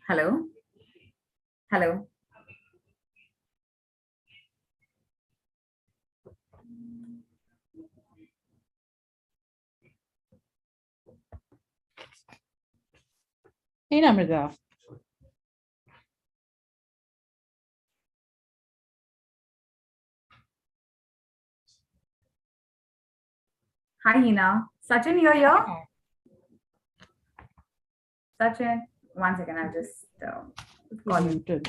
Speaker 3: Hello. Hello.
Speaker 12: Hey, Namrata.
Speaker 3: Hi Hina. Sachin, you're here. Sachin, 1 second. I'll just call you.
Speaker 12: Muted.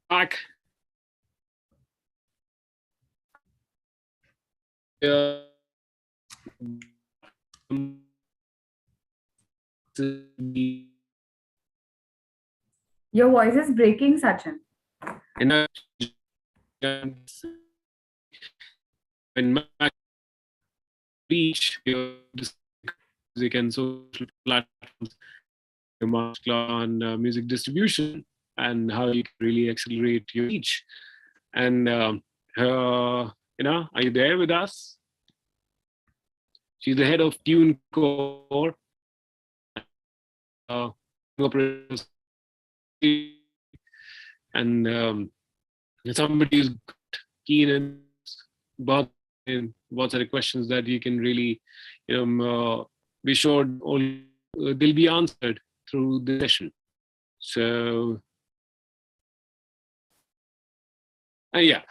Speaker 2: Back.
Speaker 3: Your voice is breaking, Sachin.
Speaker 2: When reach your music and social platforms, on music distribution, and how you can really accelerate your reach. And are you there with us? She's the head of TuneCore, and somebody who's keen and about in what are the questions that you can really, be sure they'll be answered through the session. So, yeah,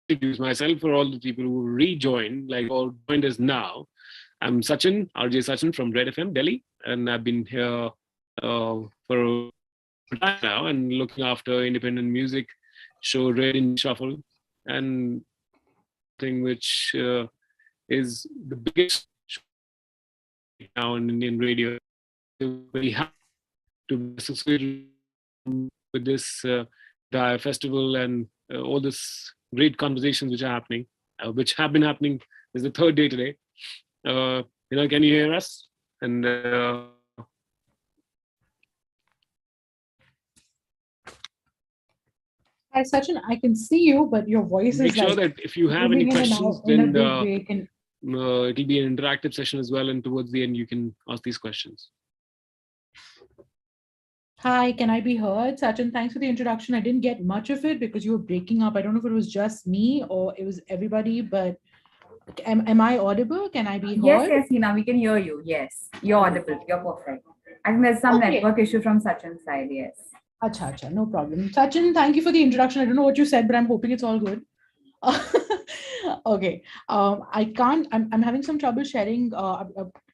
Speaker 2: introduce myself for all the people who rejoined, or joined us now. I'm Sachin, RJ Sachin from Red FM, Delhi, and I've been here for a time now and looking after independent music show Red in Shuffle, and thing which is the biggest show now in Indian radio. We're very happy to be associated with this festival and all this great conversations which are happening, which have been happening. This is the third day today. Can you hear us? And
Speaker 12: Hi, Sachin. I can see you, but your voice
Speaker 2: make
Speaker 12: is
Speaker 2: sure
Speaker 12: like
Speaker 2: that if you have any
Speaker 12: in and
Speaker 2: questions,
Speaker 12: out in a
Speaker 2: then
Speaker 12: big way.
Speaker 2: it'll be an interactive session as well, and towards the end you can ask these questions.
Speaker 12: Hi, can I be heard? Sachin, thanks for the introduction. I didn't get much of it because you were breaking up. I don't know if it was just me or it was everybody, but am I audible? Can I be heard?
Speaker 3: Yes, Hina, we can hear you. Yes, you're audible. You're perfect. I think there's some network issue from Sachin's side. Yes.
Speaker 12: Acha, no problem. Sachin, thank you for the introduction. I don't know what you said, but I'm hoping it's all good. Okay. I'm having some trouble sharing,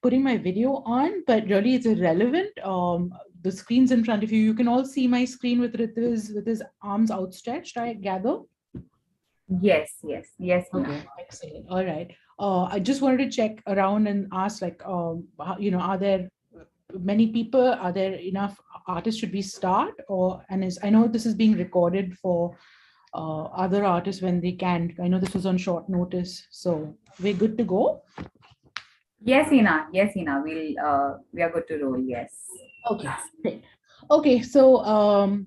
Speaker 12: putting my video on, but really it's irrelevant. The screen's in front of you. You can all see my screen with his arms outstretched, I gather.
Speaker 3: Yes.
Speaker 12: Okay, excellent. All right. I just wanted to check around and ask, are there many people? Are there enough artists? Should we start? I know this is being recorded for other artists when they can. I know this was on short notice, so we're good to go.
Speaker 3: Yes, Hina. We are good to roll. Yes.
Speaker 12: Okay, great. Okay, so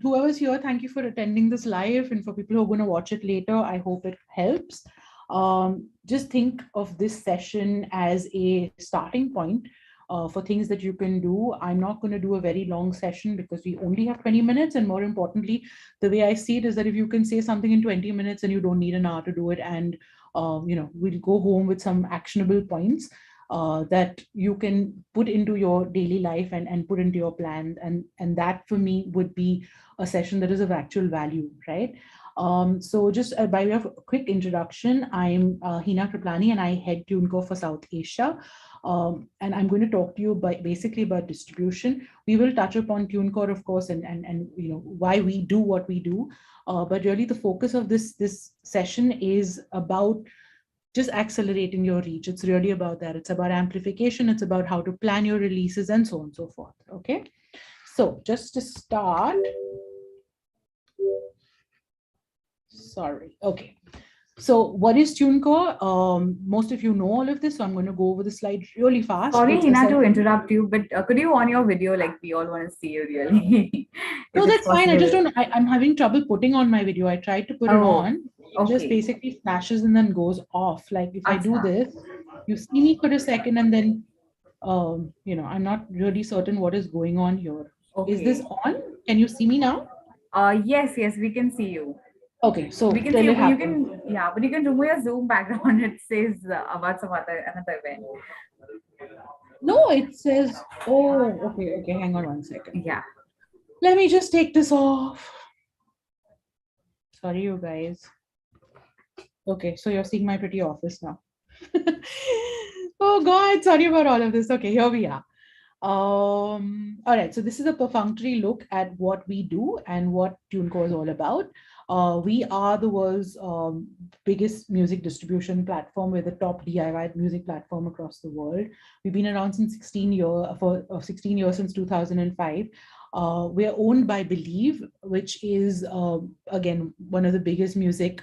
Speaker 12: whoever's here, thank you for attending this live, and for people who are going to watch it later, I hope it helps. Just think of this session as a starting point for things that you can do. I'm not going to do a very long session because we only have 20 minutes, and more importantly, the way I see it is that if you can say something in 20 minutes and you don't need an hour to do it, and we'll go home with some actionable points that you can put into your daily life and put into your plan. And that for me would be a session that is of actual value, right? So just by way of a quick introduction, I'm Hina Kriplani and I head TuneCore for South Asia. And I'm going to talk to you basically about distribution. We will touch upon TuneCore, of course, and why we do what we do. But really the focus of this session is about just accelerating your reach. It's really about that. It's about amplification. It's about how to plan your releases and so on and so forth. Okay. So just to start, Sorry. Okay. So what is TuneCore? Most of you know all of this, so I'm going to go over the slide really fast.
Speaker 3: Sorry,
Speaker 12: It's
Speaker 3: Hina, to
Speaker 12: essentially-
Speaker 3: interrupt you, but could you on your video, like we all want to see you really?
Speaker 12: No,
Speaker 3: If it's
Speaker 12: that's fine. I just
Speaker 3: possible.
Speaker 12: don't. I'm having trouble putting on my video. I tried to put it
Speaker 3: Oh,
Speaker 12: on. It just
Speaker 3: okay.
Speaker 12: basically flashes and then goes off. Like if I do
Speaker 3: Acha.
Speaker 12: this, you see me for a second, and then you know, I'm not really certain what is going on here. Is this
Speaker 3: Okay.
Speaker 12: on? Can you see me now?
Speaker 3: Yes, we can see you.
Speaker 12: Okay, so
Speaker 3: We can
Speaker 12: till
Speaker 3: see you,
Speaker 12: it
Speaker 3: but you
Speaker 12: happens.
Speaker 3: can, yeah, but you can remove your Zoom background. It says about some another event.
Speaker 12: No, it says. Oh, okay. Hang on 1 second.
Speaker 3: Yeah.
Speaker 12: Let me just take this off. Sorry, you guys. Okay, so you're seeing my pretty office now. Oh God, sorry about all of this. Okay, here we are. All right, so this is a perfunctory look at what we do and what TuneCore is all about. We are the world's biggest music distribution platform. We're the top DIY music platform across the world. We've been around since 16 years since 2005. We're owned by Believe, which is again one of the biggest music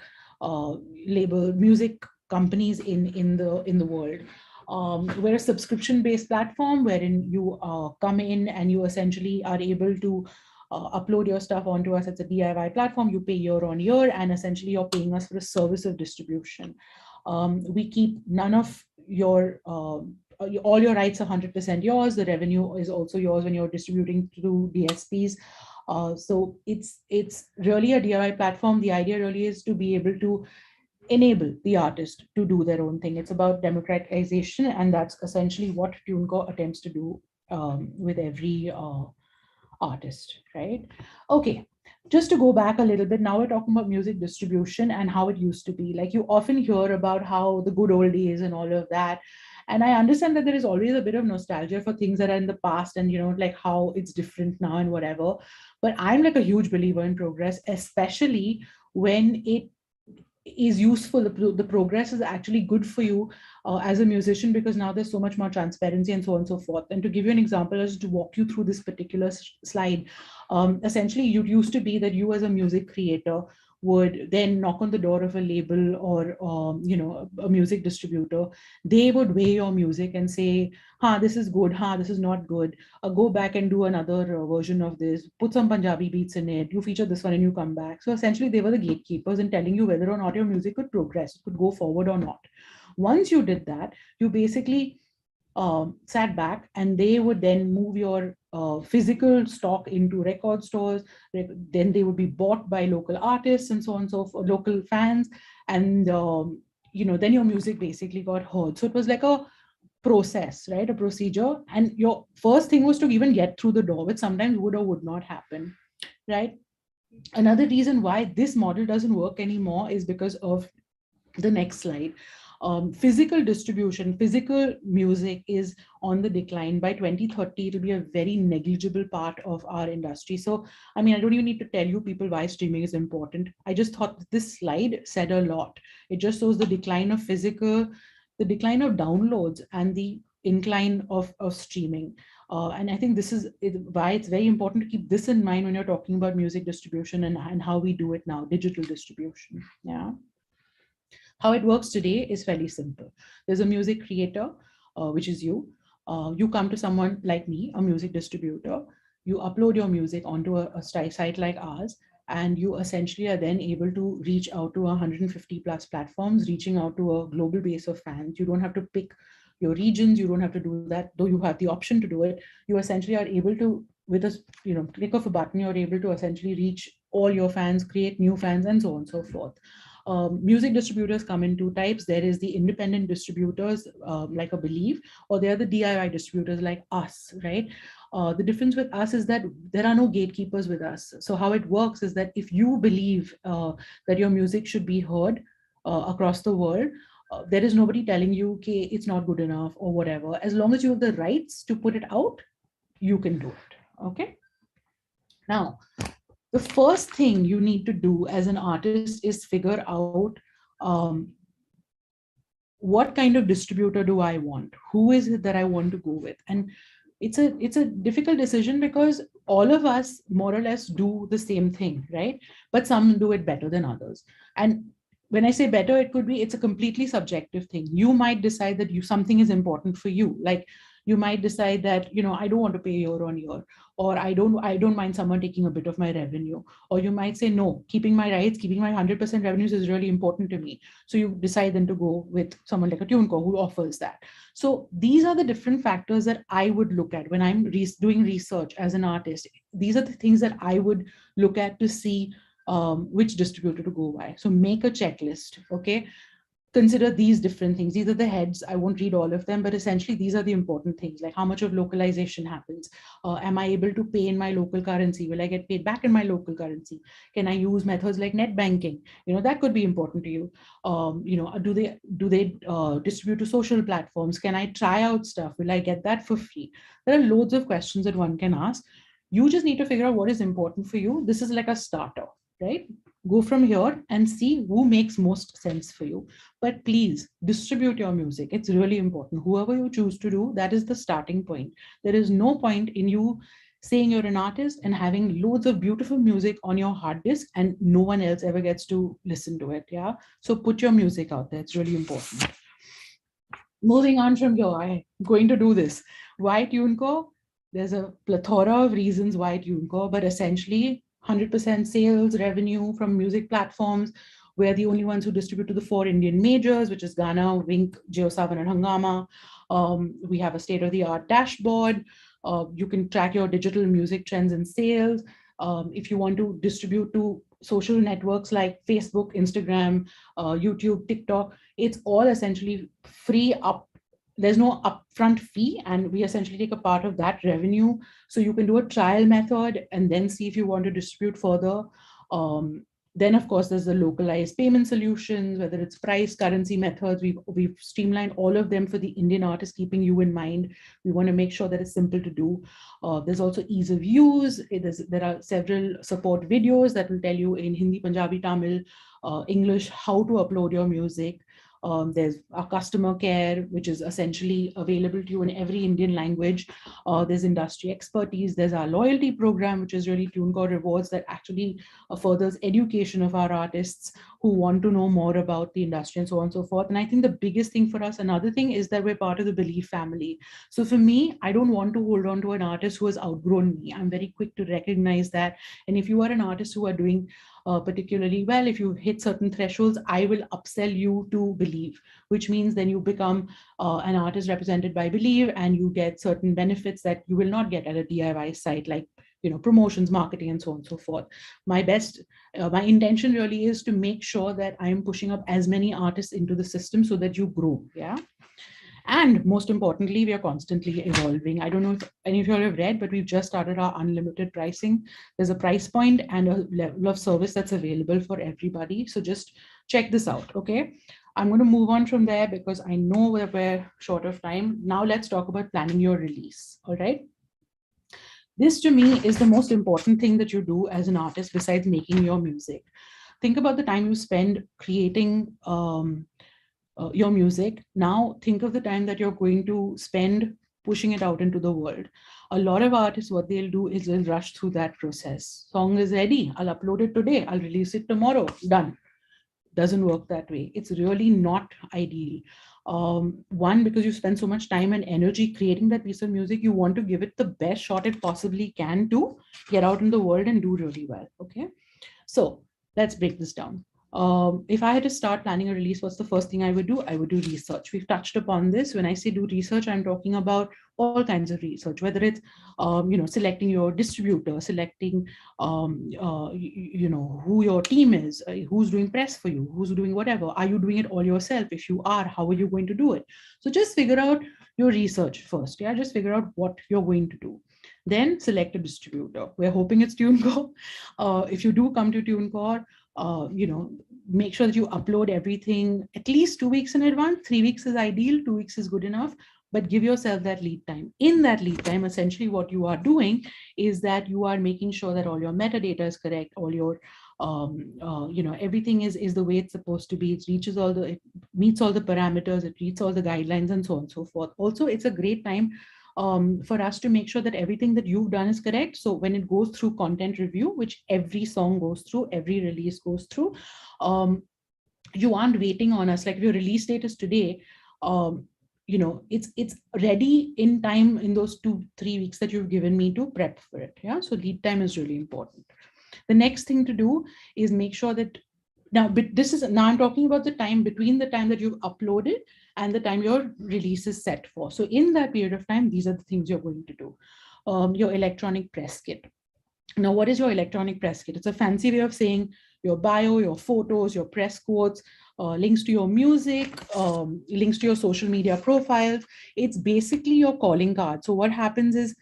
Speaker 12: music companies in the world. We're a subscription-based platform wherein you come in and you essentially are able to upload your stuff onto us. It's a DIY platform. You pay year on year, and essentially you're paying us for a service of distribution. We keep none of your all your rights are 100% yours. The revenue is also yours when you're distributing through DSPs. So it's really a DIY platform. The idea really is to be able to enable the artist to do their own thing. It's about democratization, and that's essentially what TuneCore attempts to do with every artist, right? Okay, just to go back a little bit, now we're talking about music distribution and how it used to be. Like you often hear about how the good old days and all of that. And I understand that there is always a bit of nostalgia for things that are in the past and, you know, like how it's different now and whatever. But I'm like a huge believer in progress, especially when it is useful. The progress is actually good for you as a musician, because now there's so much more transparency and so on and so forth. And to give you an example, as to walk you through this particular slide, essentially it used to be that you as a music creator would then knock on the door of a label or you know, a music distributor. They would weigh your music and say, this is good, this is not good, go back and do another version of this, put some Punjabi beats in it, you feature this one and you come back. So essentially they were the gatekeepers in telling you whether or not your music could progress, could go forward or not. Once you did that, you basically sat back, and they would then move your physical stock into record stores. Then they would be bought by local artists and so on and so forth, local fans, and you know, then your music basically got heard. So it was like a process, right? A procedure. And your first thing was to even get through the door, which sometimes would or would not happen, right? Another reason why this model doesn't work anymore is because of the next slide. Physical distribution, physical music is on the decline. By 2030, it'll be a very negligible part of our industry. So, I mean, I don't even need to tell you people why streaming is important. I just thought that this slide said a lot. It just shows the decline of physical, the decline of downloads, and the incline of streaming. And I think this is why it's very important to keep this in mind when you're talking about music distribution and how we do it now, digital distribution. Yeah. How it works today is fairly simple. There's a music creator, which is you. You come to someone like me, a music distributor. You upload your music onto a site like ours, and you essentially are then able to reach out to 150 plus platforms, reaching out to a global base of fans. You don't have to pick your regions. You don't have to do that, though you have the option to do it. You essentially are able to, with a click of a button, you're able to essentially reach all your fans, create new fans, and so on and so forth. Music distributors come in two types. There is the independent distributors like a Believe, or they are the DIY distributors like us, right? The difference with us is that there are no gatekeepers with us. So how it works is that if you believe that your music should be heard across the world, there is nobody telling you, okay, it's not good enough or whatever. As long as you have the rights to put it out, you can do it, okay? Now, the first thing you need to do as an artist is figure out what kind of distributor do I want? Who is it that I want to go with? And it's a difficult decision because all of us more or less do the same thing, right? But some do it better than others. And when I say better, it's a completely subjective thing. You might decide that something is important for you. Like you might decide that, I don't want to pay year on year, or I don't mind someone taking a bit of my revenue. Or you might say, no, keeping my rights, keeping my 100% revenues is really important to me. So you decide then to go with someone like a TuneCore who offers that. So these are the different factors that I would look at when I'm doing research as an artist. These are the things that I would look at to see which distributor to go by. So make a checklist, okay? Consider these different things. These are the heads. I won't read all of them, but essentially these are the important things, like how much of localization happens. Am I able to pay in my local currency? Will I get paid back in my local currency? Can I use methods like net banking? That could be important to you. Do they distribute to social platforms? Can I try out stuff? Will I get that for free? There are loads of questions that one can ask. You just need to figure out what is important for you. This is like a starter, right? Go from here and see who makes most sense for you. But please distribute your music. It's really important. Whoever you choose to do, that is the starting point. There is no point in you saying you're an artist and having loads of beautiful music on your hard disk and no one else ever gets to listen to it. Yeah. So put your music out there. It's really important. Moving on from here, I'm going to do this. Why TuneCore? There's a plethora of reasons why TuneCore, but essentially 100% sales revenue from music platforms. We're the only ones who distribute to the 4 Indian majors, which is Gaana, Wink, JioSaavn, and Hungama. We have a state-of-the-art dashboard. You can track your digital music trends and sales. If you want to distribute to social networks like Facebook, Instagram, YouTube, TikTok, it's all essentially free up. There's no upfront fee, and we essentially take a part of that revenue. So you can do a trial method and then see if you want to distribute further. Then, of course, there's the localized payment solutions, whether it's price, currency methods. We've streamlined all of them for the Indian artist, keeping you in mind. We want to make sure that it's simple to do. There's also ease of use. There are several support videos that will tell you in Hindi, Punjabi, Tamil, English, how to upload your music. There's our customer care, which is essentially available to you in every Indian language. There's industry expertise. There's our loyalty program, which is really TuneCore Rewards, that actually furthers education of our artists who want to know more about the industry and so on and so forth. And I think the biggest thing for us, another thing, is that we're part of the Believe family. So for me, I don't want to hold on to an artist who has outgrown me. I'm very quick to recognize that. And if you are an artist who are doing particularly well, if you hit certain thresholds, I will upsell you to Believe, which means then you become an artist represented by Believe, and you get certain benefits that you will not get at a DIY site, like promotions, marketing, and so on and so forth. My intention really is to make sure that I'm pushing up as many artists into the system so that you grow. Yeah. And most importantly, we are constantly evolving. I don't know if any of you have read, but we've just started our unlimited pricing. There's a price point and a level of service that's available for everybody. So just check this out, okay? I'm going to move on from there because I know that we're short of time. Now let's talk about planning your release, all right? This to me is the most important thing that you do as an artist besides making your music. Think about the time you spend creating your music. Now think of the time that you're going to spend pushing it out into the world. A lot of artists, what they'll do is they'll rush through that process. Song is ready, I'll upload it today, I'll release it tomorrow, done. Doesn't work that way. It's really not ideal. One, because you spend so much time and energy creating that piece of music, you want to give it the best shot it possibly can to get out in the world and do really well, okay? So let's break this down. If I had to start planning a release, what's the first thing I would do? I would do research. We've touched upon this. When I say do research, I'm talking about all kinds of research, whether it's, selecting your distributor, selecting, who your team is, who's doing press for you, who's doing whatever. Are you doing it all yourself? If you are, how are you going to do it? So just figure out your research first. Yeah, just figure out what you're going to do. Then select a distributor. We're hoping it's TuneCore. If you do come to TuneCore, make sure that you upload everything at least 2 weeks in advance. 3 weeks is ideal, 2 weeks is good enough, but give yourself that lead time. In that lead time, essentially what you are doing is that you are making sure that all your metadata is correct, all your everything is the way it's supposed to be. It meets all the parameters, it meets all the guidelines, and so on and so forth. Also, it's a great time for us to make sure that everything that you've done is correct. So when it goes through content review, which every song goes through, every release goes through, you aren't waiting on us. Like if your release date is today, it's ready in time in those 2-3 weeks that you've given me to prep for it. Yeah, so lead time is really important. The next thing to do is make sure that now I'm talking about the time between the time that you've uploaded and the time your release is set for. So in that period of time, these are the things you're going to do. Your electronic press kit. Now, what is your electronic press kit? It's a fancy way of saying your bio, your photos, your press quotes, links to your music, links to your social media profiles. It's basically your calling card. So what happens is,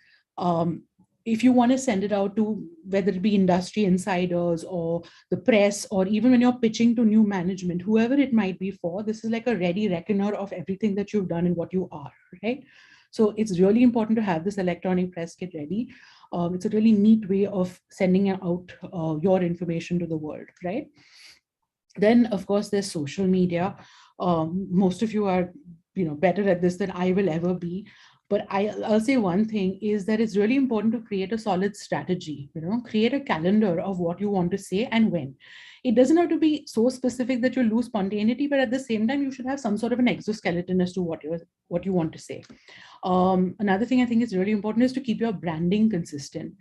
Speaker 12: if you want to send it out to whether it be industry insiders or the press, or even when you're pitching to new management, whoever it might be for, this is like a ready reckoner of everything that you've done and what you are, right? So it's really important to have this electronic press kit ready. It's a really neat way of sending out your information to the world, right? Then, of course, there's social media. Most of you are, better at this than I will ever be. But I'll say one thing is that it's really important to create a solid strategy, create a calendar of what you want to say and when. It doesn't have to be so specific that you lose spontaneity, but at the same time, you should have some sort of an exoskeleton as to what you want to say. Another thing I think is really important is to keep your branding consistent.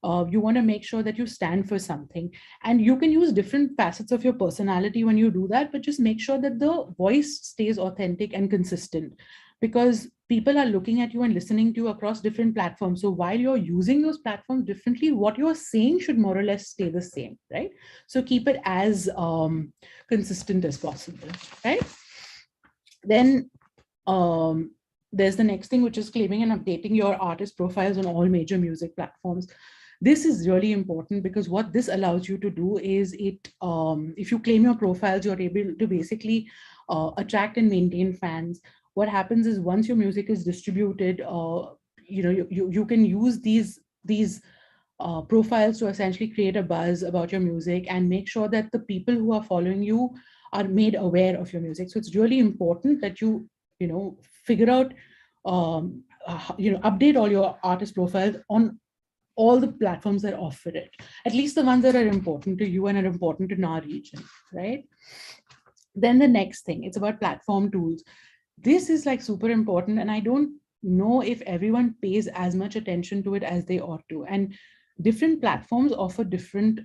Speaker 12: You want to make sure that you stand for something, and you can use different facets of your personality when you do that, but just make sure that the voice stays authentic and consistent, because people are looking at you and listening to you across different platforms. So while you're using those platforms differently, what you're saying should more or less stay the same, right? So keep it as consistent as possible, right? Then there's the next thing, which is claiming and updating your artist profiles on all major music platforms. This is really important because what this allows you to do is if you claim your profiles, you're able to basically attract and maintain fans. What happens is once your music is distributed, you can use these profiles to essentially create a buzz about your music and make sure that the people who are following you are made aware of your music. So it's really important that you figure out, update all your artist profiles on all the platforms that offer it, at least the ones that are important to you and are important in our region, right? Then the next thing, it's about platform tools. This is like super important, and I don't know if everyone pays as much attention to it as they ought to. And different platforms offer different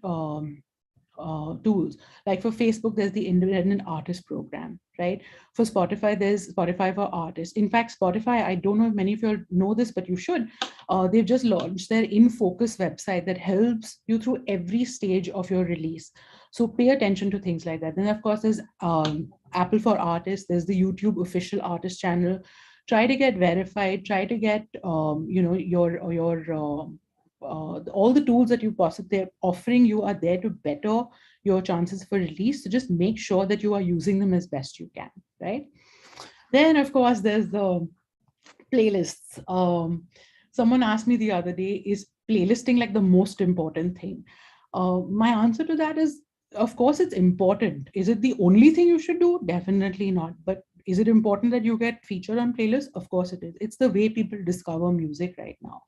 Speaker 12: tools. Like for Facebook, there's the independent artist program, right? For Spotify, there's Spotify for artists. In fact, Spotify, I don't know if many of you know this, but you should. They've just launched their In Focus website that helps you through every stage of your release. So pay attention to things like that. Then, of course, there's Apple for Artists. There's the YouTube official artist channel. Try to get verified. Try to get all the tools that you possibly offering you are there to better your chances for release. So just make sure that you are using them as best you can, right? Then, of course, there's the playlists. Someone asked me the other day, is playlisting like the most important thing? My answer to that is, of course, it's important. Is it the only thing you should do? Definitely not. But is it important that you get featured on playlists? Of course it is. It's the way people discover music right now.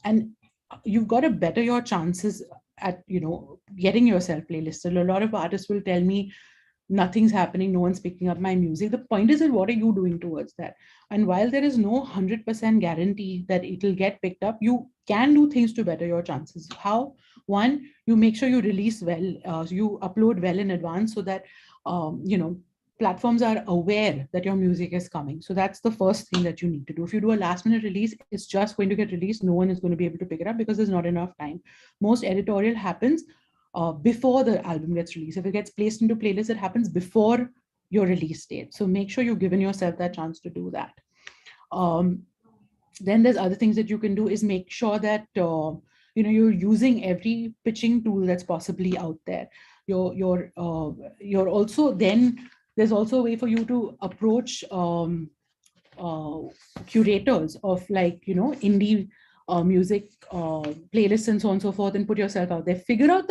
Speaker 12: And you've got to better your chances at getting yourself playlisted. A lot of artists will tell me nothing's happening, no one's picking up my music. The point is, what are you doing towards that? And while there is no 100% guarantee that it'll get picked up, you can do things to better your chances. How? One, you make sure you release well, you upload well in advance so that platforms are aware that your music is coming. So that's the first thing that you need to do. If you do a last minute release, it's just going to get released. No one is going to be able to pick it up because there's not enough time. Most editorial happens before the album gets released. If it gets placed into playlists, it happens before your release date. So make sure you've given yourself that chance to do that. Then there's other things that you can do is make sure that you're using every pitching tool that's possibly out there. You're also then there's also a way for you to approach curators of indie music playlists and so on and so forth, and put yourself out there. Figure out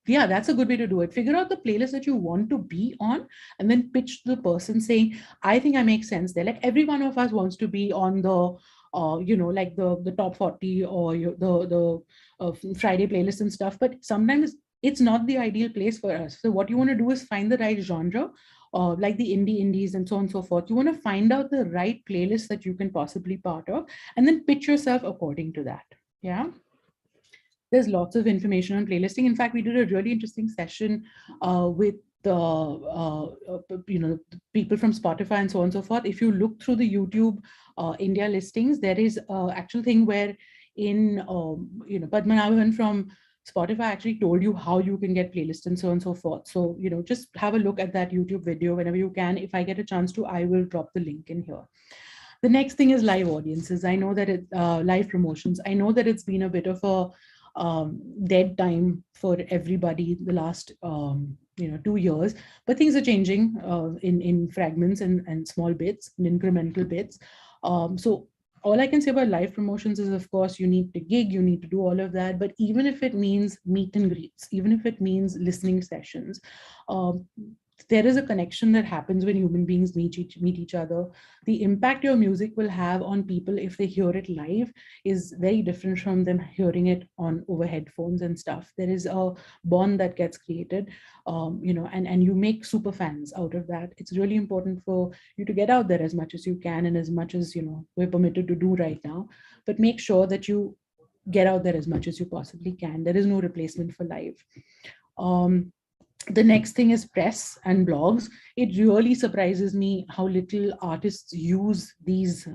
Speaker 12: that's a good way to do it. Figure out the playlist that you want to be on and then pitch to the person saying, I think I make sense there. Like every one of us wants to be on the like the top 40 or the Friday playlist and stuff. But sometimes it's not the ideal place for us. So what you want to do is find the right genre, like the indies and so on and so forth. You want to find out the right playlist that you can possibly part of, and then pitch yourself according to that. Yeah. There's lots of information on playlisting. In fact, we did a really interesting session with people from Spotify and so on and so forth. If you look through the YouTube India listings, there is an actual thing where Padmanabhan from Spotify actually told you how you can get playlists and so on and so forth. So, just have a look at that YouTube video whenever you can. If I get a chance to, I will drop the link in here. The next thing is live audiences. I know that live promotions. I know that it's been a bit of a dead time for everybody the last 2 years, but things are changing in fragments and small bits and incremental bits. So all I can say about live promotions is, of course, you need to gig, you need to do all of that. But even if it means meet and greets, even if it means listening sessions, there is a connection that happens when human beings meet each other. The impact your music will have on people if they hear it live is very different from them hearing it over headphones and stuff. There is a bond that gets created, and you make super fans out of that. It's really important for you to get out there as much as you can, and as much as we're permitted to do right now. But make sure that you get out there as much as you possibly can. There is no replacement for live. The next thing is press and blogs. It really surprises me how little artists use this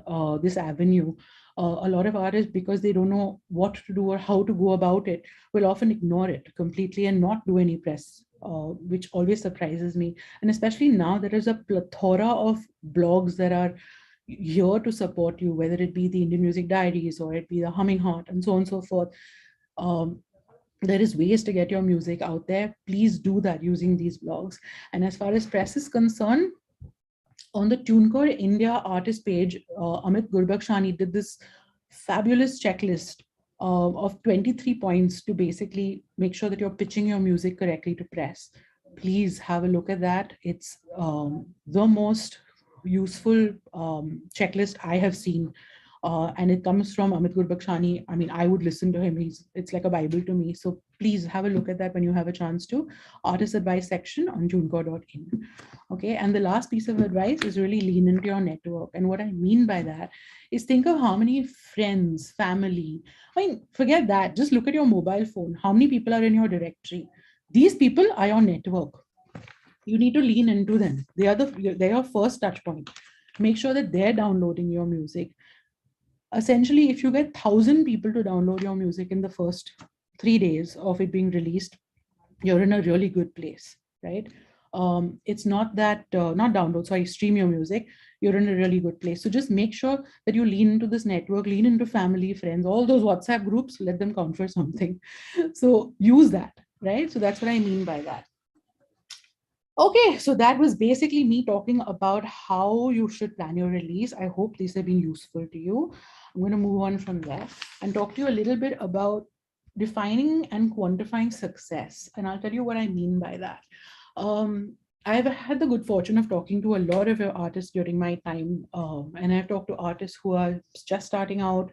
Speaker 12: avenue. A lot of artists, because they don't know what to do or how to go about it, will often ignore it completely and not do any press, which always surprises me. And especially now, there is a plethora of blogs that are here to support you, whether it be the Indian Music Diaries or it be the Humming Heart and so on and so forth. There is ways to get your music out there. Please do that using these blogs. And as far as press is concerned, on the TuneCore India artist page, Amit Gurbakshani did this fabulous checklist of 23 points to basically make sure that you're pitching your music correctly to press. Please have a look at that. It's the most useful checklist I have seen. And it comes from Amit Gurbakshani. I mean, I would listen to him. It's like a Bible to me. So please have a look at that when you have a chance to. Artist advice section on tunecore.in. Okay, and the last piece of advice is really lean into your network. And what I mean by that is think of how many friends, family. I mean, forget that. Just look at your mobile phone. How many people are in your directory? These people are your network. You need to lean into them. They're your first touch point. Make sure that they're downloading your music. Essentially, if you get 1,000 people to download your music in the first 3 days of it being released, you're in a really good place, right? It's not that, not download, sorry, stream your music, you're in a really good place. So just make sure that you lean into this network, lean into family, friends, all those WhatsApp groups, let them count for something. So use that, right? So that's what I mean by that. Okay, so that was basically me talking about how you should plan your release. I hope these have been useful to you. I'm going to move on from there and talk to you a little bit about defining and quantifying success. And I'll tell you what I mean by that. I've had the good fortune of talking to a lot of your artists during my time. And I've talked to artists who are just starting out,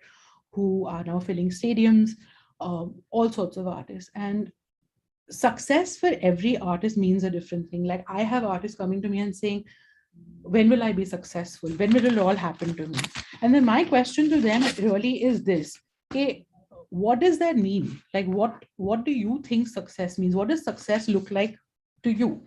Speaker 12: who are now filling stadiums, all sorts of artists. And success for every artist means a different thing. Like I have artists coming to me and saying, when will I be successful? When will it all happen to me? And then my question to them really is this: hey, what does that mean? Like, what do you think success means? What does success look like to you?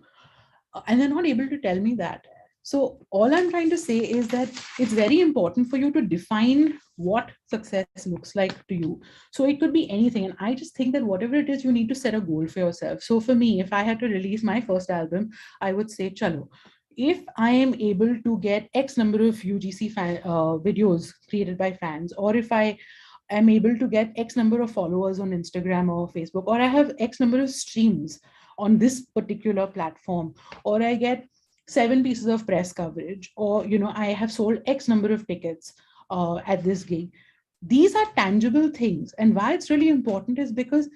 Speaker 12: And they're not able to tell me that. So all I'm trying to say is that it's very important for you to define what success looks like to you. So it could be anything. And I just think that whatever it is, you need to set a goal for yourself. So for me, if I had to release my first album, I would say, chalo, if I am able to get X number of UGC videos created by fans, or if I am able to get X number of followers on Instagram or Facebook, or I have X number of streams on this particular platform, or I get 7 pieces of press coverage, or I have sold X number of tickets at this gig. These are tangible things. And why it's really important is because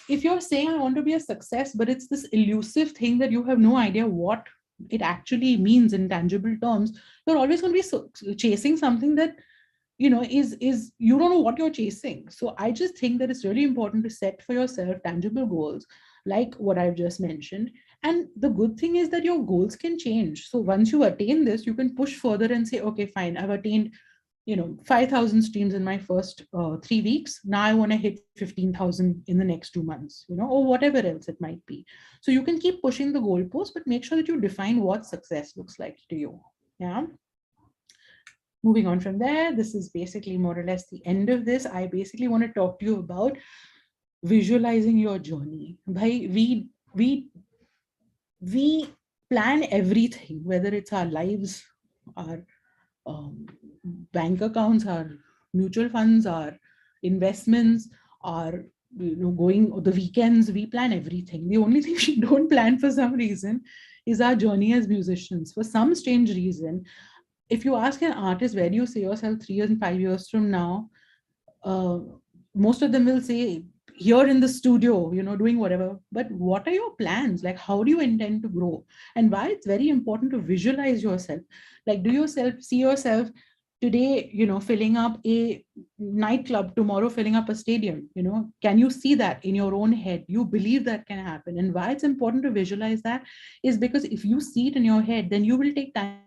Speaker 12: if you're saying I want to be a success, but it's this elusive thing that you have no idea what it actually means in tangible terms, you're always going to be chasing something that is you don't know what you're chasing. So I just think that it's really important to set for yourself tangible goals, like what I've just mentioned. And the good thing is that your goals can change. So once you attain this, you can push further and say, okay, fine, I've attained 5,000 streams in my first 3 weeks. Now I want to hit 15,000 in the next 2 months, or whatever else it might be. So you can keep pushing the goalpost, but make sure that you define what success looks like to you. Yeah. Moving on from there, this is basically more or less the end of this. I basically want to talk to you about visualizing your journey. We plan everything, whether it's our lives, our bank accounts, our mutual funds, our investments, our going the weekends. We plan everything. The only thing we don't plan for some reason is our journey as musicians. For some strange reason, if you ask an artist, where do you see yourself 3 years and 5 years from now, most of them will say, here in the studio, doing whatever. But what are your plans? Like, how do you intend to grow? And why it's very important to visualize yourself. Like, do you see yourself today, filling up a nightclub, tomorrow filling up a stadium? Can you see that in your own head? You believe that can happen. And why it's important to visualize that is because if you see it in your head, then you will take time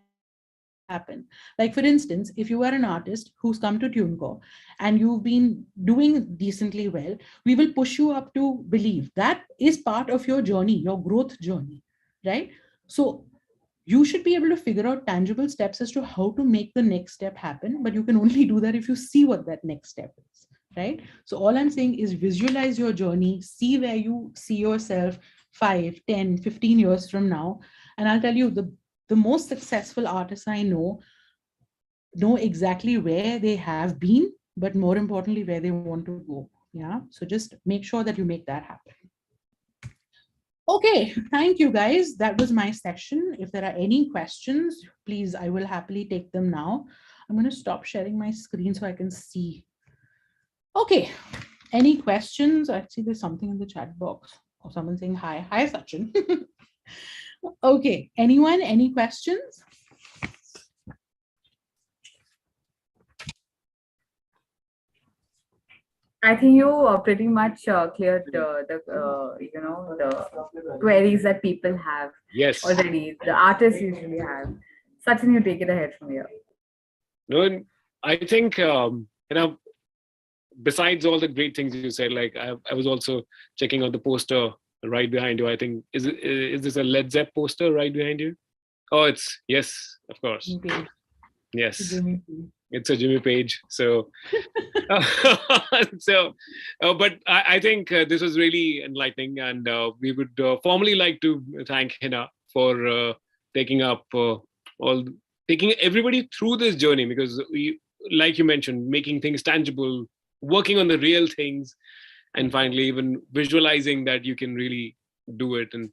Speaker 12: happen. Like, for instance, if you are an artist who's come to TuneCore and you've been doing decently well, we will push you up to believe that is part of your journey, your growth journey, right? So you should be able to figure out tangible steps as to how to make the next step happen, but you can only do that if you see what that next step is, right? So all I'm saying is visualize your journey, see where you see yourself 5, 10, 15 years from now. And I'll tell you, the most successful artists I know exactly where they have been, but more importantly, where they want to go. Yeah. So just make sure that you make that happen. Okay. Thank you, guys. That was my section. If there are any questions, please, I will happily take them now. I'm going to stop sharing my screen so I can see. Okay. Any questions? I see there's something in the chat box or someone saying hi. Hi, Sachin. Okay, anyone, any questions?
Speaker 3: I think you pretty much cleared the queries that people have already. The artists usually have. Sachin, you take it ahead from here.
Speaker 2: No, I think besides all the great things you said, like I was also checking out the poster right behind you. I think is this a Led Zepp poster right behind you? Oh, it's yes, of course. Yes, it's a Jimmy Page. So, but I think this was really enlightening, and we would formally like to thank Hina for taking everybody through this journey, because we, like you mentioned, making things tangible, working on the real things, and finally even visualizing that you can really do it. And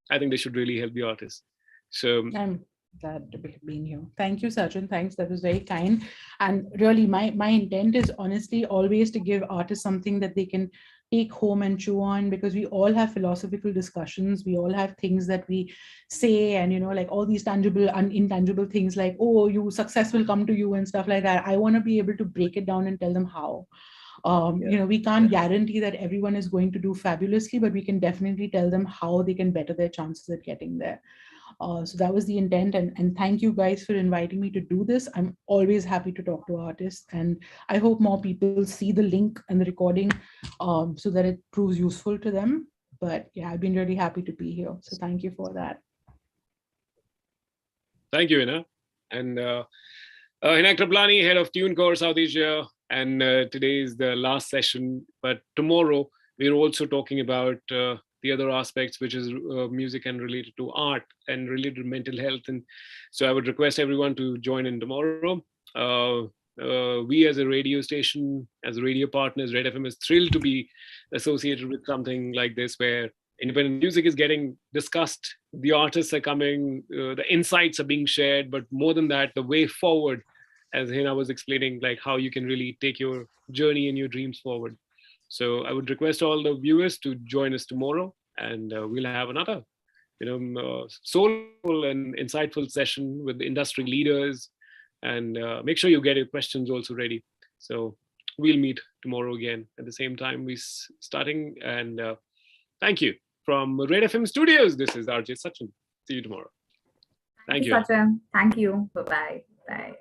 Speaker 2: I think they should really help the artists. So
Speaker 12: I'm glad to be being here. Thank you, Sachin. Thanks. That was very kind. And really, my intent is honestly always to give artists something that they can take home and chew on, because we all have philosophical discussions. We all have things that we say, and like all these tangible and intangible things like, oh, you success will come to you and stuff like that. I want to be able to break it down and tell them how. We can't guarantee that everyone is going to do fabulously, but we can definitely tell them how they can better their chances at getting there. So that was the intent, and thank you guys for inviting me to do this. I'm always happy to talk to artists, and I hope more people see the link and the recording so that it proves useful to them. But yeah, I've been really happy to be here. So thank you for that.
Speaker 2: Thank you, Hina. And Hina Krablani, head of TuneCore South Asia. And today is the last session. But tomorrow, we're also talking about the other aspects, which is music and related to art and related to mental health. And so I would request everyone to join in tomorrow. We as a radio station, as radio partners, Red FM is thrilled to be associated with something like this, where independent music is getting discussed, the artists are coming, the insights are being shared, but more than that, the way forward, as Hina was explaining, like how you can really take your journey and your dreams forward. So I would request all the viewers to join us tomorrow, and we'll have another, soulful and insightful session with the industry leaders, and make sure you get your questions also ready. So we'll meet tomorrow again at the same time we starting. And thank you from Red FM Studios. This is RJ Sachin. See you tomorrow. Thank you.
Speaker 3: Sachin. Thank you. Bye-bye. Bye.